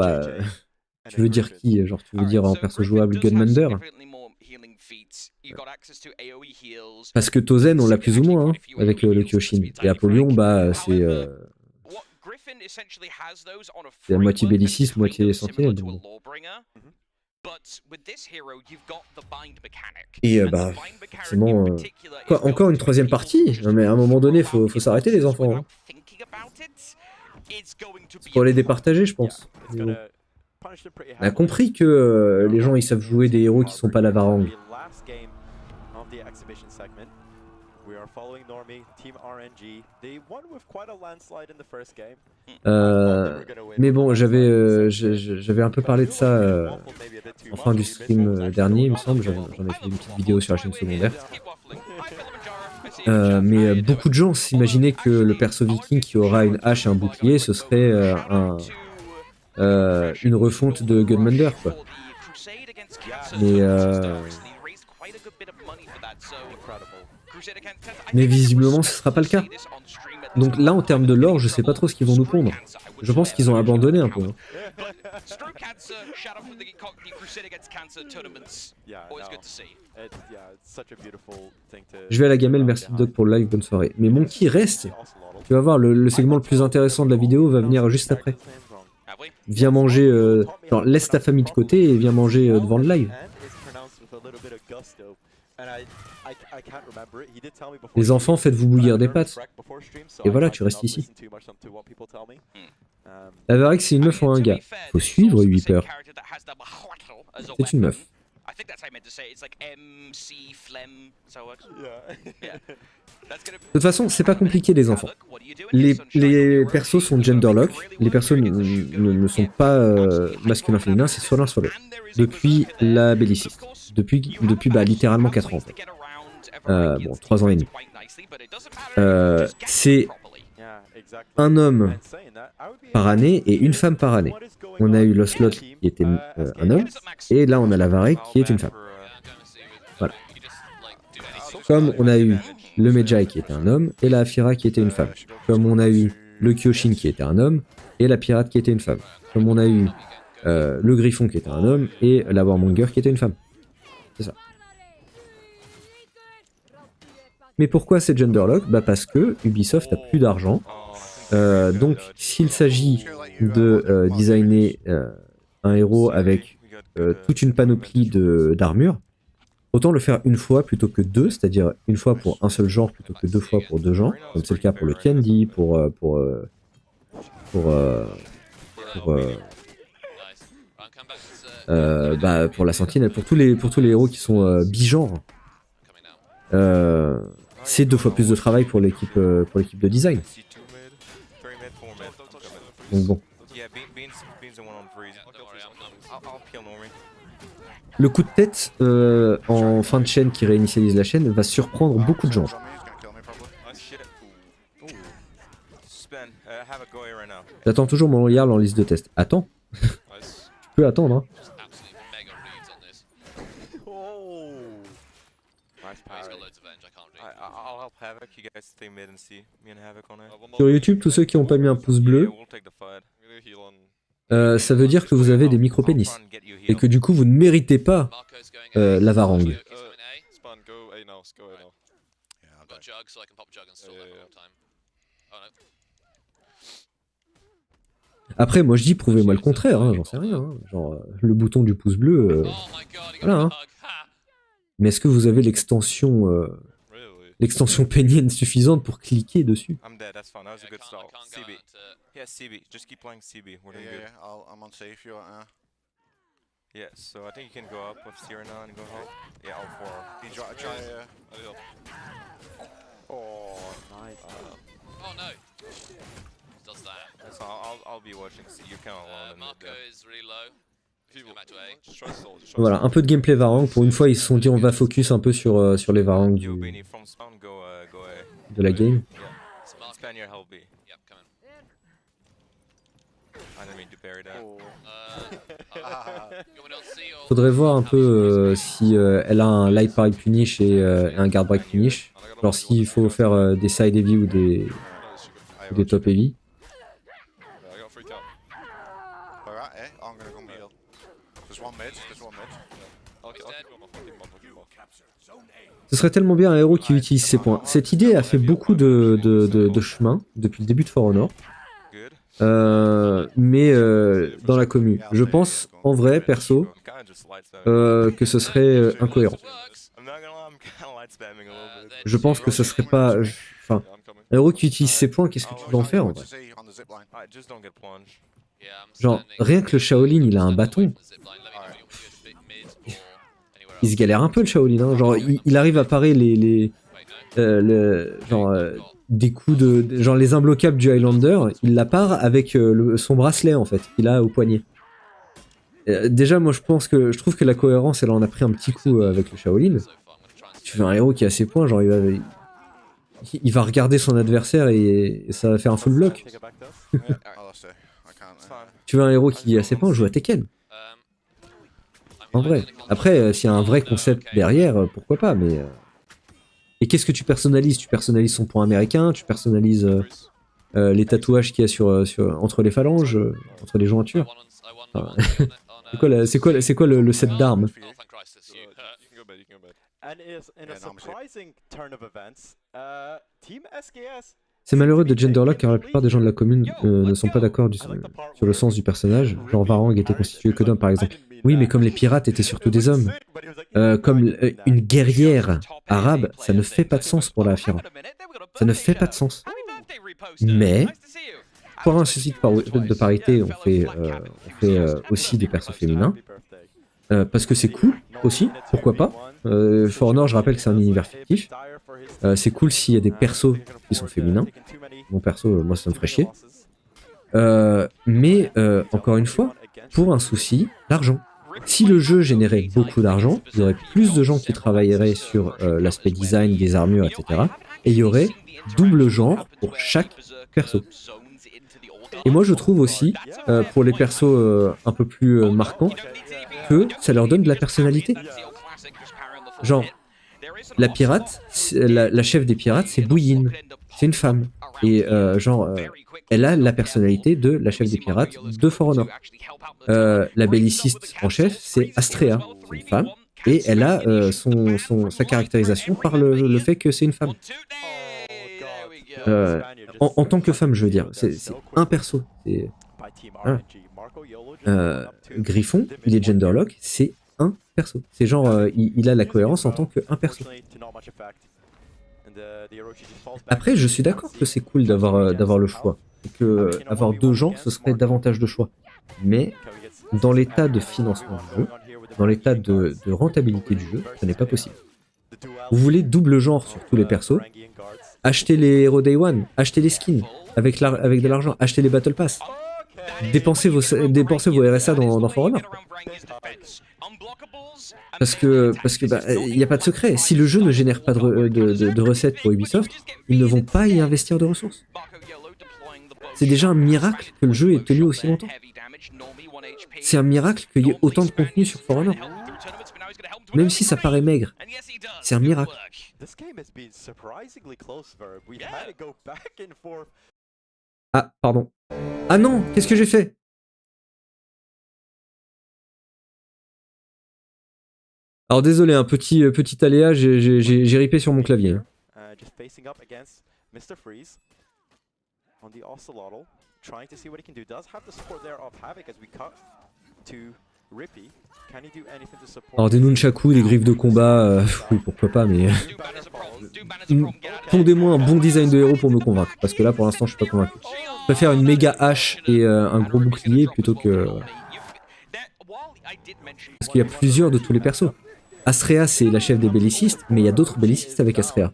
tu veux dire qui? Genre tu veux dire en perso jouable Gunmander? Parce que Tozen on l'a plus ou moins avec le Kyoshin. Et Apollyon c'est la moitié Bellicis, moitié Sentinelle. Et forcément, quoi, encore une troisième partie? Non mais à un moment donné, faut s'arrêter les enfants. Hein. C'est pour les départager, je pense. Bon. On a compris que les gens ils savent jouer des héros qui sont pas la Varangue. Mais bon, j'avais un peu parlé de ça en fin du stream dernier, il me semble. J'en ai fait une petite vidéo sur la chaîne secondaire. Mais beaucoup de gens s'imaginaient que le perso viking qui aura une hache et un bouclier, ce serait une refonte de Gunmander, quoi. Mais visiblement ce sera pas le cas. Donc là en termes de lore, je sais pas trop ce qu'ils vont nous pondre. Je pense qu'ils ont abandonné un peu. Hein. Je vais à la gamelle, merci Doc pour le live, bonne soirée. Mais Monkey reste. Tu vas voir, le segment le plus intéressant de la vidéo va venir juste après. Viens manger, genre laisse ta famille de côté et viens manger devant le live. Les enfants, faites-vous bouillir des pâtes. Et voilà, tu restes ici. La Varangue, c'est une meuf ou un gars. Faut suivre, Weeper. C'est une meuf. De toute façon, c'est pas compliqué les enfants. Les persos sont genderlock, les persos ne sont pas masculin-féminin, c'est soit l'un soit l'autre. Depuis la belliciste. Depuis littéralement 4 ans en fait. Bon, 3 ans et demi. C'est un homme par année et une femme par année. On a eu l'Oslot qui était un homme, et là on a la Varangue qui est une femme. Voilà. Comme on a eu le Medjay qui était un homme et la Afira qui était une femme. Comme on a eu le Kyoshin qui était un homme et la pirate qui était une femme. Comme on a eu le Griffon qui était un homme et la Warmonger qui était une femme. C'est ça. Mais pourquoi c'est genderlock? Bah parce que Ubisoft a plus d'argent. Donc s'il s'agit de designer un héros avec toute une panoplie d'armures, autant le faire une fois plutôt que deux, c'est-à-dire une fois pour un seul genre plutôt que deux fois pour deux genres, comme c'est le cas pour le Candy, pour la Sentinelle, pour tous les héros qui sont bigenres. C'est 2 fois plus de travail pour l'équipe de design. Donc bon. Le coup de tête en fin de chaîne qui réinitialise la chaîne va surprendre beaucoup de gens. J'attends toujours mon Jarl en liste de test. Attends. Tu peux attendre, hein. Sur YouTube, tous ceux qui n'ont pas mis un pouce bleu, ça veut dire que vous avez des micro-pénis. Et que du coup, vous ne méritez pas la Varangue. Après, moi je dis, prouvez-moi le contraire, hein, j'en sais rien. Hein. Genre, le bouton du pouce bleu, voilà. Hein. Mais est-ce que vous avez l'extension pénienne suffisante pour cliquer dessus? Yeah, so I think you can go up with Sirena and go help. Yeah, all 4. Oh, nice. Oh no. Does that. So I'll be watching. So you're kind of alone. Marco is really low. Voilà, un peu de gameplay Varangue. Pour une fois, ils se sont dit on va focus un peu sur les Varangues de la game. Faudrait voir un peu si elle a un light parry punish et un guard break punish. Genre s'il faut faire des side heavy ou des top heavy. Ce serait tellement bien un héros qui utilise ses points. Cette idée a fait beaucoup de chemin depuis le début de For Honor. Mais dans la commu. Je pense, en vrai, perso, que ce serait incohérent. Je pense que ce serait pas... Enfin, un héros qui utilise ses points, qu'est-ce que tu veux en faire, en vrai? Genre, rien que le Shaolin, il a un bâton. Il se galère un peu, le Shaolin. Hein. Genre, il arrive à parer des coups de... Genre, les imbloquables du Highlander, il la part avec son bracelet, en fait, qu'il a au poignet. Déjà, moi, je trouve que la cohérence, elle en a pris un petit coup avec le Shaolin. Tu fais un héros qui a ses points, genre, il va regarder son adversaire et ça va faire un full block. Tu veux un héros qui a ses points, joue à Tekken. En vrai. Après, s'il y a un vrai concept derrière, pourquoi pas, mais... Et qu'est-ce que tu personnalises? Tu personnalises son point américain, tu personnalises les tatouages qu'il y a entre les phalanges, entre les jointures. Enfin, c'est quoi le set d'armes? C'est malheureux de genderlock car la plupart des gens de la commune ne sont pas d'accord sur le sens du personnage. Genre Varangue était constitué que d'hommes par exemple. Oui, mais comme les pirates étaient surtout des hommes. Comme une guerrière arabe, ça ne fait pas de sens pour la Afira. Ça ne fait pas de sens. Mais, pour un souci de parité, on fait aussi des persos féminins. Parce que c'est cool aussi, pourquoi pas. For Honor, je rappelle que c'est un univers fictif. C'est cool s'il y a des persos qui sont féminins. Mon perso, moi ça me ferait chier. Mais, encore une fois, pour un souci d'argent. Si le jeu générait beaucoup d'argent, il y aurait plus de gens qui travailleraient sur l'aspect design des armures, etc. Et il y aurait double genre pour chaque perso. Et moi je trouve aussi, pour les persos un peu plus marquants, que ça leur donne de la personnalité. Genre, la pirate, la chef des pirates, c'est Bouilline. C'est une femme. Et elle a la personnalité de la chef des pirates de For Honor. La belliciste en chef, c'est Astrea. C'est une femme. Et elle a sa caractérisation par le fait que c'est une femme. En tant que femme, je veux dire. C'est un perso. Griffon, il est genderlock, c'est un perso. C'est genre, il a la cohérence en tant qu'un perso. Après, je suis d'accord que c'est cool d'avoir le choix. Et que avoir deux genres, ce serait davantage de choix. Mais dans l'état de financement du jeu, dans l'état de rentabilité du jeu, ce n'est pas possible. Vous voulez double genre sur tous les persos, achetez les héros Day One, achetez les skins avec de l'argent, achetez les Battle Pass, dépensez vos RSA dans For Honor. Parce que y a pas de secret. Si le jeu ne génère pas de recettes pour Ubisoft, ils ne vont pas y investir de ressources. C'est déjà un miracle que le jeu ait tenu aussi longtemps. C'est un miracle qu'il y ait autant de contenu sur For Honor. Même si ça paraît maigre, c'est un miracle. Ah, pardon. Ah non, qu'est-ce que j'ai fait? Alors désolé, un petit aléa, j'ai ripé sur mon clavier. Alors des nunchakus, des griffes de combat, oui pourquoi pas, mais pondez-moi un bon design de héros pour me convaincre, parce que là pour l'instant je suis pas convaincu. Je préfère une méga hache et un gros bouclier plutôt que... Parce qu'il y a plusieurs de tous les persos. Astrea c'est la chef des bellicistes, mais il y a d'autres bellicistes avec Astrea.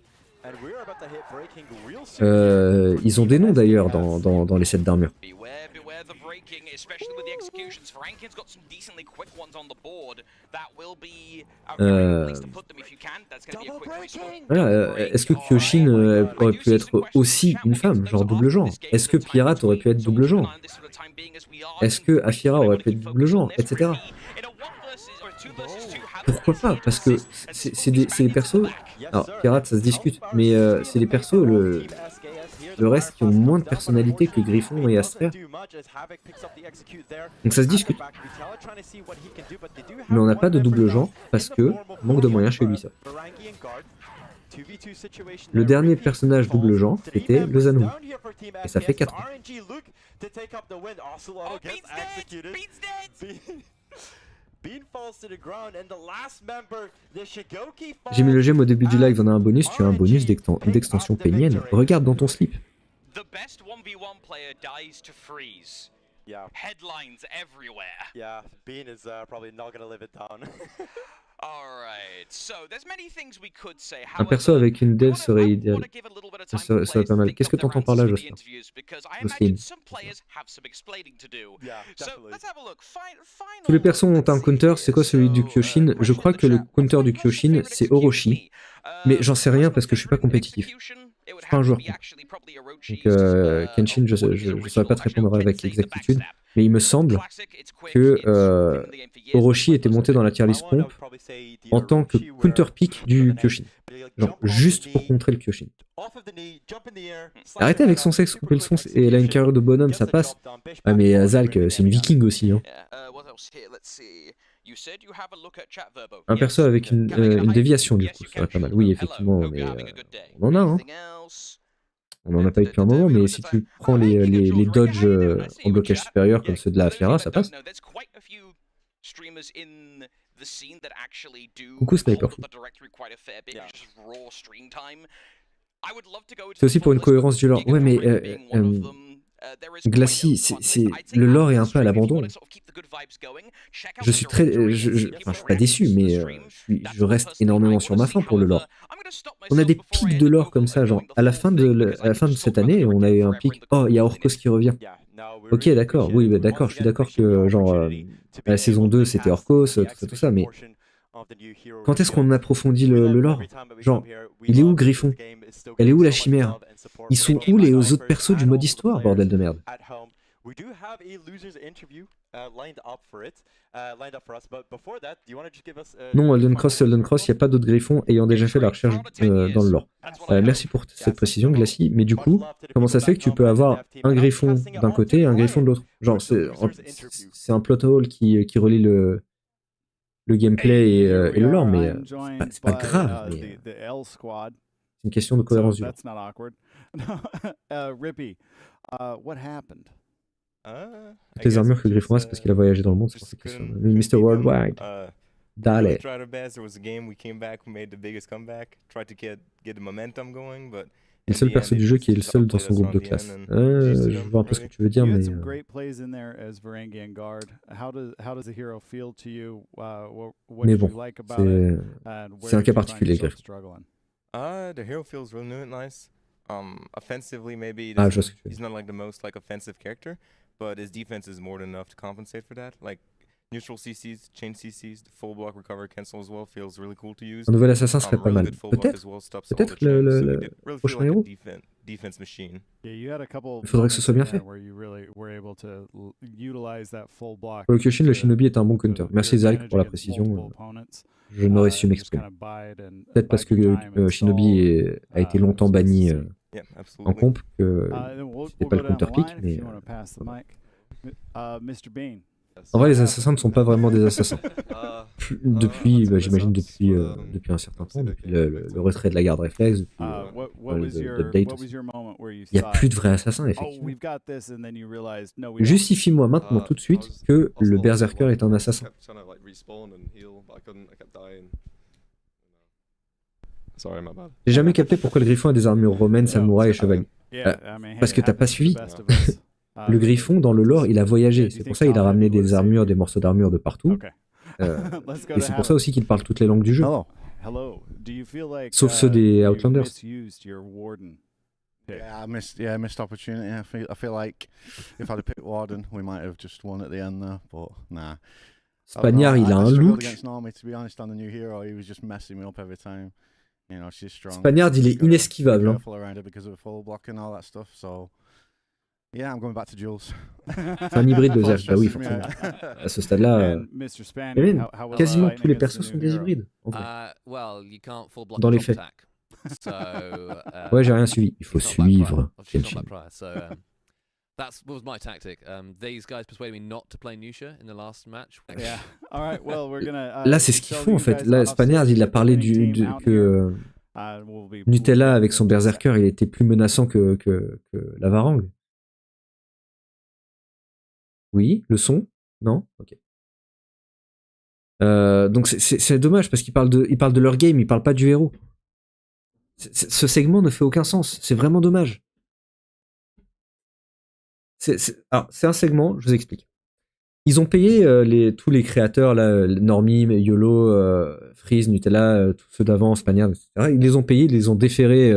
Ils ont des noms d'ailleurs dans les sets d'armure. Voilà, est-ce que Kyoshin aurait pu être aussi une femme, genre double genre? Est-ce que Pirate aurait pu être double genre? Est-ce que Afira aurait pu être double genre, etc. Pourquoi pas? Parce que c'est des persos... Alors, Pirate, ça se discute, mais c'est des persos, le reste qui ont moins de personnalité que Griffon et Astrea. Donc ça se discute. Mais on n'a pas de double genre parce que manque de moyens chez Ubisoft. Le dernier personnage double genre, c'était le Zanou. Et ça fait 4 ans. J'ai mis le gemme au début du live, on a un bonus, tu as un bonus d'extension pénienne. Regarde dans ton slip. The best 1v1 player dies to freeze. Yeah. Headlines everywhere. Yeah, Bean is probably not gonna live it down. Alright, so there's many things we could say. Un perso avec une dev serait idéal. Ça serait pas mal. Qu'est-ce que t'entends par là, Jocelyn? Tous les persos ont un counter, c'est quoi celui du Kyoshin? Je crois que le counter du Kyoshin, c'est Orochi. Mais j'en sais rien parce que je suis pas compétitif. Je suis pas un joueur. Donc Kenshin, je saurais pas te répondre avec exactitude. Mais il me semble que Orochi était monté dans la tier list comp en tant que counter pick du Kyoshin. Genre, juste pour contrer le Kyoshin. Arrêtez avec son sexe, couper le son, et elle a une carrure de bonhomme, ça passe. Ah mais Zalk, c'est une viking aussi. Hein. Un perso avec une déviation du coup, ça serait pas mal. Oui, effectivement, mais on en a, hein. On en a pas eu depuis un moment, mais si tu prends les dodges en blocage supérieur comme ceux de la Afira, ça passe. Coucou Sniperfou. C'est aussi pour une cohérence du lore. Ouais, mais Glacis, le lore est un peu à l'abandon. Je suis suis pas déçu, mais je reste énormément sur ma faim pour le lore. On a des pics de lore comme ça, genre à la fin de cette année, on a eu un pic. Oh, il y a Orcos qui revient. Ok, d'accord, oui, bah, d'accord, je suis d'accord que genre la saison 2 c'était Orcos, tout ça, mais quand est-ce qu'on approfondit le lore? Genre, il est où Griffon? Elle est où la chimère? Ils sont où les autres persos du mode histoire, bordel de merde? We do have a losers interview lined up for us. But before that, do you want to just give us Non, Elden Cross, il n'y a pas d'autres griffons ayant déjà fait la recherche dans le lore. Merci pour cette précision, Glacy. Mais du coup, comment ça se fait que tu peux avoir un griffon d'un côté et un griffon de l'autre? Genre, c'est un plot hole qui relie le gameplay et le lore, mais c'est pas grave. Mais, c'est une question de cohérence du lore. Rippy, what happened? Toutes les armures que le griffon a, c'est parce qu'il a voyagé dans le monde. C'est pour ça que Mr. Worldwide. Dale. Le seul perso du jeu qui est le seul dans son groupe de classe. Je vois un peu ce que tu veux dire, mais... Mais bon, c'est un cas particulier, le griffon. The hero feels really new and nice. Offensively, maybe he's not like the most offensive character, but his defense is more than enough to compensate for that. Like neutral CCs, chain CCs, the full block recover cancel as well feels really cool to use. Un nouvel assassin serait pas mal. Peut-être le prochain héros. Il faudrait que ce soit bien fait. Pour le Kyoshin, le Shinobi est un bon counter. Merci Zalk pour la précision. Je n'aurais su m'exprimer. Peut-être parce que Shinobi a été longtemps banni en comp que c'était pas le counter pick, mais... En vrai, les assassins ne sont pas vraiment des assassins. Depuis, j'imagine depuis un certain temps, depuis le retrait de la garde réflexe, depuis l'update aussi. Il n'y a plus de vrais assassins, effectivement. Justifie-moi maintenant tout de suite que le berserker est un assassin. J'ai jamais capté pourquoi le griffon a des armures romaines, samouraï et chevalier. Parce que t'as pas suivi. Le griffon, dans le lore, il a voyagé. C'est pour ça qu'il a ramené des armures, des morceaux d'armure de partout. Et c'est pour ça aussi qu'il parle toutes les langues du jeu. Sauf ceux des Outlanders. Yeah, missed opportunity. I feel like if I'd have picked Warden, we might have just won at the end there, but nah. Spagnard, il a un look. Spagnard, il est inesquivable. Hein. Yeah, I'm going back to Jules. C'est un hybride de Zach, bah oui, forcément. À ce stade-là, quasiment tous les persos sont des hybrides, en vrai. Dans les faits. Ouais, j'ai rien suivi. Il faut suivre. That was my tactic. These guys persuaded me not to play Nusha in the last match. Yeah. All right. Well, we're gonna. Là, c'est ce qu'ils font en fait. Là, Spagnard, il a parlé que Nutella avec son berserker, il était plus menaçant que la Varangue. Oui, le son? Non? Ok. Donc c'est dommage parce qu'il parle de leur game, il parle pas du héros. Ce segment ne fait aucun sens. C'est vraiment dommage. Alors, c'est un segment, je vous explique. Ils ont payé tous les créateurs, là, Normie, YOLO, Freeze, Nutella, tous ceux d'avant, Spagnard, etc. Ils les ont payés, ils les ont déférés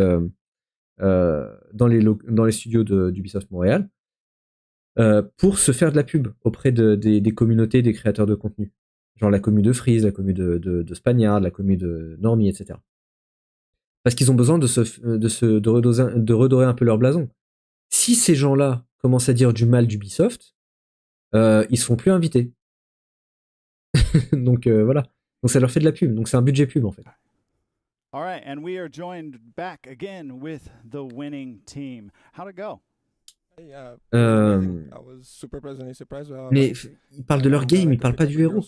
dans les studios d'Ubisoft Montréal pour se faire de la pub auprès des communautés, des créateurs de contenu. Genre la commu de Freeze, la commu de Spagnard, la commu de Normie, etc. Parce qu'ils ont besoin de redorer un peu leur blason. Si ces gens-là commencent à dire du mal d'Ubisoft, ils se font plus invités. Donc voilà. Donc ça leur fait de la pub. Donc c'est un budget pub en fait. All right, and we are joined back again with the winning team. How'd it go? Mais ils parlent de leur game, ils parlent pas du héros.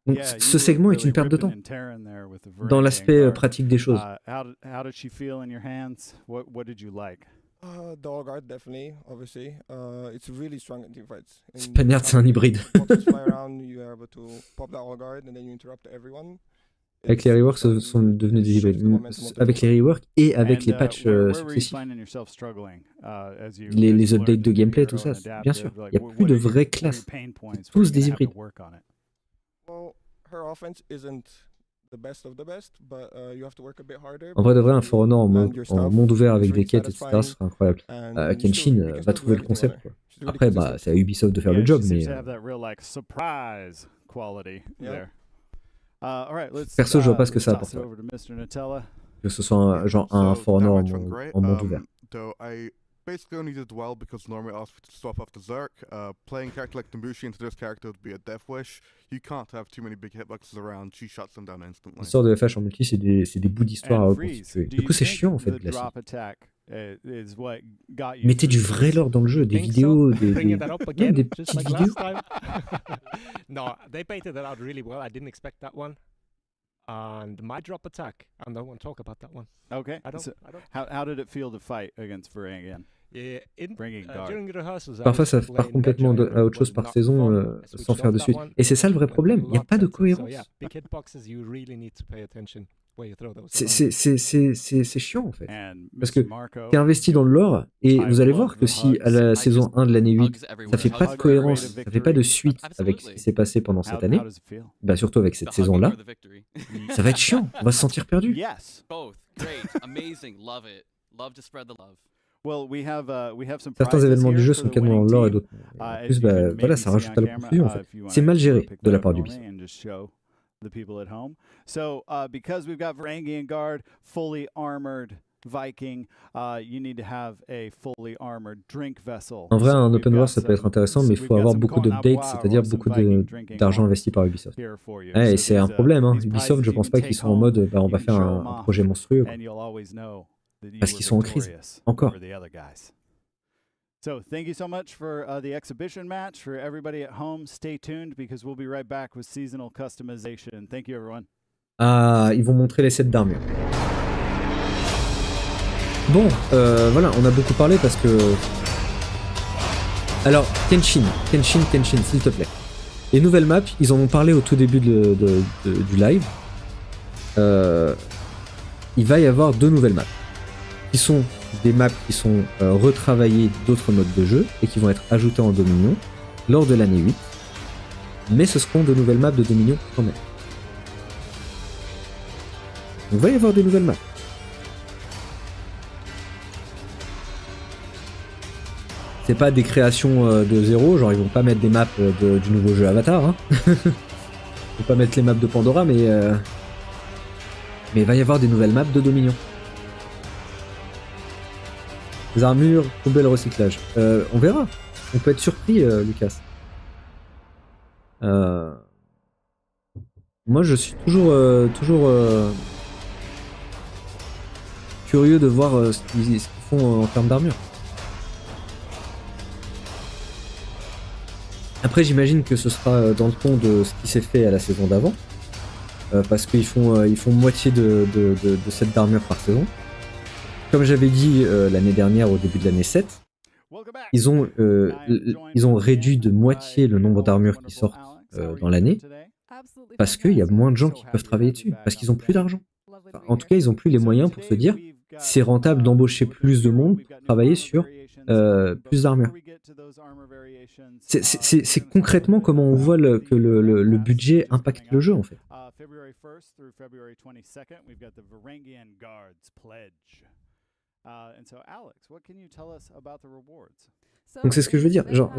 Donc ce segment est une perte de temps dans l'aspect pratique des choses. How did she feel in your hands? What did you like? The all guard, definitely, obviously. It's really strong in teamfights. Spagnard, c'est un hybride. Avec les reworks, sont devenus des hybrides. Avec les reworks et avec les patchs successifs. Les updates de gameplay, tout ça, bien sûr. Il n'y a plus de vraies classes. C'est tous des hybrides. En vrai de vrai, un For Honor en monde ouvert avec des quêtes, etc., ce serait incroyable. Kenshin va trouver le concept. Quoi. Après, bah, c'est à Ubisoft de faire le job, mais... Perso, je vois pas ce que ça apporte. Que ce soit genre un For Honor en monde ouvert. basically only did well because normally I asked to swap off the Zerk. Playing a character like Tambushi into this character would be a death wish. You can't have too many big hitboxes around. She shuts them down instantly. L'histoire de FH en multi, c'est des bouts d'histoire à reconstituer. Du coup, c'est chiant en fait de glacer. Mettez du vrai lore dans le jeu, des vidéos, des petites vidéos. No, they painted that out really well. I didn't expect that one. And my drop attack, I don't want to talk about that one. Okay. I don't. How did it feel to fight against Varangue again? Yeah, during rehearsals, Parfois, ça part complètement à autre chose par saison sans faire de suite. Et c'est ça le vrai problème. Il n'y a pas de cohérence. C'est chiant en fait. Parce que t'es investi dans le lore et vous allez voir que si à la saison 1 de l'année 8, ça fait pas de cohérence, ça fait pas de suite avec ce qui s'est passé pendant cette année, bah surtout avec cette saison-là, ça va être chiant, on va se sentir perdu. Certains événements du jeu sont canon dans le lore et d'autres. En plus, bah, voilà, ça rajoute à la confusion en fait. C'est mal géré de la part d'Ubisoft. The people at home. So because we've got Varangian Guard, fully armored Viking, you need to have a fully armored drink vessel. En vrai, un open world ça peut être intéressant, mais il faut avoir beaucoup d'updates, c'est-à-dire beaucoup d'argent investi par Ubisoft. Ouais, et c'est un problème, hein. Ubisoft, je pense pas qu'ils sont en mode, bah, on va faire un projet monstrueux. Parce qu'ils sont en crise, encore. So thank you so much for the exhibition match. For everybody at home, stay tuned because we'll be right back with seasonal customization. Thank you, everyone. Ah, ils vont montrer les sets d'armure. Bon, voilà, on a beaucoup parlé parce que... Alors, Kenshin, s'il te plaît. Les nouvelles maps, ils en ont parlé au tout début du live. Il va y avoir 2 nouvelles maps. Qui sont des maps qui sont retravaillées d'autres modes de jeu et qui vont être ajoutées en Dominion lors de l'année 8. Mais ce seront de nouvelles maps de Dominion quand même. Il va y avoir des nouvelles maps. C'est pas des créations de zéro, genre ils vont pas mettre des maps du nouveau jeu Avatar. Hein. Ils vont pas mettre les maps de Pandora, mais il va y avoir des nouvelles maps de Dominion. Les armures, tomber le recyclage. On verra. On peut être surpris, Lucas. Moi, je suis toujours curieux de voir ce qu'ils font en termes d'armure. Après, j'imagine que ce sera dans le ton de ce qui s'est fait à la saison d'avant. Parce qu'ils font moitié de cette d'armure par saison. Comme j'avais dit l'année dernière au début de l'année 7, ils ont réduit de moitié le nombre d'armures qui sortent dans l'année parce qu'il y a moins de gens qui peuvent travailler dessus, parce qu'ils ont plus d'argent. Enfin, en tout cas, ils ont plus les moyens pour se dire c'est rentable d'embaucher plus de monde pour travailler sur plus d'armures. C'est concrètement comment on voit que le budget impacte le jeu en fait. Donc c'est ce que je veux dire. Genre,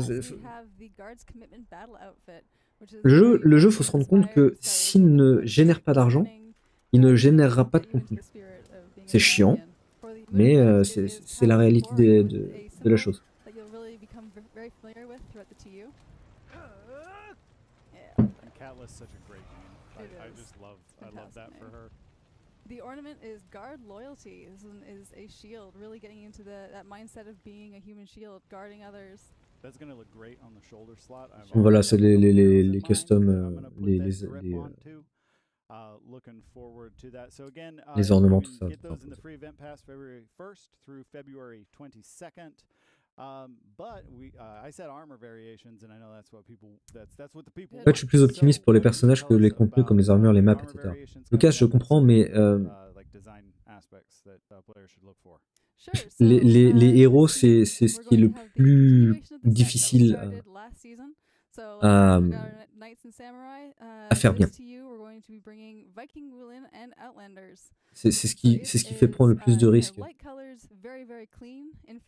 le jeu, faut se rendre compte que s'il ne génère pas d'argent, il ne générera pas de contenu. C'est chiant, mais c'est la réalité de la chose. The ornament is guard loyalty. This one is a shield, really getting into that mindset of being a human shield, guarding others. That's going to look great on the shoulder slot. Voilà, c'est les custom, looking forward to that. So again, les ornements, tout ça. Get those in the free event pass February 1st through February 22nd. But I said armor variations, and I know that's what the people. En fait, je suis plus optimiste pour les personnages que les contenus comme les armures, les maps, etc. Lucas, je comprends, mais les héros, c'est ce qui est le plus difficile à faire bien. C'est ce qui fait prendre le plus de risques.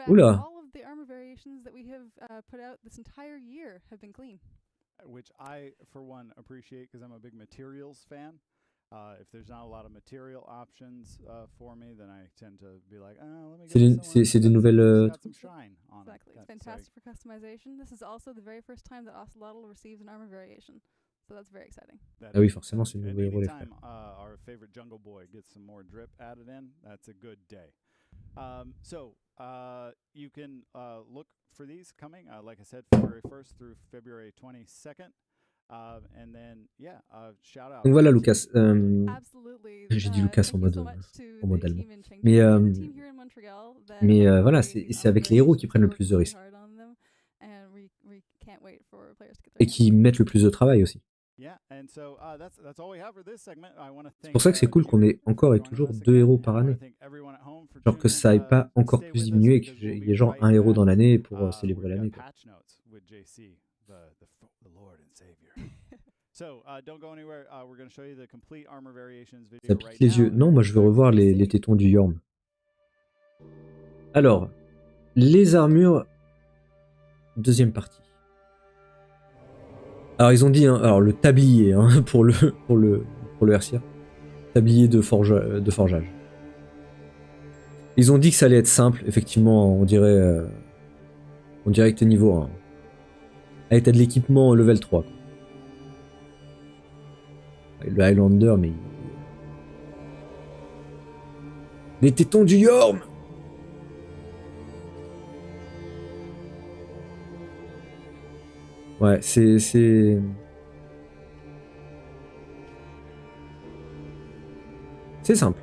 Oula. The armor variations that we have put out this entire year have been clean. Which I, for one, appreciate because I'm a big materials fan. If there's not a lot of material options for me, then I tend to be like, let me get C'est des nouvelles. some shine on Exactly. it. It's fantastic for customization. This is also the very first time that Ocelotl receives an armor variation. So that's very exciting. Ah oui, forcément, c'est le nouveau héros, les frères. Anytime our favorite jungle boy gets some more drip added in, that's a good day. So you can look for these coming, like I said, February 1st through February 22nd. And then, yeah, shout out. Donc voilà, Lucas. J'ai dit Lucas en mode allemand. Mais voilà, c'est avec les héros qui prennent le plus de risques. Et qui mettent le plus de travail aussi. C'est pour ça que c'est cool qu'on ait encore et toujours 2 héros par année. Genre que ça n'ait pas encore plus diminué et qu'il y ait genre un héros dans l'année pour célébrer l'année. Ça pique les yeux. Non, moi je veux revoir les tétons du Yorm. Alors, les armures, deuxième partie. Alors ils ont dit, hein, alors le tablier hein, pour le hercir, tablier de forgeage. Ils ont dit que ça allait être simple, effectivement, on dirait que t'es niveau 1. Allez, t'as de l'équipement level 3. Quoi. Le Highlander, mais... Les tétons du Yorm! Ouais, c'est simple.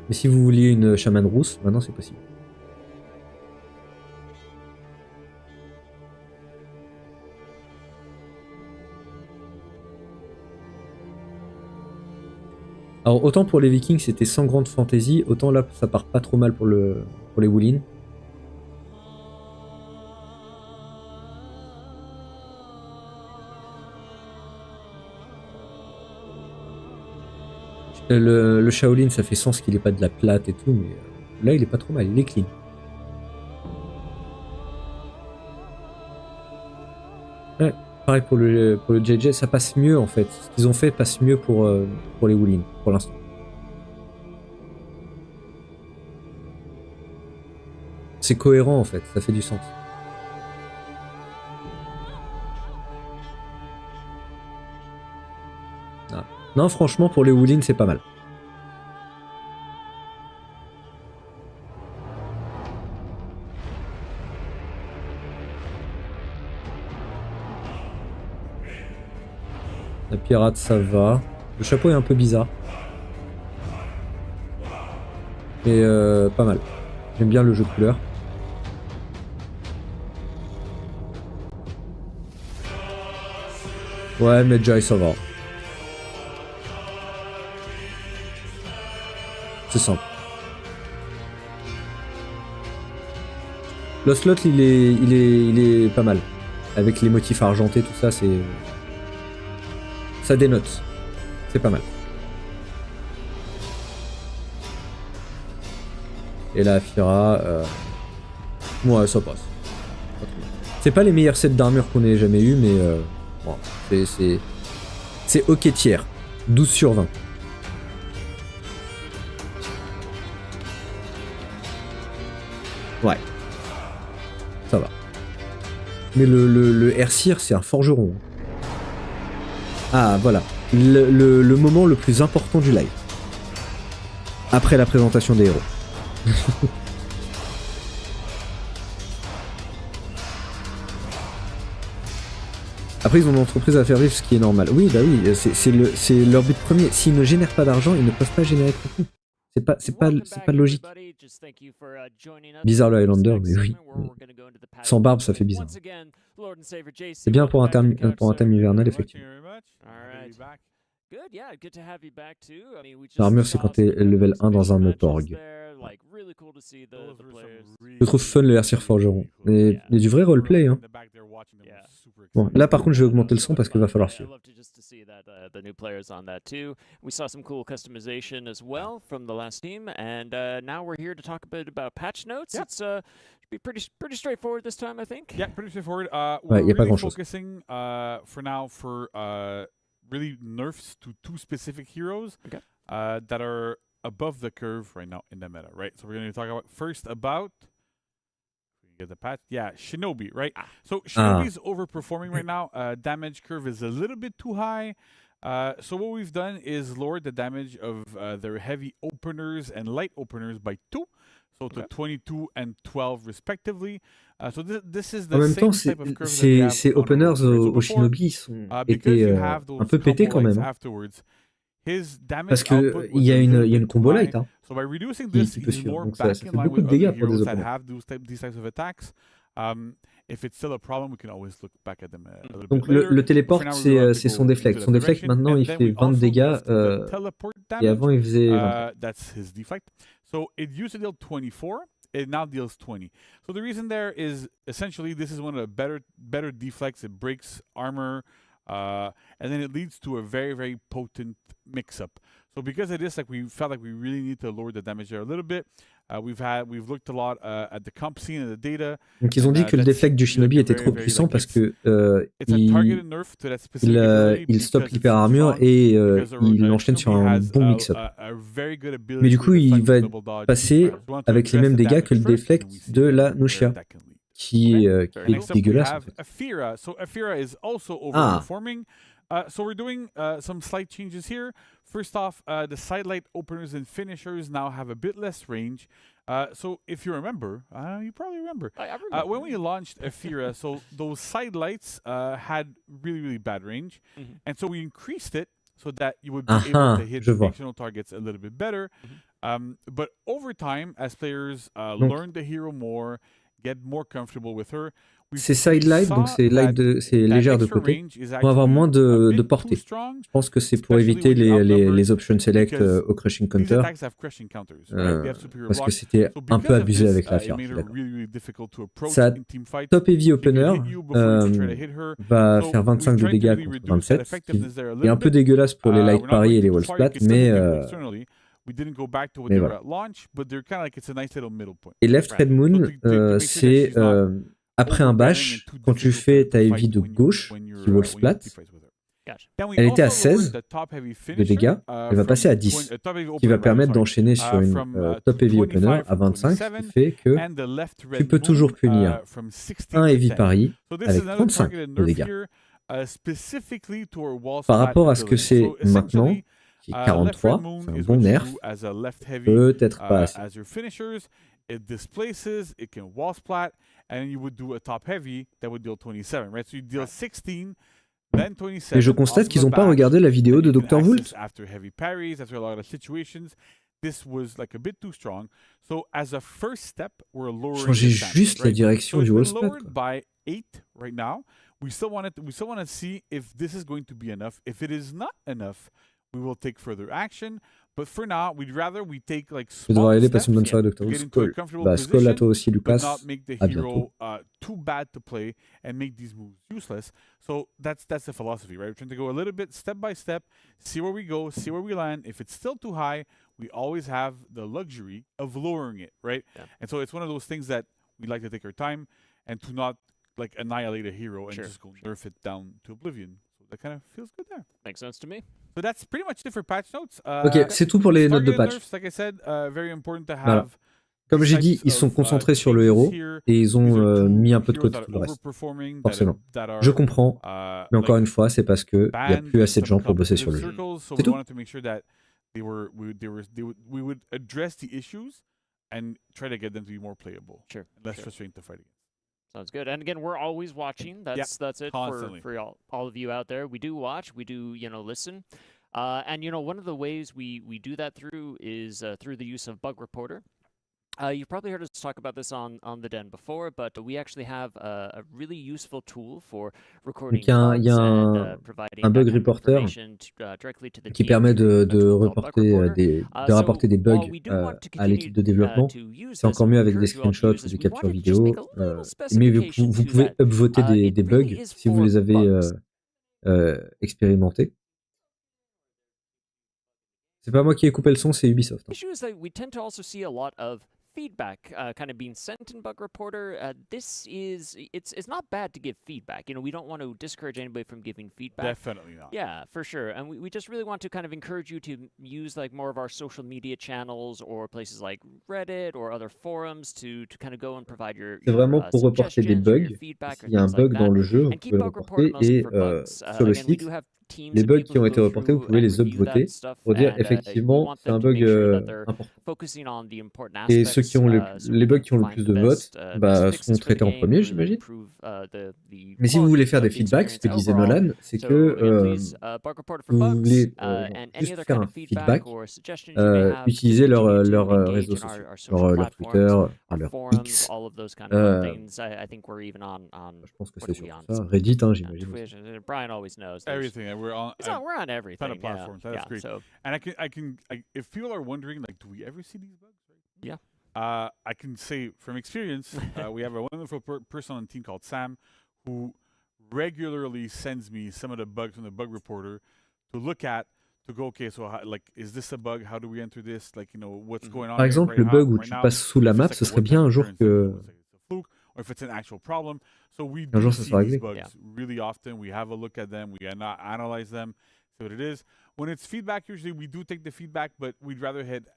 Mais si vous vouliez une chamane rousse, maintenant c'est possible. Alors autant pour les Vikings c'était sans grande fantaisie, autant là ça part pas trop mal pour les Woolin. Le Shaolin ça fait sens qu'il est pas de la plate et tout, mais là il est pas trop mal, il est clean. Ouais, pareil pour le JJ, ça passe mieux en fait. Ce qu'ils ont fait passe mieux pour les Woolin pour l'instant. C'est cohérent en fait, ça fait du sens. Ah. Non, franchement, pour les Woolin, c'est pas mal. La pirate, ça va. Le chapeau est un peu bizarre. Mais pas mal. J'aime bien le jeu de couleurs. Ouais, mais Jai, ça va. C'est simple. L'Ocelot, il est pas mal. Avec les motifs argentés, tout ça, c'est... Ça dénote. C'est pas mal. Et la Fira... Ouais, ça passe. C'est pas les meilleurs sets d'armure qu'on ait jamais eu, mais... Bon, c'est ok tiers. 12 sur 20. Ouais. Ça va. Mais le hercir, c'est un forgeron. Ah, voilà. Le moment le plus important du live. Après la présentation des héros. Après, ils ont une entreprise à faire vivre, ce qui est normal. Oui, bah oui, c'est leur but premier. S'ils ne génèrent pas d'argent, ils ne peuvent pas générer de contenu. C'est pas logique. Bizarre le Highlander, mais oui. Sans barbe, ça fait bizarre. C'est bien pour un thème hivernal, effectivement. L'armure, c'est quand t'es level 1 dans un Meporg. Je trouve fun le hercir forgeron. Mais il y a du vrai roleplay, hein. Bon, là par contre je vais augmenter le son parce qu'il va falloir suivre. The new players on that too. We saw some cool customization as well from the last team, and now we're here to talk a bit about patch notes. It's Be pretty straightforward this time, I think. Yeah, pretty straightforward. Ouais, We're y a pas really grand-chose. focusing for now for really nerfs to 2 specific heroes that are above the curve right now in the meta, right? So we're going to talk about first about get the patch. Yeah, Shinobi, right? So Shinobi's overperforming right now. Damage curve is a little bit too high. So what we've done is lowered the damage of their heavy openers and light openers by 2. So to 22 and 12 respectively. So this is the En même temps, same type of curve that we have ces on openers Heroes au before. Shinobi Because étaient you have un those peu pétés combo quand lights même. afterwards, his damage Parce que output il was y a a little une bit too combo high. light hein, So by reducing qui this, peut he's suivre. more Donc back ça in fait line beaucoup with de other dégâts pour des heroes that openers. have these types of attacks. If it's still a problem, we can always look back at them a little Donc bit later. le téléport, But for now, we're allowed to c'est go son into deflect. that Son deflect direction. maintenant, And il then fait we 20 also dégâts missed the teleport et damage. avant il faisait 23. That's his deflect. So it used to deal 24. It now deals 20. So the reason there is essentially this is one of the better deflects. It breaks armor, and then it leads to a very, very potent mix-up. So because of this, like we felt like we really need to lower the damage there a little bit. We've looked a lot at the comp scene and the data. Donc ils ont dit que le deflect du Shinobi était trop puissant parce que il stoppe l'hyper armure et il enchaîne sur un bon mix-up. Mais du coup, il va passer avec les mêmes dégâts que le deflect de la Nushia, qui est dégueulasse. En fait. So Aphira is also overperforming. So we're doing some slight changes here. First off, the sidelight openers and finishers now have a bit less range. So if you remember, you probably remember, I remember. when we launched Aphira, so those sidelights had really, really bad range. And so we increased it so that you would be able to hit fictional targets a little bit better. But over time, as players learn the hero more, get more comfortable with her, ces sidelights, donc c'est légère de côté, vont avoir moins de portée. Je pense que c'est pour éviter les option select au crushing counter, parce que c'était un peu abusé avec la Fire. Sa top heavy opener va faire 25 de dégâts contre 27, ce qui est un peu dégueulasse pour les light parry et les wall splat, mais voilà. Et Left Red Moon, c'est après un bash, quand tu fais ta heavy de gauche, qui wall splat, elle était à 16 de dégâts, elle va passer à 10, qui va permettre d'enchaîner sur une top heavy opener à 25, ce qui fait que tu peux toujours punir un heavy parry avec 35 de dégâts. Par rapport à ce que c'est maintenant, qui est 43, c'est un bon nerf, peut-être pas assez. It displaces, it can wall splat, and you would do a top heavy that would deal 27, right? So you deal 16, then 27. Et je constate qu'ils n'ont pas regardé la vidéo de dr.vult. After heavy parries, after a lot of situations, this was like a bit too strong. So as a first step, we're lowering. Changer juste la direction du wall splat. Lowered by 8 right now. We still want to see if this is going to be enough. If it is not enough, we will take further action. But for now, we'd rather we take like small steps to get into a comfortable position, but not make the hero too bad to play and make these moves useless. So that's the philosophy, right? We're trying to go a little bit step by step, see where we go, see where we land. If it's still too high, we always have the luxury of lowering it, right? Yeah. And so it's one of those things that we like to take our time and to not like annihilate a hero and just go nerf it down to oblivion. So that kind of feels good there. Makes sense to me. So that's pretty much it for patch notes. Ok, c'est tout pour les notes de patch. Like I said, very important to have. Voilà. Comme j'ai dit, ils sont concentrés sur le héros et ils ont mis un peu de côté tout le reste. Forcément. Je comprends, mais encore une fois, c'est parce qu'il n'y a plus assez de gens pour bosser sur le jeu. C'est tout. We would address the issues and try to get them to be more playable. Sure. Less frustrating to fight against. Sounds good. And again, we're always watching. That's it for all of you out there. We do watch. We do, listen. And, one of the ways we do that through is through the use of Bug Reporter. You've probably heard us talk about this on the Den before, but we actually have a really useful tool for recording bugs and providing un bug reporter qui permet de rapporter des bugs à l'équipe de développement. C'est encore mieux avec des screenshots ou des captures vidéo. Mais vous pouvez upvoter des bugs si vous les avez expérimentés. C'est pas moi qui ai coupé le son, c'est Ubisoft. Issue is that we tend to also see a lot of feedback kind of being sent in Bug Reporter. It's not bad to give feedback. We don't want to discourage anybody from giving feedback. Definitely not. Yeah, for sure. And we just really want to kind of encourage you to use like more of our social media channels or places like Reddit or other forums to kind of go and provide your C'est vraiment pour reporter des bugs. feedback. S'il y a un bug dans le jeu, vous pouvez le reporter et sur le site, les bugs qui ont été reportés, vous pouvez les upvoter pour dire effectivement c'est un bug important. Et ceux qui ont les bugs qui ont le plus de votes seront traités en premier, j'imagine. Mais si vous voulez faire des feedbacks, ce que disait Nolan, c'est que vous voulez juste faire un feedback, utiliser leurs réseaux sociaux, leur Twitter, leur X. Je pense que c'est sur ça. Reddit, j'imagine. Brian always knows. Everything. We're on everything. Ton of platforms. Yeah. That's great. So. And if people are wondering, like, do we ever see these bugs? Right? Yeah. I can say from experience, we have a wonderful person on the team called Sam, who regularly sends me some of the bugs from the bug reporter to look at. To go, okay, so is this a bug? How do we enter this? Like, what's going on? Par exemple, le bug où tu passes sous la map, ce serait bien un jour que. Or if it's an actual problem. So we un do jour, ça see sera these réglé. bugs really often. We have a look at them. We analyze them, see what it is. When it's feedback, usually we do take the feedback, but we'd rather it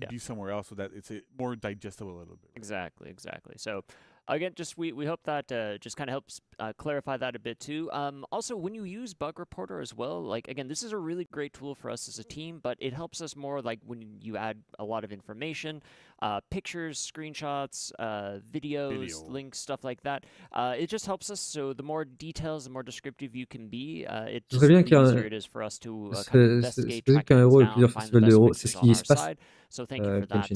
be somewhere else so that it's more digestible a little bit. Exactly. So again, just we hope that just kind of helps clarify that a bit too. Also, when you use Bug Reporter as well, like again, this is a really great tool for us as a team, but it helps us more like when you add a lot of information, pictures, screenshots, videos, links, stuff like that. It just helps us. So the more details, the more descriptive you can be, the easier it is for us to kind of investigate, track things down, find the best fixes on our side. So thank you for that.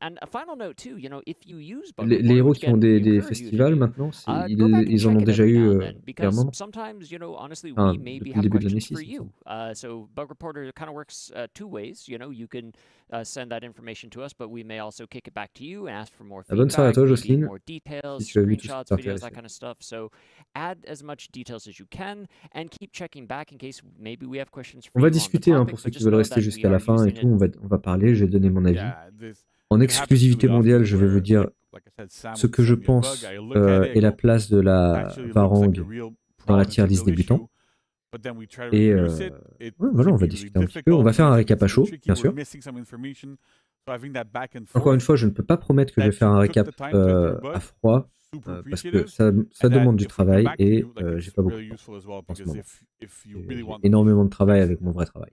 And a final note too, if you use Bug Reporter, les héros qui ont des festivals maintenant, ils en ont déjà eu clairement. Sometimes, honestly, we maybe have questions for you. So Bug Reporter kind of works two ways. You can send that information to us, but we may also kick it back to you and ask for more feedback, Bonne soirée à toi, Jocelyne. more details, Si tu as vu tout ce screenshots, qui videos, t'intéresse. that kind of stuff. So add as much details as you can and keep checking back in case maybe we have questions for On you va on the discuter topic, pour ceux but qui just veulent know rester that we jusqu'à la are fin et using tout. it. On va parler, je vais donner mon avis. Yeah, En exclusivité mondiale, je vais vous dire ce que je pense est la place de la Varangue dans la tier list débutant. Et voilà, on va discuter un petit peu. On va faire un récap à chaud, bien sûr. Encore une fois, je ne peux pas promettre que je vais faire un récap à froid parce que ça demande du travail et j'ai pas beaucoup de temps en ce moment. J'ai énormément de travail avec mon vrai travail.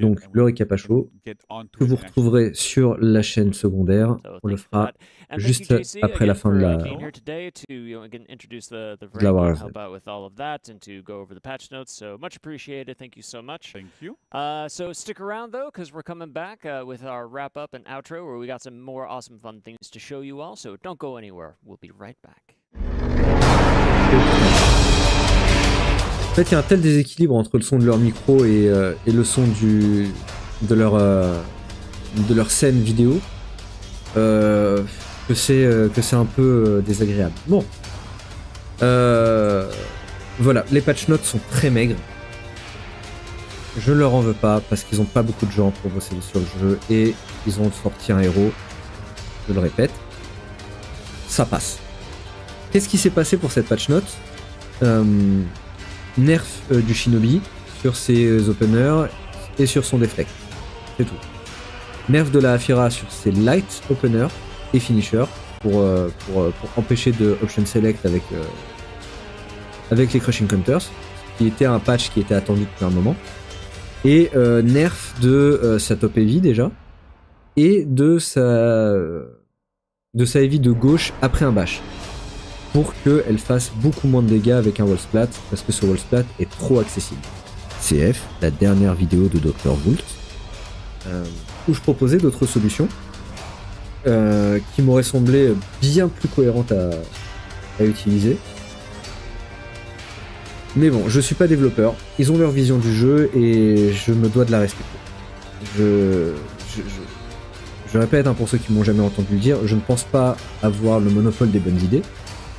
Donc le récap à chaud que vous retrouverez sur la chaîne secondaire, on le fera juste après la fin de la So much appreciated. Thank you so much. Thank you. So stick around though, because we're coming back with our wrap up and outro, where we got some more awesome fun things to show you all. So don't go anywhere. We'll be right back. En fait, il y a un tel déséquilibre entre le son de leur micro et le son de leur scène vidéo que c'est un peu désagréable. Bon. Voilà, les patch notes sont très maigres. Je ne leur en veux pas parce qu'ils n'ont pas beaucoup de gens pour bosser sur le jeu et ils ont sorti un héros. Je le répète. Ça passe. Qu'est-ce qui s'est passé pour cette patch note ? Nerf du Shinobi sur ses openers et sur son deflect. C'est tout. Nerf de la Afira sur ses light openers et finisher pour empêcher de option select avec les crushing counters, qui était un patch qui était attendu depuis un moment. Et nerf de sa top heavy déjà et de sa heavy de gauche après un bash, pour qu'elle fasse beaucoup moins de dégâts avec un wall splat, parce que ce wall splat est trop accessible. CF, la dernière vidéo de dr.vult, où je proposais d'autres solutions qui m'auraient semblé bien plus cohérentes à utiliser. Mais bon, je suis pas développeur, ils ont leur vision du jeu et je me dois de la respecter. Je répète, pour ceux qui m'ont jamais entendu le dire, je ne pense pas avoir le monopole des bonnes idées.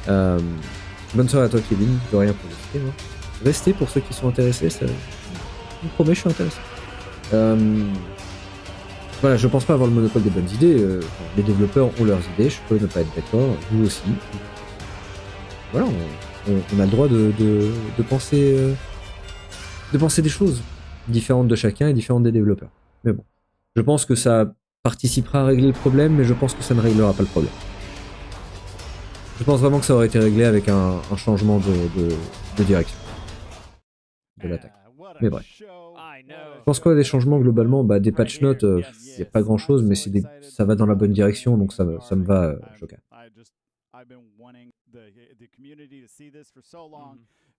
Bonne soirée à toi, Kevin, de rien pour rester. Restez pour ceux qui sont intéressés, ça... je vous promets, je suis intéressé. Voilà, je pense pas avoir le monopole des bonnes idées. Les développeurs ont leurs idées, je peux ne pas être d'accord, vous aussi. Voilà, on a le droit de penser des choses différentes de chacun et différentes des développeurs. Mais bon, je pense que ça participera à régler le problème, mais je pense que ça ne réglera pas le problème. Je pense vraiment que ça aurait été réglé avec un changement de direction de l'attaque. Mais bref. Je pense quoi des changements globalement, des patch notes, il n'y a pas grand chose, mais ça va dans la bonne direction, donc ça me va choquer.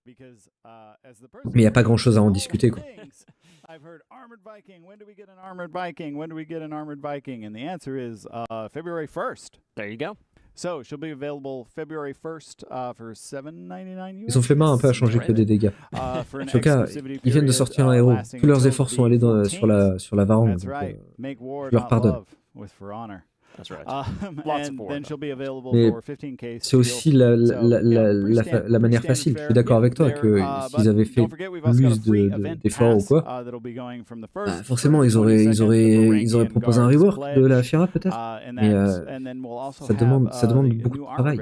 Mais il n'y a pas grand chose à en discuter, quoi. I've heard armored Viking. When do we get an armored Viking? When do we get an armored Viking? And the answer is February 1st. There you go. So she'll be available February 1st for $7.99 US. Ils ont fait main un peu à changer que des dégâts. Choka, ils viennent de sortir un héros. Tous leurs efforts sont allés sur la Varangue. Donc, je leur pardonne. That's right. Mais c'est aussi la manière facile. Je suis d'accord avec toi que s'ils avaient fait plus d'efforts ou quoi, forcément ils auraient proposé un rework de la Fira peut-être. Mais ça demande beaucoup de travail.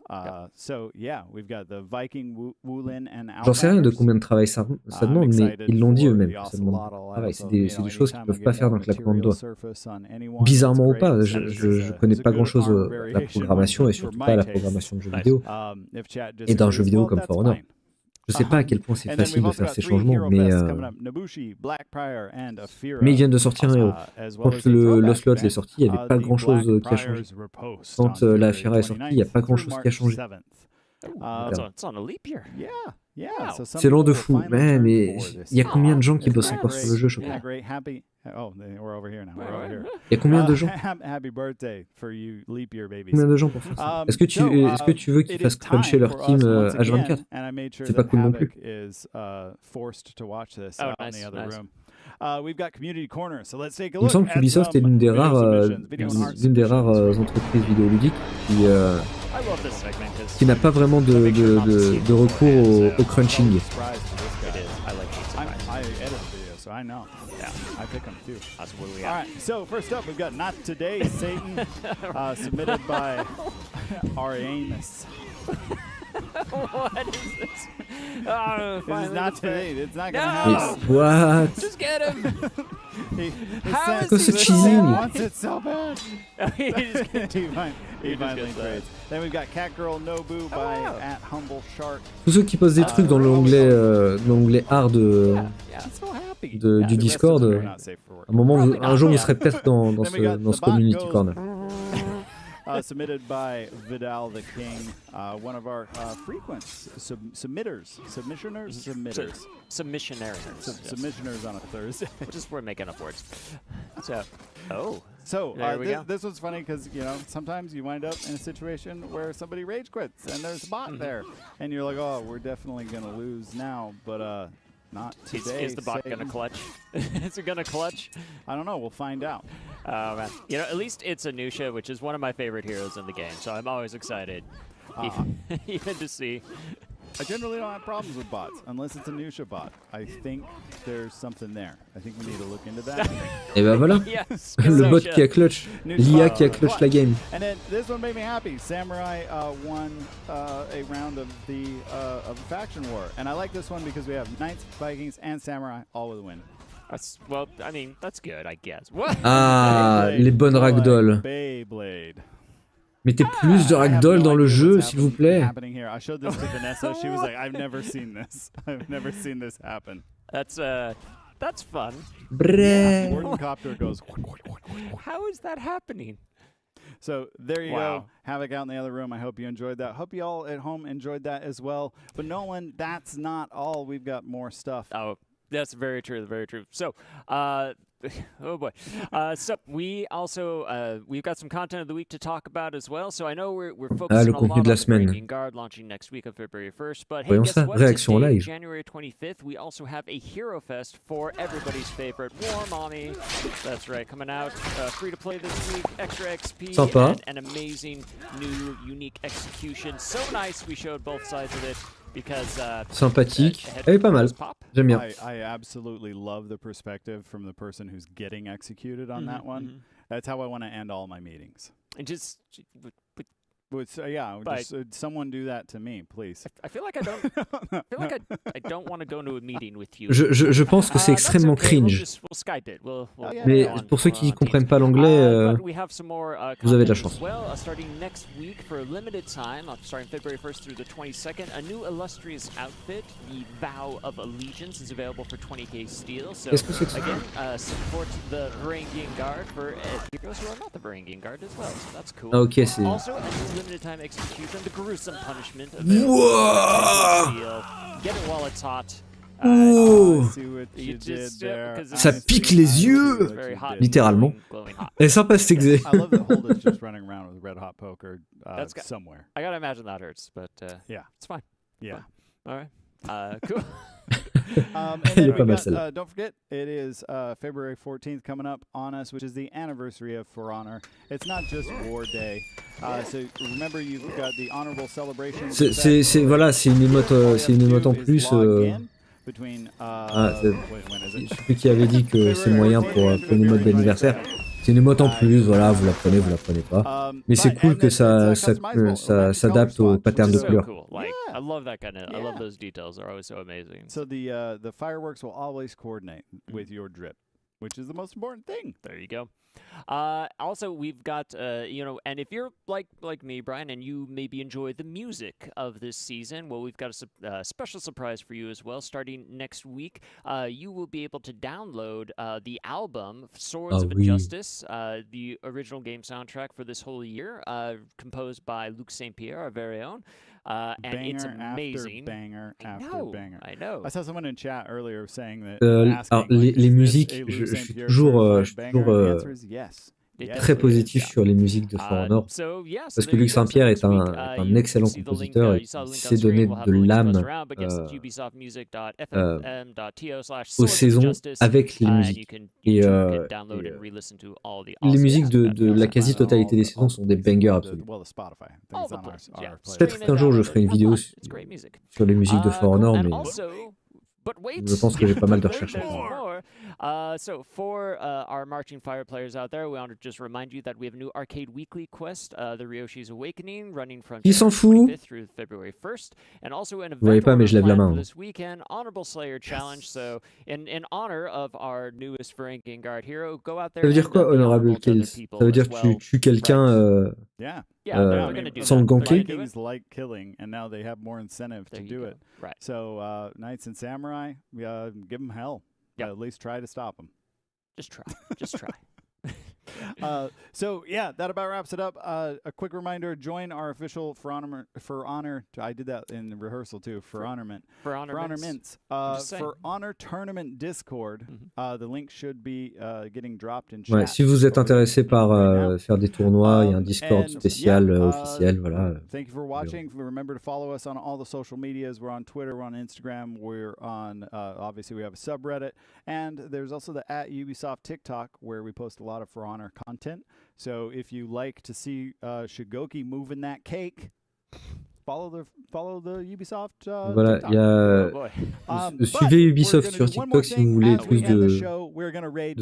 J'en sais rien de combien de travail ça demande, mais ils l'ont dit eux-mêmes. Ça demande beaucoup de travail. C'est des choses qu'ils ne peuvent pas faire d'un claquement de doigts. Bizarrement ou pas, je ne connais pas grand-chose à la programmation et surtout pas à la programmation de jeux vidéo et d'un jeu vidéo comme For Honor. Je sais pas à quel point c'est facile de faire ces changements, mais ils viennent de sortir un héros. Quand l'Ocelot est sorti, il n'y avait pas grand-chose qui a changé. Quand la Fira est sortie, il n'y a pas grand-chose qui a changé. C'est long de fou, mais il y a combien de gens qui bossent encore sur le jeu, je crois. Il y a combien de gens pour faire ça? Est-ce que tu veux qu'ils fassent cruncher leur team H24? C'est pas cool non plus. Il me semble qu'Ubisoft est l'une des rares entreprises vidéoludiques qui n'a pas vraiment de recours au crunching. I know. Yeah, I pick them too. That's what we got. All right, so first up, we've got Not Today, Satan, submitted by Ariamus. What is this? This is not today. It's not gonna happen. What? Just get him. How is he cheesing? He wants it so bad. he finally trades. Then we've got Catgirl Nouveau by @HumbleShark. Tous ceux qui posent des trucs dans l'onglet art du Discord, un jour vous serez peut-être dans ce community corner. Submitted by Vidal the King, one of our frequent submissioners on a Thursday. Just we're making up words. This one's funny because sometimes you wind up in a situation where somebody rage quits and there's a bot there, and you're like, oh, we're definitely gonna lose now, but not today. Is the bot gonna clutch? Is it gonna clutch? I don't know. We'll find out. Man. At least it's Anusha, which is one of my favorite heroes in the game, so I'm always excited, even to see. I generally don't have problems with bots, unless it's a Nusha bot. I think there's something there. I think we need to look into that. Et ben voilà, le bot qui a clutch, l'IA qui a clutch la game. And then this one made me happy. Samurai won a round of the faction war, and I like this one because we have Knights, Vikings, and Samurai all with a win. That's good, I guess. Ah, les bonnes ragdoll. Beyblade. Mettez plus de ragdoll dans le jeu, s'il vous plaît. I showed this to Vanessa. She was like, "I've never seen this. I've never seen this happen." That's fun. Yeah, Wardencopter goes. How is that happening? So there you go. Havoc out in the other room. I hope you enjoyed that. Hope you all at home enjoyed that as well. But Nolan, that's not all. We've got more stuff. Oh, that's very true. Very true. So, oh boy. So we also we've got some content of the week to talk about as well. So I know we're focusing a lot on the Breaking Guard launching next week on February 1st. But hey, guess what? Réaction Today, live. January 25th, we also have a Hero Fest for everybody's favorite War Mommy. That's right, coming out free to play this week. Extra XP Sympa. and an amazing new unique execution. So nice. We showed both sides of it. sympathique. Elle est pas mal. J'aime bien. I absolutely love the perspective from the person who's getting executed on that one. That's how I want to end all my meetings. And just someone do that to me, please. I feel like I don't want to go into a meeting with you. Je pense que c'est extrêmement cringe. We'll Skype it. Mais pour ceux qui comprennent pas l'anglais, vous avez de la chance. Starting next week for a limited time, starting February 1st through the 22nd, a new illustrious outfit, the Vow of Allegiance, is available for 20k steel. So again, support the Varangue Guard for heroes who are not the Varangue Guard as well. So that's cool. Ok, c'est. Also, a new limited time execution, the gruesome punishment. Get it while it's hot. Ça pique les yeux, littéralement. Elle est sympa cette exé. I love that Holda's just running around with red hot poker somewhere. I gotta imagine that hurts, but yeah, it's fine. Yeah. All right. Cool. And then we got, don't forget, it is February 14th coming up on us, which is the anniversary of For Honor. It's not just War Day. So remember, you've got the honorable celebration. Voilà, c'est une émote en plus. Between, je sais plus qui avait dit que c'est moyen pour une émote d'anniversaire. C'est une émote en plus, voilà, vous la prenez pas. Mais c'est cool que ça s'adapte au pattern de couleur. I love that kind of. I love those details. They're always so amazing. So the fireworks will always coordinate with your drip, which is the most important thing. There you go. Also, we've got, and if you're like me, Brian, and you maybe enjoy the music of this season, well, we've got a special surprise for you as well. Starting next week, you will be able to download the album Swords of Injustice, the original game soundtrack for this whole year, composed by Luc St. Pierre, our very own. And banger it's amazing. Banger after banger. I know. I saw someone in chat earlier saying that. Alors, les musiques, je suis toujours très positif sur les musiques de For Honor, parce que Luc St. Pierre est un excellent compositeur et il sait donner de l'âme aux saisons avec les musiques. Et les musiques de la quasi-totalité des saisons sont des bangers absolus. Peut-être qu'un jour je ferai une vidéo sur les musiques de For Honor, mais je pense que j'ai pas mal de recherches. So for our Marching Fire players out there, we want to just remind you that we have a new arcade weekly quest, the Ryoshi's Awakening, running from January 25th through February 1st, and also an event for this weekend, Honorable Slayer Challenge. So in honor of our newest Varangue Guard hero, go out there. Ça veut dire quoi, Honorable Kills? Ça veut dire que tu tues quelqu'un sans le ganker? Vikings like killing, and now they have more incentive to do it. Right. So Knights and Samurai, give them hell. At least try to stop them. Just try. Just try. So yeah, that about wraps it up. A quick reminder: join our official For Honor. I did that in rehearsal too. For Honor Tournament Discord. The link should be getting dropped in chat. Ouais, si vous êtes intéressé par faire des tournois, il y a un Discord spécial officiel, voilà. Thank you for watching. Remember to follow us on all the social medias. We're on Twitter, we're on Instagram, we're on obviously we have a subreddit, and there's also the @Ubisoft TikTok where we post a lot of For Honor content. So if you like to see Shigoki moving that cake, follow the Ubisoft voilà, TikTok. Il y a suivez Ubisoft sur TikTok si vous voulez plus de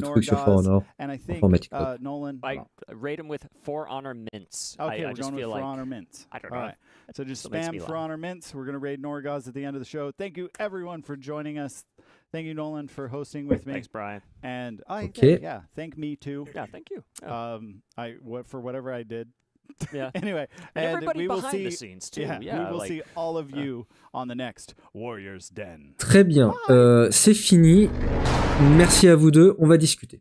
trucs sur For Honor informatique. Nolan, rate them with For Honor mints. Okay, I we're just going feel with For like, Honor mints. I don't know. All right. So just spam For Honor mints. We're going to raid Norgaz at the end of the show. Thank you everyone for joining us. Thank you, Nolan, for hosting with me. Thanks, Brian. And thank me too. Yeah, thank you. For whatever I did. Yeah. Anyway, and everybody we will behind see the scenes too. We will see all of you on the next Warriors Den. Très bien, c'est fini. Merci à vous deux. On va discuter.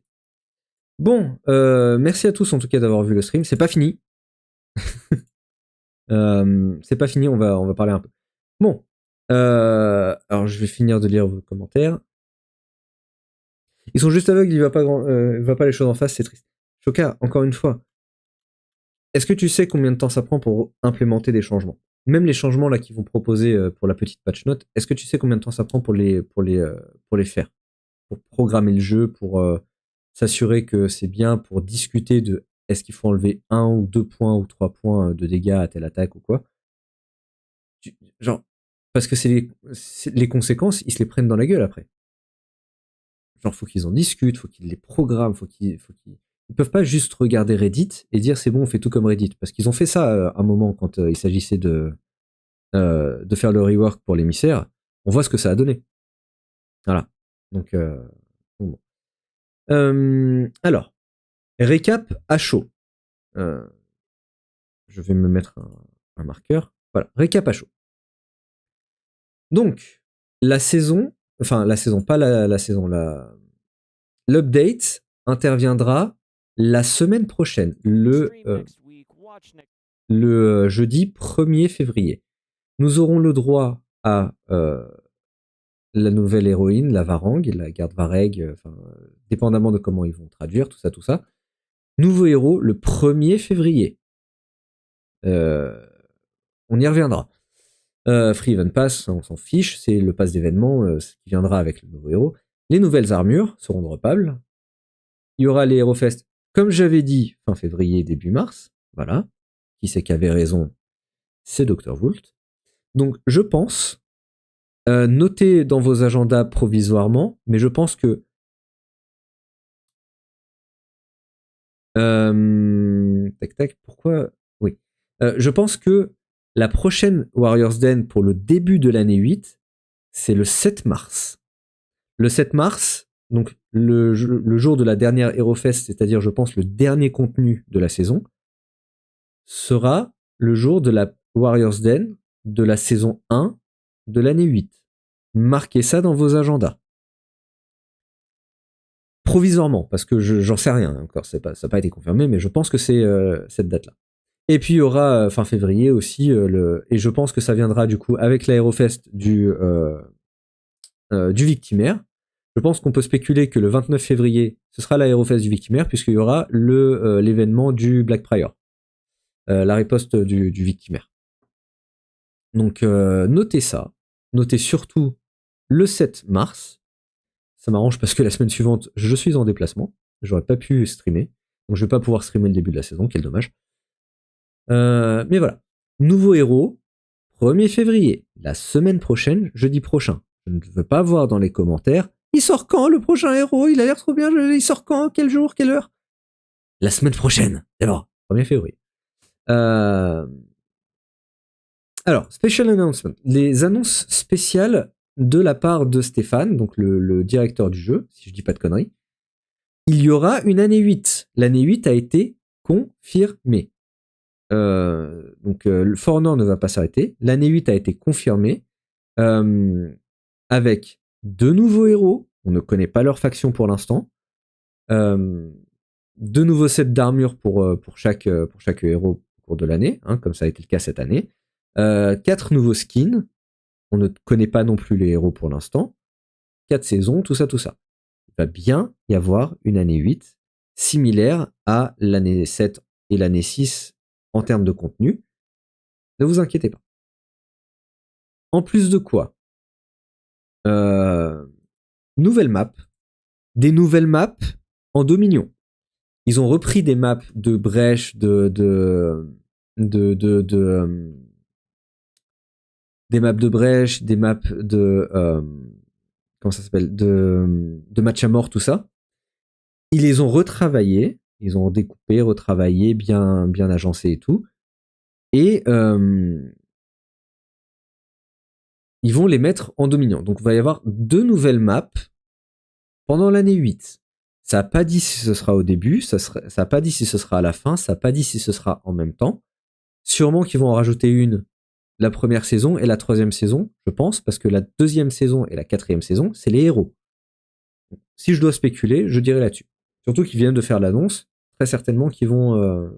Bon, merci à tous en tout cas d'avoir vu le stream. C'est pas fini. C'est pas fini. On va parler un peu. Bon. Alors je vais finir de lire vos commentaires. Ils sont juste aveugles, il va pas les choses en face, c'est triste. Shoka, encore une fois, est-ce que tu sais combien de temps ça prend pour implémenter des changements? Même les changements là qu'ils vont proposer pour la petite patch note, est-ce que tu sais combien de temps ça prend pour les faire? Pour programmer le jeu, pour s'assurer que c'est bien, pour discuter de est-ce qu'il faut enlever 1 ou 2 points ou 3 points de dégâts à telle attaque ou quoi? Genre, Parce que c'est les conséquences, ils se les prennent dans la gueule après. Genre, faut qu'ils en discutent, faut qu'ils les programment, ils peuvent pas juste regarder Reddit et dire c'est bon, on fait tout comme Reddit. Parce qu'ils ont fait ça à un moment quand il s'agissait de faire le rework pour l'émissaire. On voit ce que ça a donné. Voilà. Donc, bon. Alors, récap à chaud. Je vais me mettre un marqueur. Voilà, récap à chaud. Donc, la saison, pas la saison, l'update interviendra la semaine prochaine, le jeudi 1er février. Nous aurons le droit à la nouvelle héroïne, la Varangue, la garde Varangue, dépendamment de comment ils vont traduire, tout ça. Nouveau héros le 1er février. On y reviendra. Free Event Pass, on s'en fiche, c'est le pass d'événement qui viendra avec le nouveau héros. Les nouvelles armures seront dropables. Il y aura les HeroFest, comme j'avais dit, fin février, début mars. Voilà. Qui c'est qui avait raison? C'est dr.vult. Donc, je pense, notez dans vos agendas provisoirement, mais je pense que pourquoi? Oui. Je pense que la prochaine Warriors Den pour le début de l'année 8, c'est le 7 mars. Le 7 mars, donc le jour de la dernière HeroFest, c'est-à-dire, je pense, le dernier contenu de la saison, sera le jour de la Warriors Den de la saison 1 de l'année 8. Marquez ça dans vos agendas. Provisoirement, parce que j'en sais rien encore, ça n'a pas été confirmé, mais je pense que c'est cette date-là. Et puis il y aura fin février aussi, et je pense que ça viendra du coup avec l'Aérofest du Victimaire. Je pense qu'on peut spéculer que le 29 février, ce sera l'Aérofest du Victimaire, puisqu'il y aura l'événement du Black Prior, la riposte du Victimaire. Donc notez ça, notez surtout le 7 mars. Ça m'arrange parce que la semaine suivante, je suis en déplacement, j'aurais pas pu streamer, donc je vais pas pouvoir streamer le début de la saison, quel dommage. Mais voilà, nouveau héros, 1er février, la semaine prochaine, jeudi prochain. Je ne veux pas voir dans les commentaires, il sort quand le prochain héros? Il a l'air trop bien, il sort quand? Quel jour? Quelle heure? La semaine prochaine, d'abord, 1er février. Alors, special announcement, les annonces spéciales de la part de Stéphane, donc le directeur du jeu, si je dis pas de conneries. Il y aura une année 8. L'année 8 a été confirmée. Donc le For Honor ne va pas s'arrêter. L'année 8 a été confirmée avec 2 nouveaux héros. On ne connaît pas leur faction pour l'instant. 2 nouveaux sets d'armure pour chaque héros au cours de l'année, hein, comme ça a été le cas cette année. 4 nouveaux skins. On ne connaît pas non plus les héros pour l'instant. 4 saisons, tout ça. Il va bien y avoir une année 8 similaire à l'année 7 et l'année 6 en termes de contenu. Ne vous inquiétez pas. En plus de quoi, nouvelle map, des nouvelles maps en Dominion. Ils ont repris des maps de brèches, des maps de brèche, des maps de comment ça s'appelle, de match à mort, tout ça. Ils les ont retravaillés, ils ont découpé, retravaillé, bien agencé et tout. Et ils vont les mettre en Dominion. Donc il va y avoir 2 nouvelles maps pendant l'année 8. Ça n'a pas dit si ce sera au début, ça n'a pas dit si ce sera à la fin, ça n'a pas dit si ce sera en même temps. Sûrement qu'ils vont en rajouter une la première saison et la 3e saison, je pense, parce que la 2e saison et la 4e saison, c'est les héros. Si je dois spéculer, je dirais là-dessus. Surtout qu'ils viennent de faire l'annonce, très certainement qu'ils vont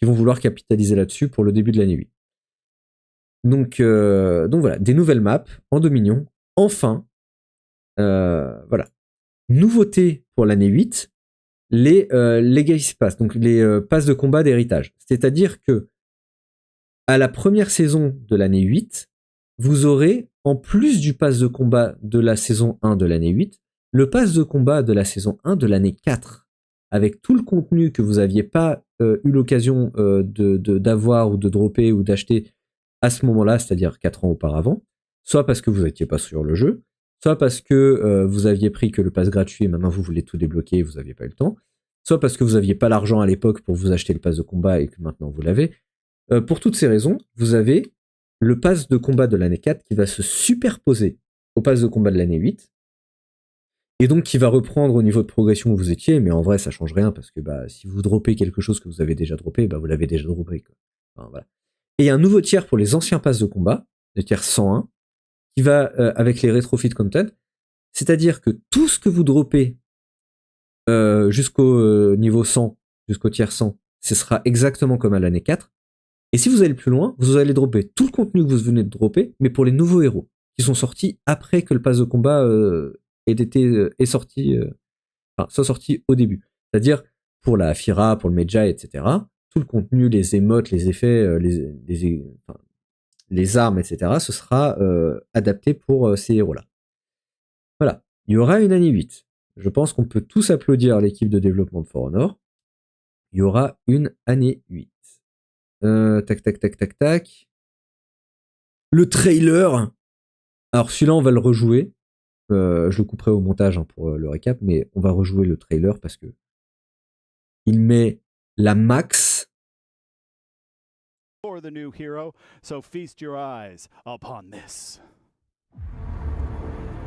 vouloir capitaliser là-dessus pour le début de l'année 8. Donc voilà, des nouvelles maps en Dominion, enfin. Voilà. Nouveauté pour l'année 8, les Legacy Pass, donc les passes de combat d'héritage. C'est-à-dire que à la première saison de l'année 8, vous aurez, en plus du pass de combat de la saison 1 de l'année 8, le pass de combat de la saison 1 de l'année 4, avec tout le contenu que vous n'aviez pas eu l'occasion d'avoir ou de dropper ou d'acheter à ce moment-là, c'est-à-dire 4 ans auparavant, soit parce que vous n'étiez pas sur le jeu, soit parce que vous aviez pris que le pass gratuit et maintenant vous voulez tout débloquer et vous n'aviez pas eu le temps, soit parce que vous n'aviez pas l'argent à l'époque pour vous acheter le pass de combat et que maintenant vous l'avez. Pour toutes ces raisons, vous avez le pass de combat de l'année 4 qui va se superposer au pass de combat de l'année 8, et donc qui va reprendre au niveau de progression où vous étiez, mais en vrai ça change rien, parce que si vous droppez quelque chose que vous avez déjà droppé, vous l'avez déjà droppé, quoi. Enfin, voilà. Et il y a un nouveau tiers pour les anciens passes de combat, le tiers 101, qui va avec les retrofit content, c'est-à-dire que tout ce que vous droppez jusqu'au niveau 100, jusqu'au tiers 100, ce sera exactement comme à l'année 4. Et si vous allez plus loin, vous allez dropper tout le contenu que vous venez de dropper, mais pour les nouveaux héros, qui sont sortis après que le pass de combat soit sorti au début. C'est-à-dire pour la Fira, pour le Medjay, etc. Tout le contenu, les émotes, les effets, les armes, etc. ce sera adapté pour ces héros-là. Voilà. Il y aura une année 8. Je pense qu'on peut tous applaudir l'équipe de développement de For Honor. Il y aura une année 8. Tac. Le trailer. Alors celui-là, on va le rejouer. Je le couperai au montage pour le récap, mais on va rejouer le trailer parce que il met la max. For the new hero, so feast your eyes upon this.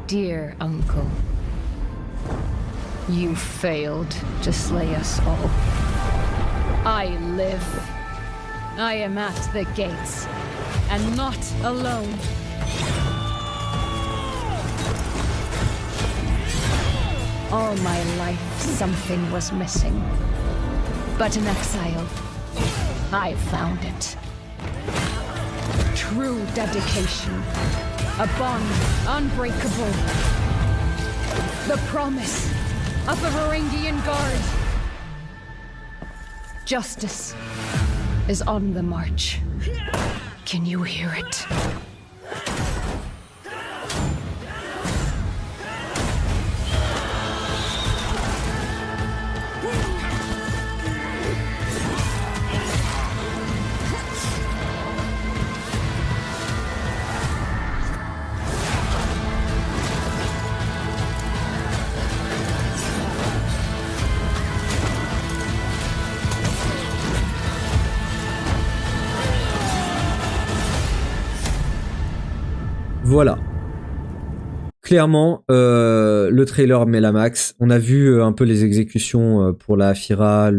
Dear uncle, you failed to slay us all. I live. I am at the gates, and not alone. All my life, something was missing. But in exile, I found it. True dedication. A bond unbreakable. The promise of the Varangian Guard. Justice is on the march. Can you hear it? Voilà. Clairement, le trailer met la max. On a vu un peu les exécutions pour la Fira,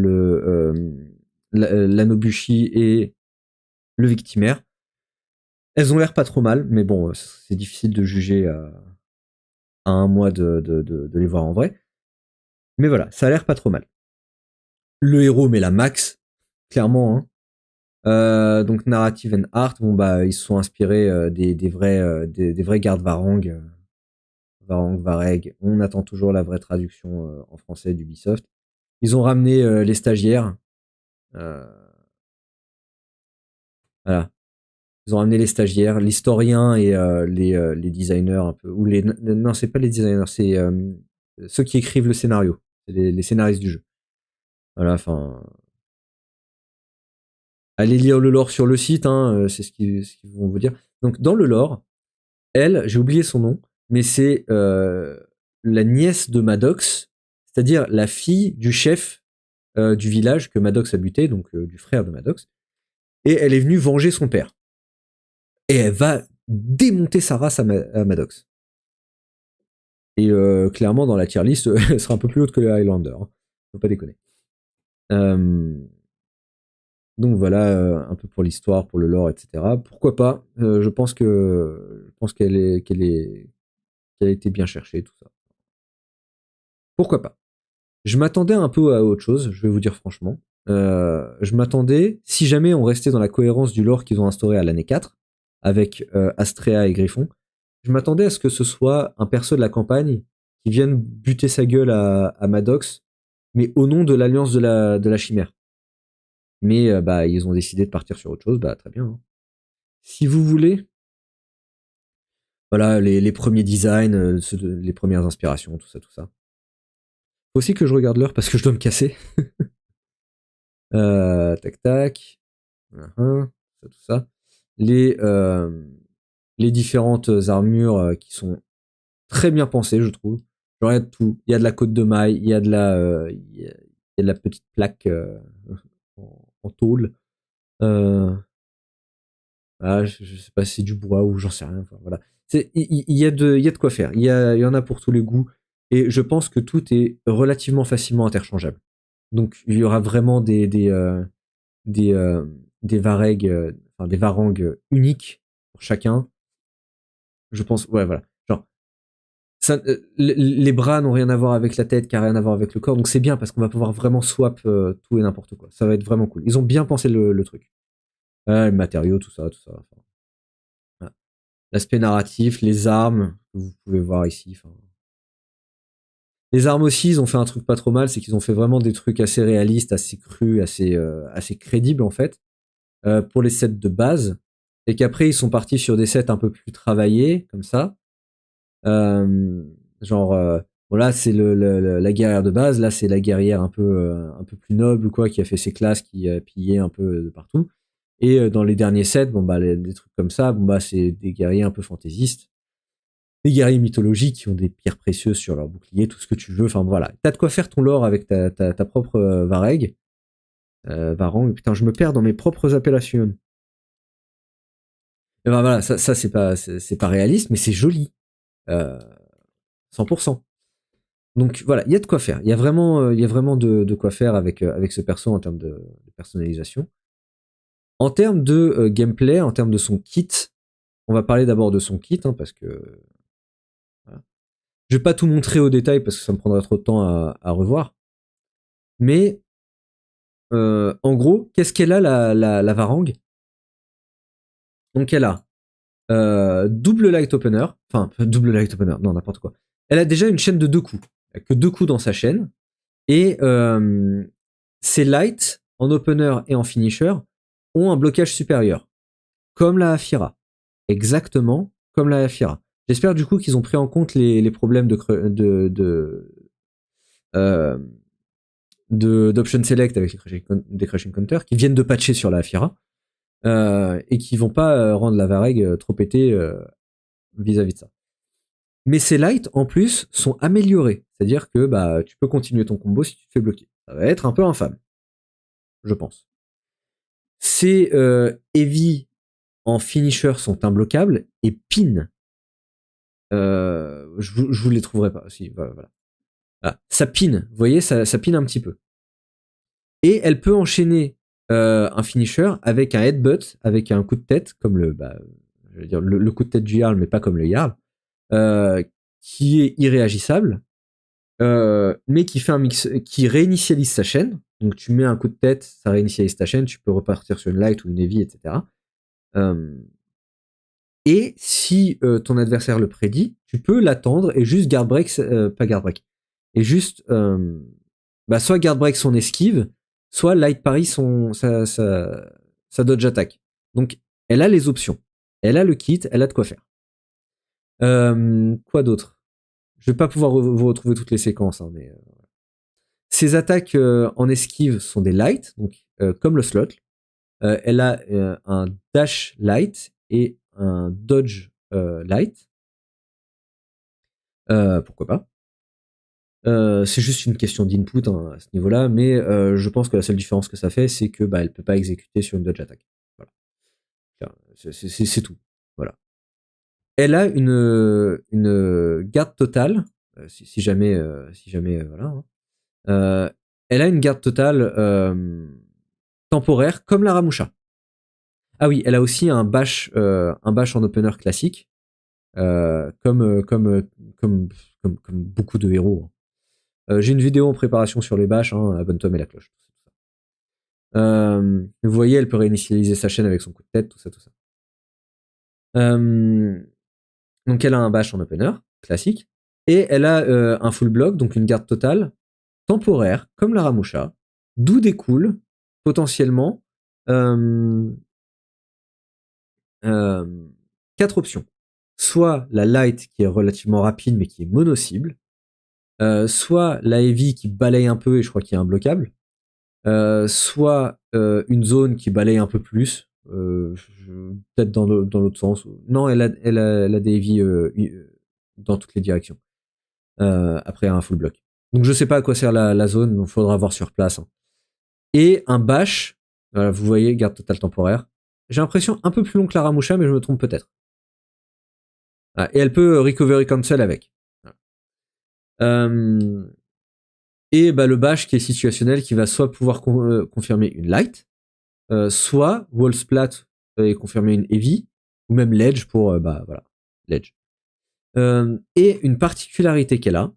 l'Anobushi et le Victimaire. Elles ont l'air pas trop mal, mais bon, c'est difficile de juger à un mois de les voir en vrai. Mais voilà, ça a l'air pas trop mal. Le héros met la max, clairement, hein. Donc Narrative and Art, ils se sont inspirés des vrais gardes Varangue, Varangue. On attend toujours la vraie traduction en français d'Ubisoft. Ils ont ramené les stagiaires. Voilà. Ils ont ramené les stagiaires, l'historien et les designers un peu. Non, c'est pas les designers, c'est ceux qui écrivent le scénario. C'est les scénaristes du jeu. Voilà, enfin. Allez lire le lore sur le site, hein, c'est ce qu'ils vont vous dire. Donc dans le lore, elle, j'ai oublié son nom, mais c'est la nièce de Maddox, c'est-à-dire la fille du chef du village que Maddox a buté, donc du frère de Maddox, et elle est venue venger son père. Et elle va démonter sa race à Maddox. Et clairement, dans la tier list, elle sera un peu plus haute que les Highlander, hein. Faut pas déconner. Donc voilà, un peu pour l'histoire, pour le lore, etc. Pourquoi pas? Je pense qu'elle a été bien cherchée, tout ça. Pourquoi pas? Je m'attendais un peu à autre chose, je vais vous dire franchement. Je m'attendais, si jamais on restait dans la cohérence du lore qu'ils ont instauré à l'année 4, avec Astrea et Griffon, je m'attendais à ce que ce soit un perso de la campagne qui vienne buter sa gueule à Maddox, mais au nom de l'alliance de la chimère. Mais ils ont décidé de partir sur autre chose, très bien. Hein. Si vous voulez, voilà les premiers designs, les premières inspirations, tout ça. Faut aussi que je regarde l'heure parce que je dois me casser. Tac. Tout ça. les différentes armures qui sont très bien pensées, je trouve. Genre, il y a de tout. Il y a de la côte de maille, il y a de la petite plaque en tôle. Je sais pas si c'est du bois ou j'en sais rien. Enfin, voilà. Il y a de quoi faire. Il y en a pour tous les goûts. Et je pense que tout est relativement facilement interchangeable. Donc il y aura vraiment des Varangues, des Varangues uniques pour chacun. Je pense, ouais, voilà. Genre, les bras n'ont rien à voir avec la tête, qui n'a rien à voir avec le corps. Donc c'est bien parce qu'on va pouvoir vraiment swap tout et n'importe quoi. Ça va être vraiment cool. Ils ont bien pensé le truc. Le matériau, tout ça. Enfin, voilà. L'aspect narratif, les armes, que vous pouvez voir ici. Enfin. Les armes aussi, ils ont fait un truc pas trop mal, c'est qu'ils ont fait vraiment des trucs assez réalistes, assez crus, assez crédibles en fait, pour les sets de base, et qu'après ils sont partis sur des sets un peu plus travaillés, comme ça. Voilà, c'est la guerrière de base, là c'est la guerrière un peu plus noble, quoi, qui a fait ses classes, qui a pillé un peu de partout. Et dans les derniers sets, des trucs comme ça, c'est des guerriers un peu fantaisistes. Des guerriers mythologiques qui ont des pierres précieuses sur leur bouclier, tout ce que tu veux. Enfin voilà, t'as de quoi faire ton lore avec ta propre Varangue. Varangue, putain, je me perds dans mes propres appellations. Et ben voilà, ça c'est pas réaliste, mais c'est joli. 100%. Donc voilà, il y a de quoi faire. Il y a vraiment de quoi faire avec ce perso en termes de personnalisation. En termes de gameplay, en termes de son kit, on va parler d'abord de son kit, parce que voilà. Je vais pas tout montrer au détail parce que ça me prendrait trop de temps à revoir. Mais en gros, qu'est-ce qu'elle a la Varangue? Donc elle a double light opener, non n'importe quoi. Elle a déjà une chaîne de 2 coups. Elle a que 2 coups dans sa chaîne. Et ses lights en opener et en finisher ont un blocage supérieur. Comme la Hafira. Exactement comme la Hafira. J'espère du coup qu'ils ont pris en compte les problèmes d'option select avec des crashing counters qui viennent de patcher sur la Hafira et qui vont pas rendre la Varangue trop pétée vis-à-vis de ça. Mais ces lights en plus sont améliorés, c'est-à-dire que tu peux continuer ton combo si tu te fais bloquer. Ça va être un peu infâme, je pense. Ces heavy en finisher sont imbloquables et pin. Je vous les trouverai pas. Si, voilà. Ah, ça pin, vous voyez, ça pin un petit peu. Et elle peut enchaîner un finisher avec un headbutt, avec un coup de tête, comme le coup de tête du Jarl, mais pas comme le Jarl, qui est irréagissable, mais qui fait un mix, qui réinitialise sa chaîne. Donc tu mets un coup de tête, ça réinitialise ta chaîne, tu peux repartir sur une light ou une heavy, etc. Et si ton adversaire le prédit, tu peux l'attendre et juste guard break, pas guard break, et juste soit guard break son esquive, soit light parry sa dodge attack. Donc elle a les options, elle a le kit, elle a de quoi faire. Quoi d'autre? Je vais pas pouvoir vous retrouver toutes les séquences, mais ses attaques en esquive sont des light, donc comme le slot. Elle a un dash light et un dodge light. Pourquoi pas. C'est juste une question d'input à ce niveau-là, mais je pense que la seule différence que ça fait, c'est que elle peut pas exécuter sur une dodge attack. Voilà. C'est tout. Voilà. Elle a une garde totale, si jamais voilà. Elle a une garde totale temporaire comme la Ramusha. Ah oui, elle a aussi un bash en opener classique, comme beaucoup de héros. J'ai une vidéo en préparation sur les bashs, abonne-toi, mets la cloche. Vous voyez, elle peut réinitialiser sa chaîne avec son coup de tête, tout ça. Donc elle a un bash en opener classique, et elle a un full block, donc une garde totale, temporaire, comme la Ramusha, d'où découle potentiellement 4 options. Soit la light qui est relativement rapide mais qui est mono-cible, soit la heavy qui balaye un peu et je crois qu'il y a un bloquable, soit une zone qui balaye un peu plus, Peut-être dans l'autre sens. Non, elle a des heavy dans toutes les directions. Après un full block. Donc je sais pas à quoi sert la zone, donc faudra voir sur place. Hein. Et un bash, voilà, vous voyez, garde totale temporaire. J'ai l'impression un peu plus long que la Ramusha, mais je me trompe peut-être. Ah, et elle peut recovery cancel avec. Et bah, le bash qui est situationnel, qui va soit pouvoir confirmer une light, soit wall splat et confirmer une heavy, ou même ledge pour bah voilà, ledge. Et une particularité qu'elle a,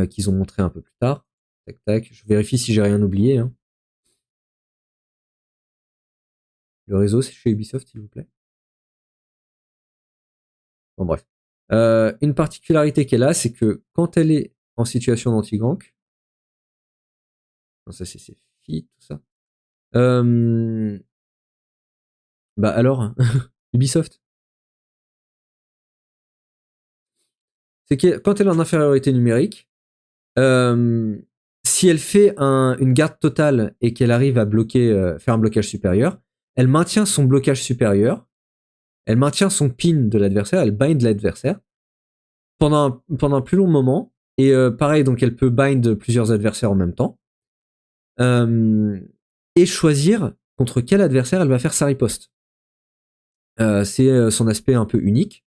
qu'ils ont montré un peu plus tard. Tac tac, je vérifie si j'ai rien oublié. Hein. Le réseau, c'est chez Ubisoft, s'il vous plaît. Bon bref. Une particularité qu'elle a, c'est que quand elle est en situation d'anti-gank, ça c'est ses filles, tout ça. Bah alors, Ubisoft. C'est que quand elle est en infériorité numérique, si elle fait une garde totale et qu'elle arrive à bloquer, faire un blocage supérieur, elle maintient son blocage supérieur, elle maintient son pin de l'adversaire, elle bind l'adversaire pendant un plus long moment. Et pareil, donc elle peut bind plusieurs adversaires en même temps. Et choisir contre quel adversaire elle va faire sa riposte. C'est son aspect un peu unique.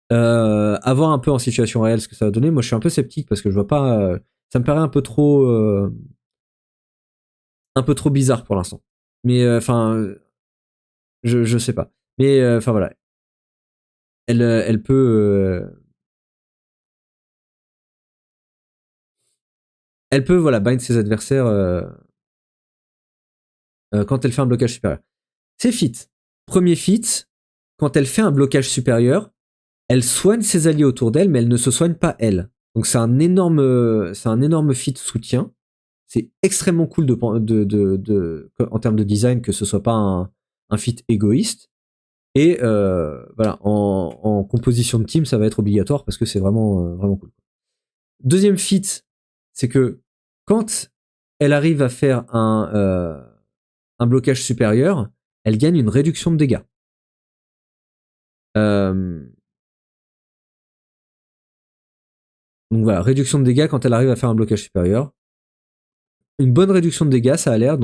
Avoir un peu en situation réelle ce que ça va donner. Moi, je suis un peu sceptique parce que je vois pas. Ça me paraît un peu trop bizarre pour l'instant. Mais enfin, je sais pas. Mais enfin voilà. Elle peut. Elle peut voilà bind ses adversaires quand elle fait un blocage supérieur. C'est fit. Premier fit, quand elle fait un blocage supérieur, elle soigne ses alliés autour d'elle, mais elle ne se soigne pas elle. Donc c'est un énorme fit soutien. C'est extrêmement cool en termes de design que ce soit pas un fit égoïste. Et voilà, en composition de team, ça va être obligatoire parce que c'est vraiment cool. Deuxième fit, c'est que quand elle arrive à faire un blocage supérieur, elle gagne une réduction de dégâts. Donc voilà, réduction de dégâts quand elle arrive à faire un blocage supérieur. Une bonne réduction de dégâts, ça a l'air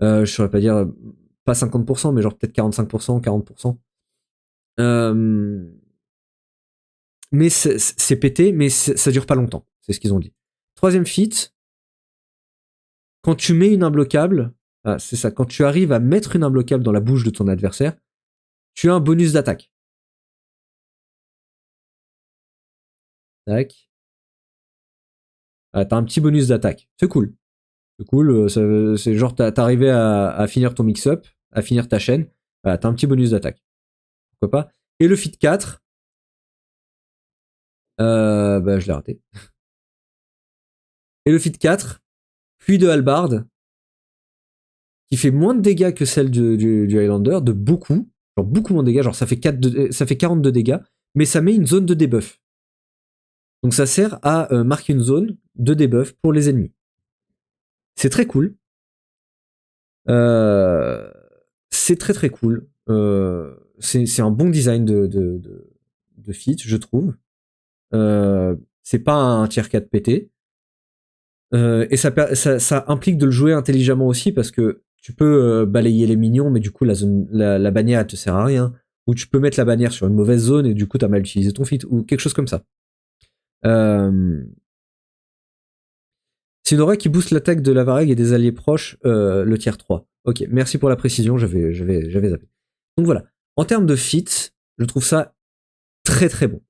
je saurais pas dire, pas 50%, mais genre peut-être 45%, 40%. Mais c'est pété, mais ça dure pas longtemps. C'est ce qu'ils ont dit. Troisième feat, quand tu mets une imbloquable, c'est ça, quand tu arrives à mettre une imbloquable dans la bouche de ton adversaire, tu as un bonus d'attaque. Tac. T'as un petit bonus d'attaque. C'est cool. C'est cool. C'est genre, t'as arrivé à finir ton mix-up, à finir ta chaîne. Voilà, t'as un petit bonus d'attaque. Pourquoi pas. Et le feat 4, bah, je l'ai raté. Et le feat 4, puis de hallebarde, qui fait moins de dégâts que celle du Highlander, de beaucoup. Genre beaucoup moins de dégâts. Genre ça fait 42 dégâts, mais ça met une zone de debuff. Donc ça sert à marquer une zone de debuff pour les ennemis. C'est très cool. C'est très très cool. C'est un bon design de feat, je trouve. C'est pas un tier 4 pété. Et ça implique de le jouer intelligemment aussi parce que tu peux balayer les minions, mais du coup la bannière elle te sert à rien. Ou tu peux mettre la bannière sur une mauvaise zone et du coup t'as mal utilisé ton feat ou quelque chose comme ça. C'est une aura qui booste l'attaque de la Varangue et des alliés proches, le tier 3. Ok, merci pour la précision, j'avais zappé. Donc voilà, en termes de fit, je trouve ça très très bon.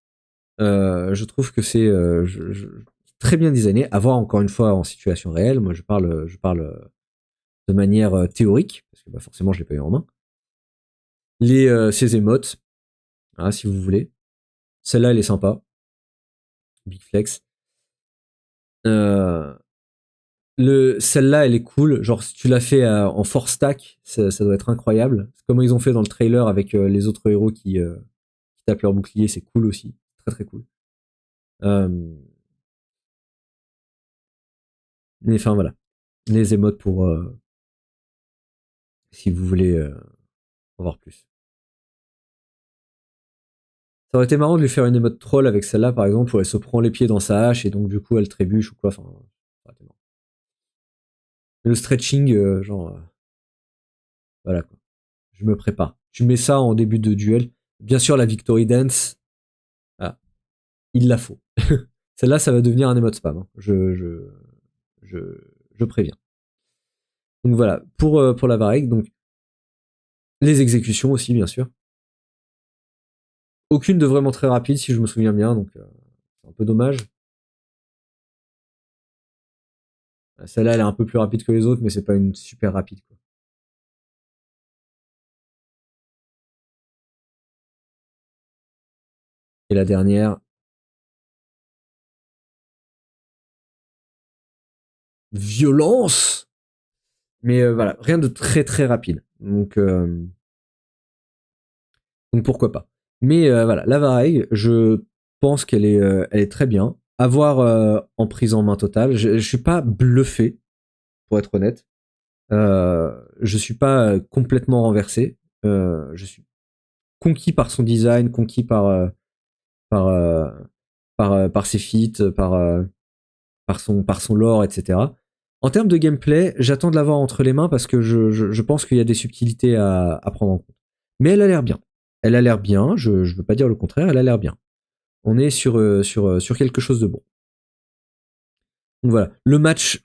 Je trouve que c'est très bien designé. À voir encore une fois en situation réelle. Moi, je parle de manière théorique parce que bah, forcément, je l'ai pas eu en main. Ces émotes, si vous voulez. Celle-là, elle est sympa. Big flex. Celle-là, elle est cool. Genre, si tu l'as fait en force stack, ça doit être incroyable. Comment ils ont fait dans le trailer avec les autres héros qui tapent leur bouclier, c'est cool aussi. Très très cool. Mais enfin voilà. Les émotes pour si vous voulez en voir plus. Ça aurait été marrant de lui faire une émote troll avec celle-là, par exemple, où elle se prend les pieds dans sa hache et donc du coup elle trébuche ou quoi. Enfin, le stretching, voilà quoi. Je me prépare. Tu mets ça en début de duel. Bien sûr, la Victory Dance, ah, il la faut. Celle-là, ça va devenir un emote spam. Hein. Je préviens. Donc voilà, pour la Varangue, donc les exécutions aussi, bien sûr. Aucune de vraiment très rapide, si je me souviens bien, donc c'est un peu dommage. Celle-là, elle est un peu plus rapide que les autres, mais c'est pas une super rapide, quoi. Et la dernière. Violence! Mais voilà, rien de très très rapide. Donc pourquoi pas. Mais voilà, la Varangue, je pense qu'elle est très bien. À voir en prise en main totale. Je suis pas bluffé, pour être honnête. Je suis pas complètement renversé. Je suis conquis par son design, conquis par ses feats, par son lore, etc. En termes de gameplay, j'attends de l'avoir entre les mains parce que je pense qu'il y a des subtilités à prendre en compte. Mais elle a l'air bien. Elle a l'air bien, je veux pas dire le contraire, elle a l'air bien. On est sur quelque chose de bon. Donc voilà, le match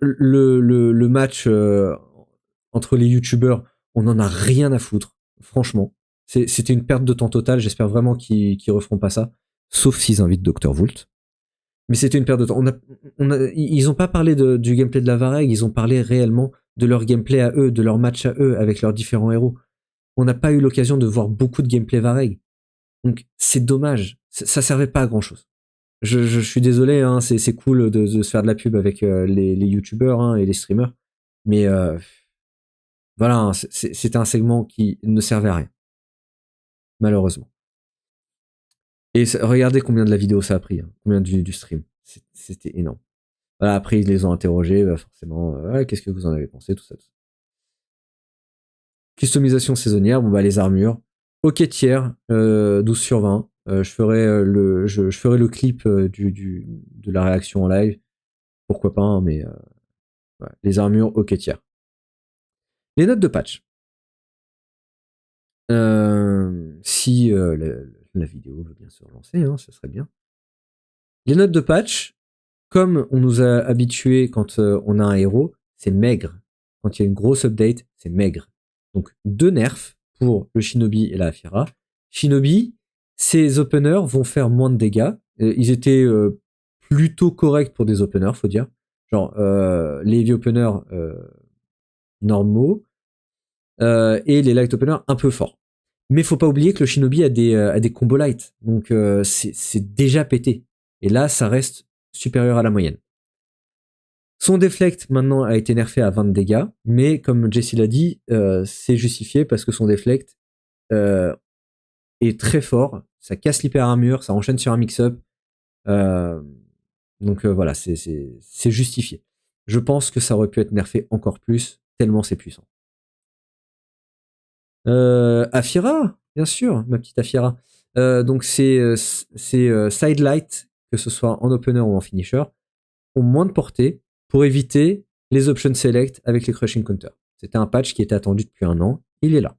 entre les youtubeurs, on en a rien à foutre, franchement. C'était une perte de temps totale, j'espère vraiment qu'ils referont pas ça, sauf s'ils invitent dr.vult. Mais c'était une perte de temps. Ils ont pas parlé du gameplay de la Varangue, ils ont parlé réellement de leur gameplay à eux, de leur match à eux avec leurs différents héros. On n'a pas eu l'occasion de voir beaucoup de gameplay Varangue. Donc c'est dommage, ça servait pas à grand chose. Je suis désolé, hein, c'est cool de se faire de la pub avec les youtubeurs hein, et les streamers, mais voilà, hein, c'était un segment qui ne servait à rien, malheureusement. Et regardez combien de la vidéo ça a pris, hein, combien du stream, c'était énorme. Voilà, après ils les ont interrogés, bah forcément, qu'est-ce que vous en avez pensé, tout ça. Customisation saisonnière, bon bah les armures, ok tiers, 12/20. Je ferai le clip de la réaction en live. Pourquoi pas, hein, mais ouais, les armures, ok tiers. Les notes de patch. Si la vidéo veut bien se relancer, hein, ce serait bien. Les notes de patch, comme on nous a habitués quand on a un héros, c'est maigre. Quand il y a une grosse update, c'est maigre. Donc 2 nerfs pour le Shinobi et la Aphira. Shinobi, ces openers vont faire moins de dégâts. Ils étaient plutôt corrects pour des openers, faut dire. Genre les heavy openers normaux et les light openers un peu forts. Mais faut pas oublier que le Shinobi a des combos light. Donc c'est déjà pété. Et là, ça reste supérieur à la moyenne. Son deflect maintenant a été nerfé à 20 dégâts, mais comme Jesse l'a dit, c'est justifié parce que son deflect est très fort, ça casse l'hyper armure, ça enchaîne sur un mix-up, donc voilà, c'est justifié. Je pense que ça aurait pu être nerfé encore plus, tellement c'est puissant. Aphira, bien sûr, ma petite Aphira. Donc c'est sidelight, que ce soit en opener ou en finisher, ont moins de portée pour éviter les options select avec les crushing counters. C'était un patch qui était attendu depuis 1 an, il est là.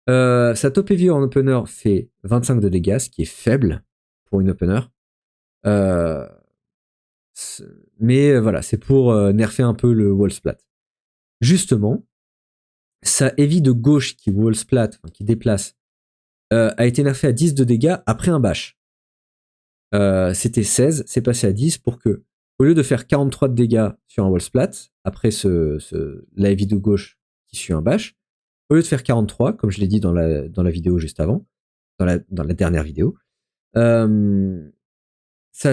Sa top heavy en opener fait 25 de dégâts, ce qui est faible pour une opener. Mais voilà, c'est pour nerfer un peu le wall splat. Justement, sa heavy de gauche qui wall splat, enfin, qui déplace, a été nerfé à 10 de dégâts après un bash. C'était 16, c'est passé à 10 pour que, au lieu de faire 43 de dégâts sur un wall splat, après la heavy de gauche qui suit un bash, au lieu de faire 43, comme je l'ai dit dans la vidéo juste avant, dans la dernière vidéo, ça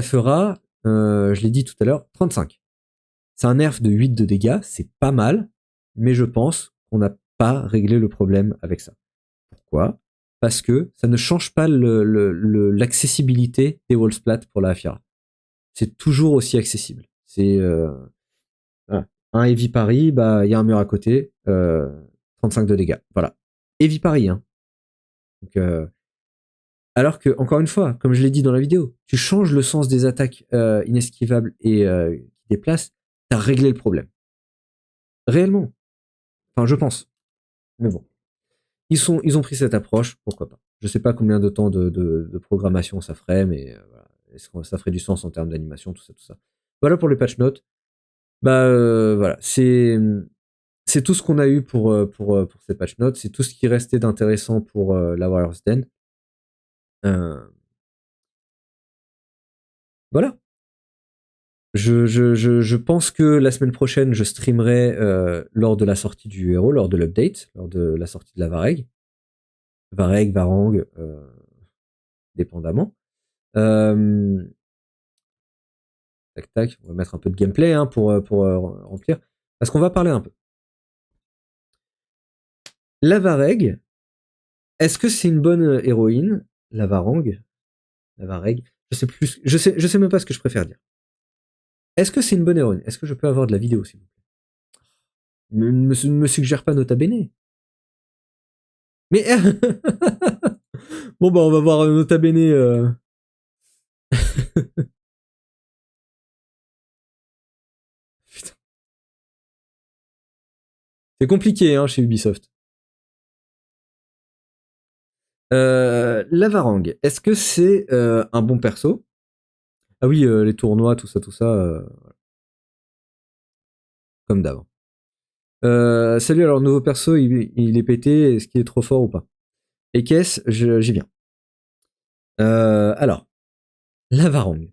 fera, je l'ai dit tout à l'heure, 35. C'est un nerf de 8 de dégâts, c'est pas mal, mais je pense qu'on n'a pas réglé le problème avec ça. Pourquoi ? Parce que ça ne change pas l'accessibilité des wall splats pour la Aphira. C'est toujours aussi accessible. C'est un heavy parry, bah il y a un mur à côté, 35 de dégâts. Voilà. Et Vipari, hein. Donc, alors que, encore une fois, comme je l'ai dit dans la vidéo, tu changes le sens des attaques inesquivables et qui déplacent, t'as réglé le problème. Réellement. Enfin, je pense. Mais bon. Ils ont pris cette approche, pourquoi pas. Je sais pas combien de temps de programmation ça ferait, mais voilà. Est-ce que ça ferait du sens en termes d'animation, tout ça, tout ça. Voilà pour les patch notes. Bah voilà, c'est tout ce qu'on a eu pour ces patch notes, c'est tout ce qui restait d'intéressant pour la Warriors Den. Voilà. Je pense que la semaine prochaine, je streamerai lors de la sortie du héros, lors de l'update, lors de la sortie de la Varangue. Varangue, dépendamment. Tac, tac, on va mettre un peu de gameplay hein, pour remplir. Parce qu'on va parler un peu. La Varangue, est-ce que c'est une bonne héroïne? La Varangue? La Varangue? Je sais même pas ce que je préfère dire. Est-ce que c'est une bonne héroïne? Est-ce que je peux avoir de la vidéo, s'il vous plaît? Ne me suggère pas Nota Bene. Mais bon bah on va voir Nota Bene. Putain. C'est compliqué hein, chez Ubisoft. La Varangue, est-ce que c'est un bon perso? Ah oui, les tournois, tout ça, comme d'avant. Salut, alors nouveau perso, il est pété, est-ce qu'il est trop fort ou pas? Et qu'est-ce? J'y viens. Alors, la Varangue.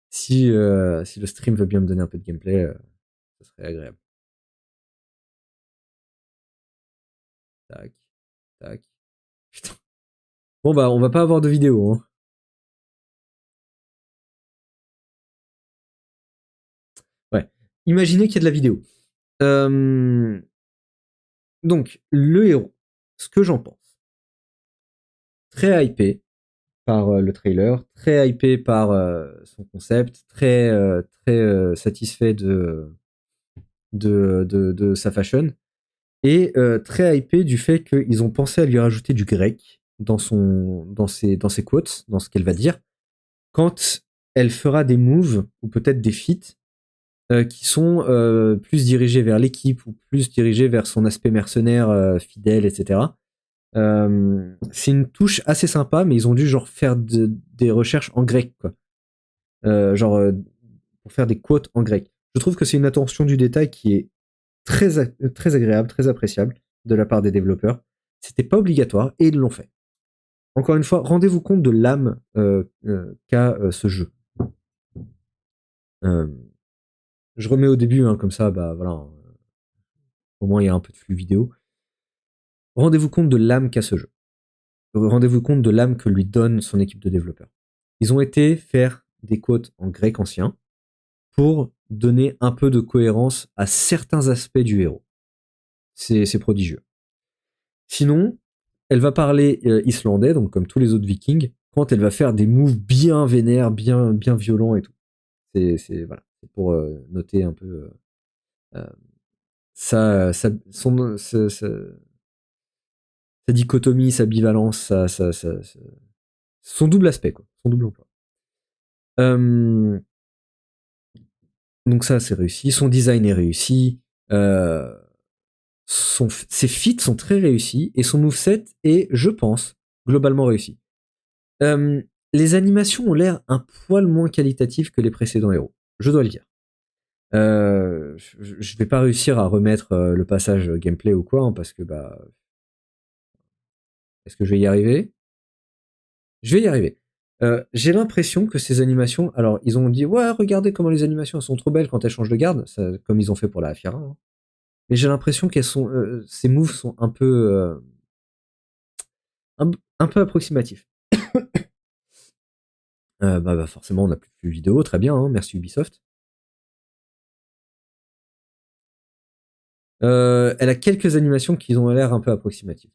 si le stream veut bien me donner un peu de gameplay, ça serait agréable. Tac, tac. Putain. Bon bah, on va pas avoir de vidéo, hein. Ouais. Imaginez qu'il y a de la vidéo. Donc, le héros, ce que j'en pense. Très hypé par le trailer, très hypé par son concept, très satisfait de sa fashion, et très hypé du fait qu'ils ont pensé à lui rajouter du grec dans ses quotes, dans ce qu'elle va dire, quand elle fera des moves, ou peut-être des feats, qui sont plus dirigés vers l'équipe ou plus dirigés vers son aspect mercenaire, fidèle, etc. C'est une touche assez sympa, mais ils ont dû genre faire des recherches en grec, quoi. Pour faire des quotes en grec. Je trouve que c'est une attention du détail qui est très agréable, très appréciable de la part des développeurs. C'était pas obligatoire et ils l'ont fait. Encore une fois, rendez-vous compte de l'âme qu'a ce jeu. Je remets au début, hein, comme ça, bah voilà. Au moins, il y a un peu de flux vidéo. Rendez-vous compte de l'âme qu'a ce jeu. Rendez-vous compte de l'âme que lui donne son équipe de développeurs. Ils ont été faire des quotes en grec ancien pour donner un peu de cohérence à certains aspects du héros. C'est prodigieux. Sinon, elle va parler islandais, donc comme tous les autres Vikings, quand elle va faire des moves bien vénères, bien violents et tout. Voilà, c'est pour noter un peu sa dichotomie, sa bivalence, son double aspect, quoi, son double emploi. Donc ça, c'est réussi. Son design est réussi. Ses feats sont très réussis et son moveset est, je pense, globalement réussi. Les animations ont l'air un poil moins qualitatives que les précédents héros. Je dois le dire. Je vais pas réussir à remettre le passage gameplay ou quoi, hein, parce que bah... Est-ce que je vais y arriver? Je vais y arriver. J'ai l'impression que ces animations... Alors, ils ont dit, ouais, regardez comment les animations sont trop belles quand elles changent de garde, ça, comme ils ont fait pour la Fiera. Hein. Mais j'ai l'impression qu'elles sont... ces moves sont un peu... un peu approximatifs. Bah forcément, on n'a plus de vidéo, très bien, hein, merci Ubisoft. Elle a quelques animations qui ont l'air un peu approximatives.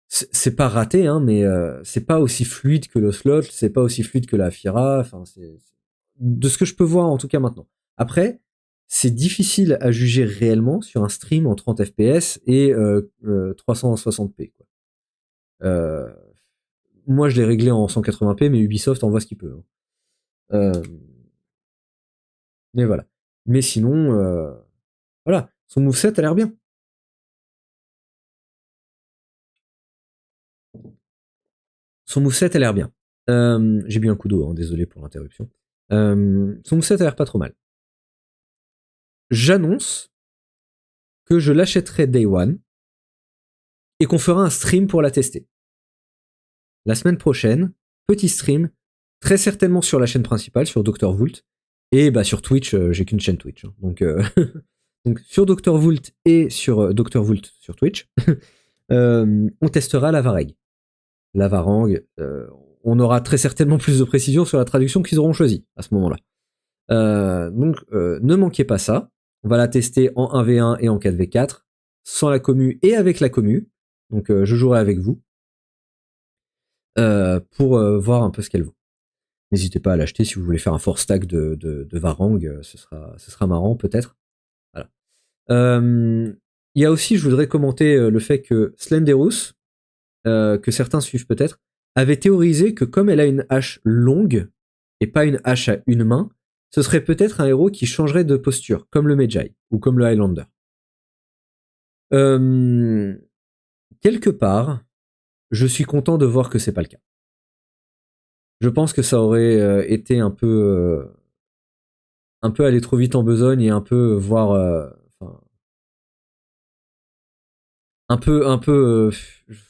C'est pas raté, hein, mais c'est pas aussi fluide que l'Ocelot, c'est pas aussi fluide que la Fiera, enfin, de ce que je peux voir en tout cas maintenant. Après, c'est difficile à juger réellement sur un stream en 30 fps et 360p. Quoi. Moi, je l'ai réglé en 180p, mais Ubisoft envoie ce qu'il peut. Mais voilà. Mais sinon, voilà, son moveset a l'air bien. Son moveset a l'air bien. J'ai bu un coup d'eau, hein, désolé pour l'interruption. Son moveset a l'air pas trop mal. J'annonce que je l'achèterai Day One et qu'on fera un stream pour la tester. La semaine prochaine, petit stream, très certainement sur la chaîne principale, sur dr.vult, et bah sur Twitch, j'ai qu'une chaîne Twitch. Hein, donc, donc sur dr.vult et sur dr.vult sur Twitch, on testera la Varangue. La Varangue, on aura très certainement plus de précision sur la traduction qu'ils auront choisie à ce moment-là. Donc ne manquez pas ça. On va la tester en 1v1 et en 4v4, sans la commu et avec la commu. Donc je jouerai avec vous pour voir un peu ce qu'elle vaut. N'hésitez pas à l'acheter si vous voulez faire un force stack de Varangue, ce sera marrant peut-être. Voilà. Il y a aussi, je voudrais commenter le fait que Slenderus, que certains suivent peut-être, avait théorisé que comme elle a une hache longue et pas une hache à une main, ce serait peut-être un héros qui changerait de posture, comme le Magi ou comme le Highlander. Quelque part, je suis content de voir que c'est pas le cas. Je pense que ça aurait été un peu aller trop vite en besogne et un peu voir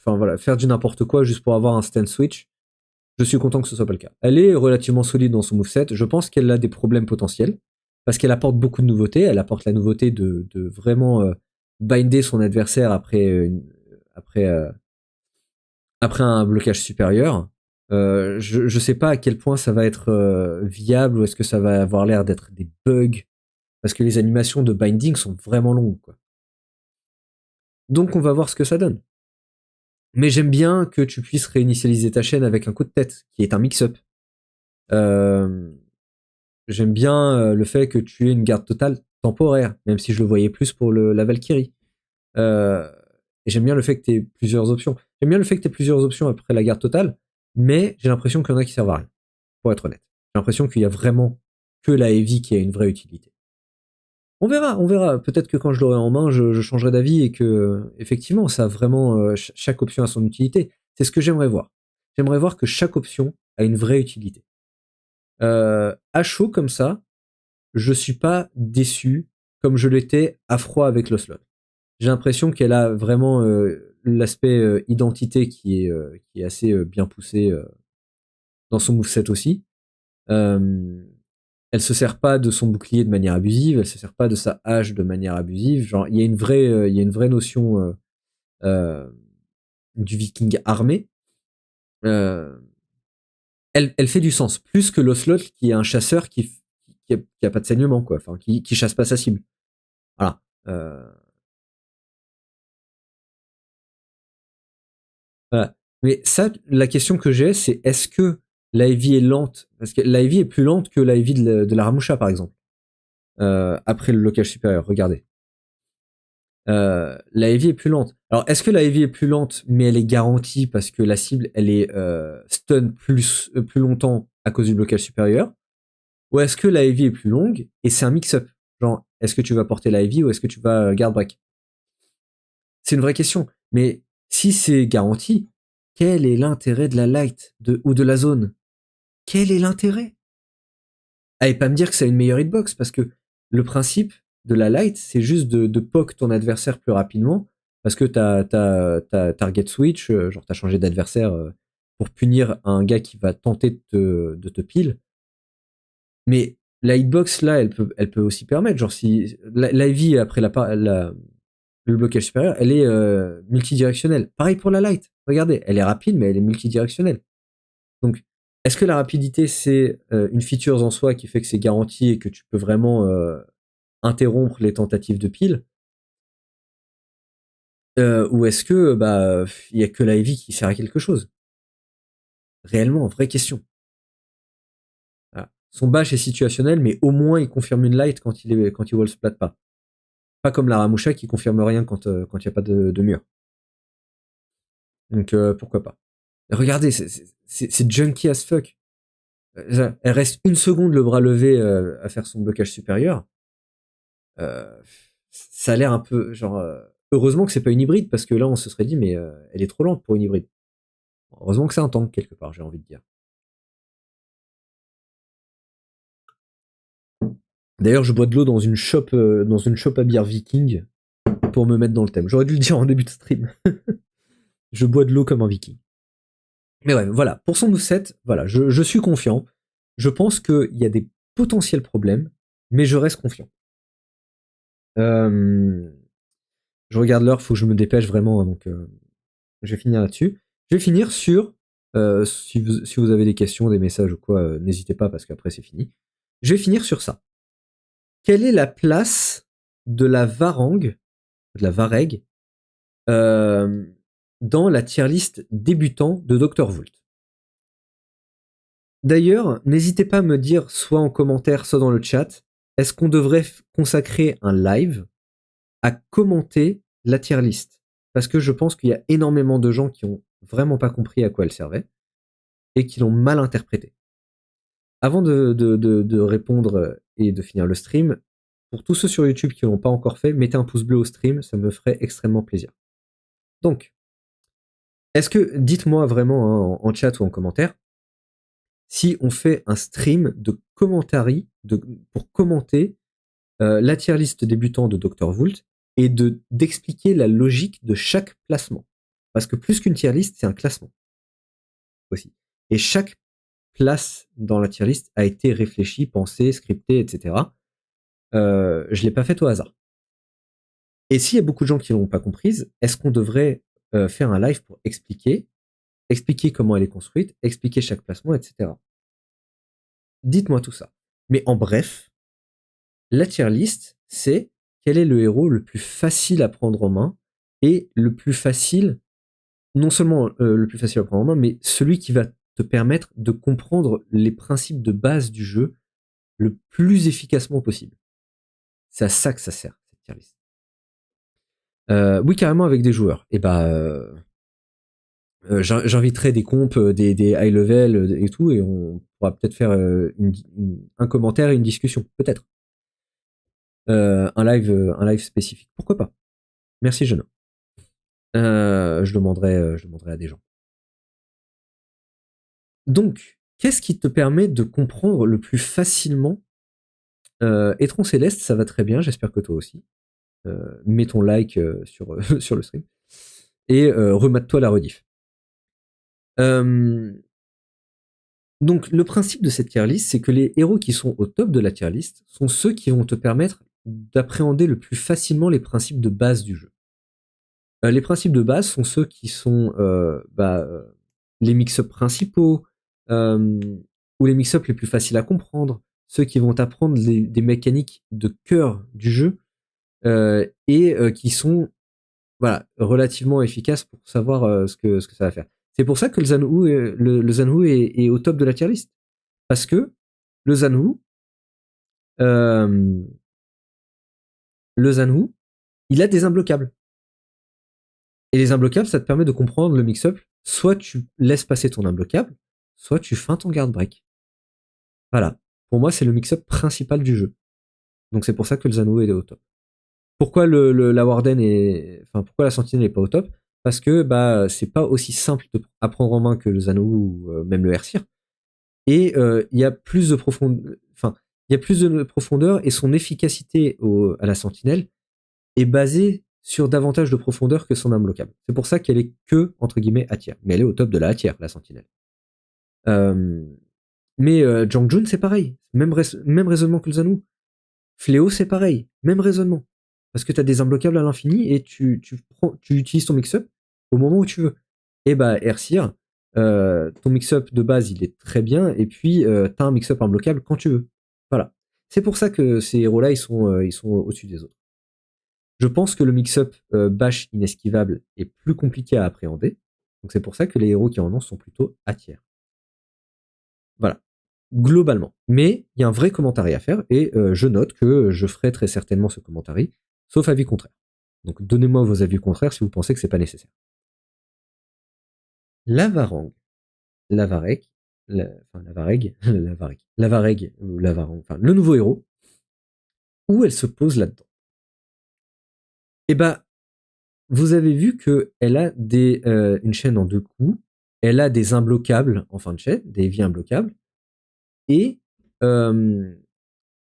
voilà, faire du n'importe quoi juste pour avoir un stand switch. Je suis content que ce soit pas le cas. Elle est relativement solide dans son moveset. Je pense qu'elle a des problèmes potentiels parce qu'elle apporte beaucoup de nouveautés. Elle apporte la nouveauté de vraiment binder son adversaire après un blocage supérieur. Je sais pas à quel point ça va être viable ou est-ce que ça va avoir l'air d'être des bugs parce que les animations de binding sont vraiment longues, quoi. Donc on va voir ce que ça donne. Mais j'aime bien que tu puisses réinitialiser ta chaîne avec un coup de tête, qui est un mix-up. J'aime bien le fait que tu aies une garde totale temporaire, même si je le voyais plus pour la Valkyrie. Et j'aime bien le fait que tu aies plusieurs options. J'aime bien le fait que tu aies plusieurs options après la garde totale, mais j'ai l'impression qu'il y en a qui servent à rien, pour être honnête. J'ai l'impression qu'il y a vraiment que la heavy qui a une vraie utilité. On verra. Peut-être que quand je l'aurai en main, je changerai d'avis et que, effectivement, ça a vraiment chaque option a son utilité. C'est ce que j'aimerais voir. J'aimerais voir que chaque option a une vraie utilité. À chaud comme ça, je suis pas déçu comme je l'étais à froid avec l'Oslot. J'ai l'impression qu'elle a vraiment l'aspect identité qui est assez bien poussé dans son moveset aussi. Elle se sert pas de son bouclier de manière abusive, elle se sert pas de sa hache de manière abusive. Genre, il y a une vraie notion du Viking armé. Elle fait du sens, plus que l'Oslot qui est un chasseur qui a pas de saignement, quoi. Enfin, qui chasse pas sa cible. Voilà. Voilà. Mais ça, la question que j'ai, c'est est-ce que la heavy est lente? Parce que la heavy est plus lente que la heavy de la Ramusha, par exemple. Après le blocage supérieur, regardez. La heavy est plus lente. Alors, est-ce que la heavy est plus lente, mais elle est garantie parce que la cible, elle est stun plus longtemps à cause du blocage supérieur? Ou est-ce que la heavy est plus longue et c'est un mix-up? Genre, est-ce que tu vas porter la heavy ou est-ce que tu vas guard break? C'est une vraie question. Mais si c'est garanti, quel est l'intérêt de la light ou de la zone? Quel est l'intérêt? Allez pas me dire que c'est une meilleure hitbox parce que le principe de la light, c'est juste de poke ton adversaire plus rapidement parce que t'as target switch, genre t'as changé d'adversaire pour punir un gars qui va tenter de te pile. Mais la hitbox là, elle peut aussi permettre, genre si la heavy après le blocage supérieur, elle est multidirectionnelle. Pareil pour la light. Regardez, elle est rapide, mais elle est multidirectionnelle. Donc, est-ce que la rapidité, c'est une feature en soi qui fait que c'est garanti et que tu peux vraiment interrompre les tentatives de pile? Ou est-ce que il y a que la heavy qui sert à quelque chose? Réellement, vraie question. Voilà. son bash est situationnel, mais au moins il confirme une light quand il wall splat pas. Pas comme la Ramusha qui confirme rien quand il n'y a pas de mur. Donc pourquoi pas. Regardez, c'est junky as fuck. Elle reste une seconde le bras levé à faire son blocage supérieur. Ça a l'air un peu genre. Heureusement que c'est pas une hybride parce que là on se serait dit mais elle est trop lente pour une hybride. Heureusement que c'est un tank quelque part, j'ai envie de dire. D'ailleurs, je bois de l'eau dans une shop à bière Viking pour me mettre dans le thème. J'aurais dû le dire en début de stream. Je bois de l'eau comme un Viking. Mais ouais, voilà. Pour son moveset, voilà, je suis confiant. Je pense qu'il y a des potentiels problèmes, mais je reste confiant. Je regarde l'heure, faut que je me dépêche vraiment, hein, donc je vais finir là-dessus. Je vais finir sur, si vous avez des questions, des messages ou quoi, n'hésitez pas parce qu'après c'est fini. Je vais finir sur ça. Quelle est la place de la Varangue, de la Varangue, dans la tier list débutant de dr.vult? D'ailleurs, n'hésitez pas à me dire, soit en commentaire, soit dans le chat, est-ce qu'on devrait consacrer un live à commenter la tier list? Parce que je pense qu'il y a énormément de gens qui ont vraiment pas compris à quoi elle servait et qui l'ont mal interprétée. Avant de répondre et de finir le stream, pour tous ceux sur YouTube qui l'ont pas encore fait, mettez un pouce bleu au stream, ça me ferait extrêmement plaisir. Donc, dites-moi vraiment hein, en chat ou en commentaire, si on fait un stream de commentaires pour commenter la tier list débutant de dr.vult et d'expliquer la logique de chaque placement. Parce que plus qu'une tier list, c'est un classement aussi. Et chaque place dans la tier list a été réfléchie, pensée, scriptée, etc. Je l'ai pas faite au hasard. Et s'il y a beaucoup de gens qui l'ont pas comprise, est-ce qu'on devrait faire un live pour expliquer comment elle est construite, expliquer chaque placement, etc. Dites-moi tout ça. Mais en bref, la tier list, c'est quel est le héros le plus facile à prendre en main et le plus facile, non seulement le plus facile à prendre en main, mais celui qui va te permettre de comprendre les principes de base du jeu le plus efficacement possible. C'est à ça que ça sert, cette tier list. Oui, carrément avec des joueurs. Et j'inviterai des compes, des high level et tout, et on pourra peut-être faire un commentaire et une discussion, peut-être. Un live spécifique. Pourquoi pas? Merci, jeune. Je demanderai à des gens. Donc, qu'est-ce qui te permet de comprendre le plus facilement Étron Céleste, ça va très bien, j'espère que toi aussi. Mets ton like sur le stream. Et remate-toi la rediff. Donc, le principe de cette tier list, c'est que les héros qui sont au top de la tier list sont ceux qui vont te permettre d'appréhender le plus facilement les principes de base du jeu. Les principes de base sont ceux qui sont les mix-up principaux, ou les mix-up les plus faciles à comprendre, ceux qui vont t'apprendre des mécaniques de cœur du jeu, et qui sont relativement efficaces pour savoir ce que ça va faire. C'est pour ça que le Zanhu est au top de la tier list. Parce que le Zanhu, il a des imbloquables. Et les imbloquables, ça te permet de comprendre le mix-up. Soit tu laisses passer ton imbloquable, soit tu feintes ton guard break. Voilà. Pour moi, c'est le mix-up principal du jeu. Donc c'est pour ça que le Zanhu est au top. Pourquoi la Warden pourquoi la Sentinelle n'est pas au top? Parce que c'est pas aussi simple à prendre en main que le Zanhu ou même le Hersir. Et il y a plus de profondeur, et son efficacité à la Sentinelle est basée sur davantage de profondeur que son imbloquable. C'est pour ça qu'elle est que, entre guillemets, A tier. Mais elle est au top de la A tier, la Sentinelle. Mais Jangjun, c'est pareil. Même raisonnement que le Zanhu. Fléau, c'est pareil. Même raisonnement. Parce que tu as des imbloquables à l'infini et tu utilises ton mix-up au moment où tu veux. Et Hersir, ton mix-up de base, il est très bien, et puis tu as un mix-up imbloquable quand tu veux. Voilà. C'est pour ça que ces héros-là, ils sont au-dessus des autres. Je pense que le mix-up bash inesquivable est plus compliqué à appréhender, donc c'est pour ça que les héros qui en ont sont plutôt A tier. Voilà. globalement. Mais il y a un vrai commentaire à faire, et je note que je ferai très certainement ce commentaire, sauf avis contraire. Donc donnez-moi vos avis contraires si vous pensez que c'est pas nécessaire. La Varangue, la Varangue, ou la Varangue, enfin le nouveau héros, où elle se pose là-dedans. Eh ben, vous avez vu qu'elle a une chaîne en 2 coups, elle a des imbloquables en fin de chaîne, des vies imbloquables, et elle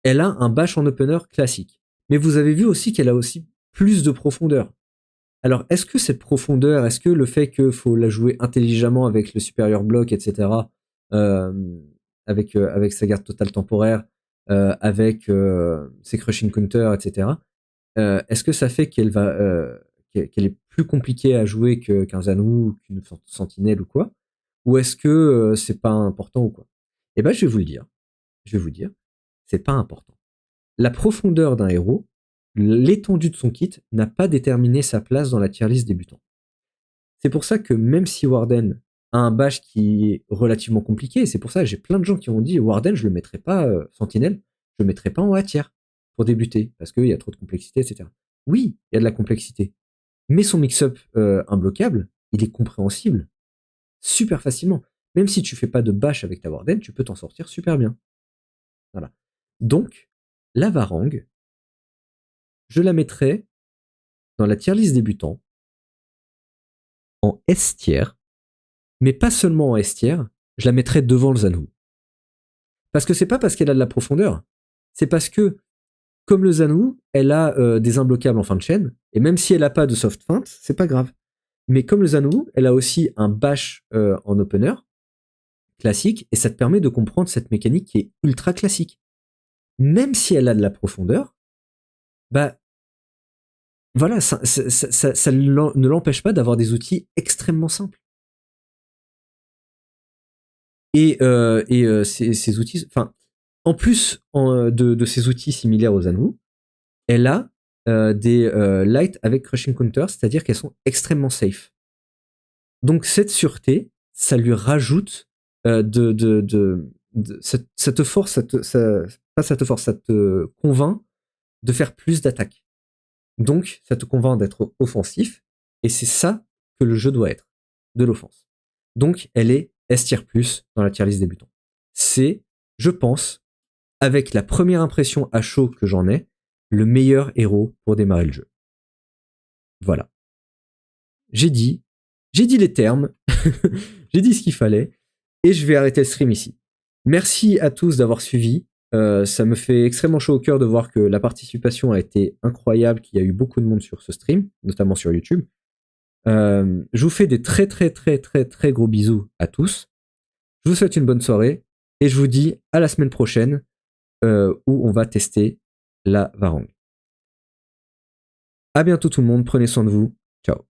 a un bash en opener classique. Mais vous avez vu aussi qu'elle a aussi plus de profondeur. Alors, est-ce que cette profondeur, est-ce que le fait qu'il faut la jouer intelligemment avec le supérieur bloc, etc., avec sa garde totale temporaire, avec ses crushing counters, etc., est-ce que ça fait qu'elle est plus compliquée à jouer qu'un Zanou, qu'une sentinelle ou quoi? Ou est-ce que c'est pas important ou quoi? Eh ben, je vais vous le dire. Je vais vous dire, c'est pas important. La profondeur d'un héros, l'étendue de son kit n'a pas déterminé sa place dans la tier list débutant. C'est pour ça que même si Warden a un bash qui est relativement compliqué, et c'est pour ça que j'ai plein de gens qui ont dit Warden, je le mettrai pas sentinelle, je le mettrai pas en A tier pour débuter, parce qu'il y a trop de complexité, etc. Oui, il y a de la complexité. Mais son mix-up imbloquable, il est compréhensible super facilement. Même si tu fais pas de bash avec ta Warden, tu peux t'en sortir super bien. Voilà. Donc, la Varangue, je la mettrai dans la tier list débutant en S tier, mais pas seulement en S tier, je la mettrai devant le Zanou. Parce que c'est pas parce qu'elle a de la profondeur, c'est parce que, comme le Zanou, elle a des imbloquables en fin de chaîne, et même si elle a pas de soft feint, c'est pas grave. Mais comme le Zanou, elle a aussi un bash en opener, classique, et ça te permet de comprendre cette mécanique qui est ultra classique. Même si elle a de la profondeur, bah voilà, ça ne l'empêche pas d'avoir des outils extrêmement simples. Et ces outils, enfin, en plus de ces outils similaires aux Zanou, elle a des light avec crushing counter, c'est-à-dire qu'elles sont extrêmement safe. Donc cette sûreté, ça lui rajoute ça te force, ça te convainc de faire plus d'attaques. Donc ça te convainc d'être offensif, et c'est ça que le jeu doit être, de l'offense. Donc elle est S tier plus dans la tier list débutant. C'est, je pense, avec la première impression à chaud que j'en ai, le meilleur héros pour démarrer le jeu. Voilà. J'ai dit les termes, j'ai dit ce qu'il fallait, et je vais arrêter le stream ici. Merci à tous d'avoir suivi. Ça me fait extrêmement chaud au cœur de voir que la participation a été incroyable, qu'il y a eu beaucoup de monde sur ce stream, notamment sur YouTube. Je vous fais des très très très très très gros bisous à tous. Je vous souhaite une bonne soirée, et je vous dis à la semaine prochaine où on va tester la Varangue. À bientôt tout le monde, prenez soin de vous. Ciao.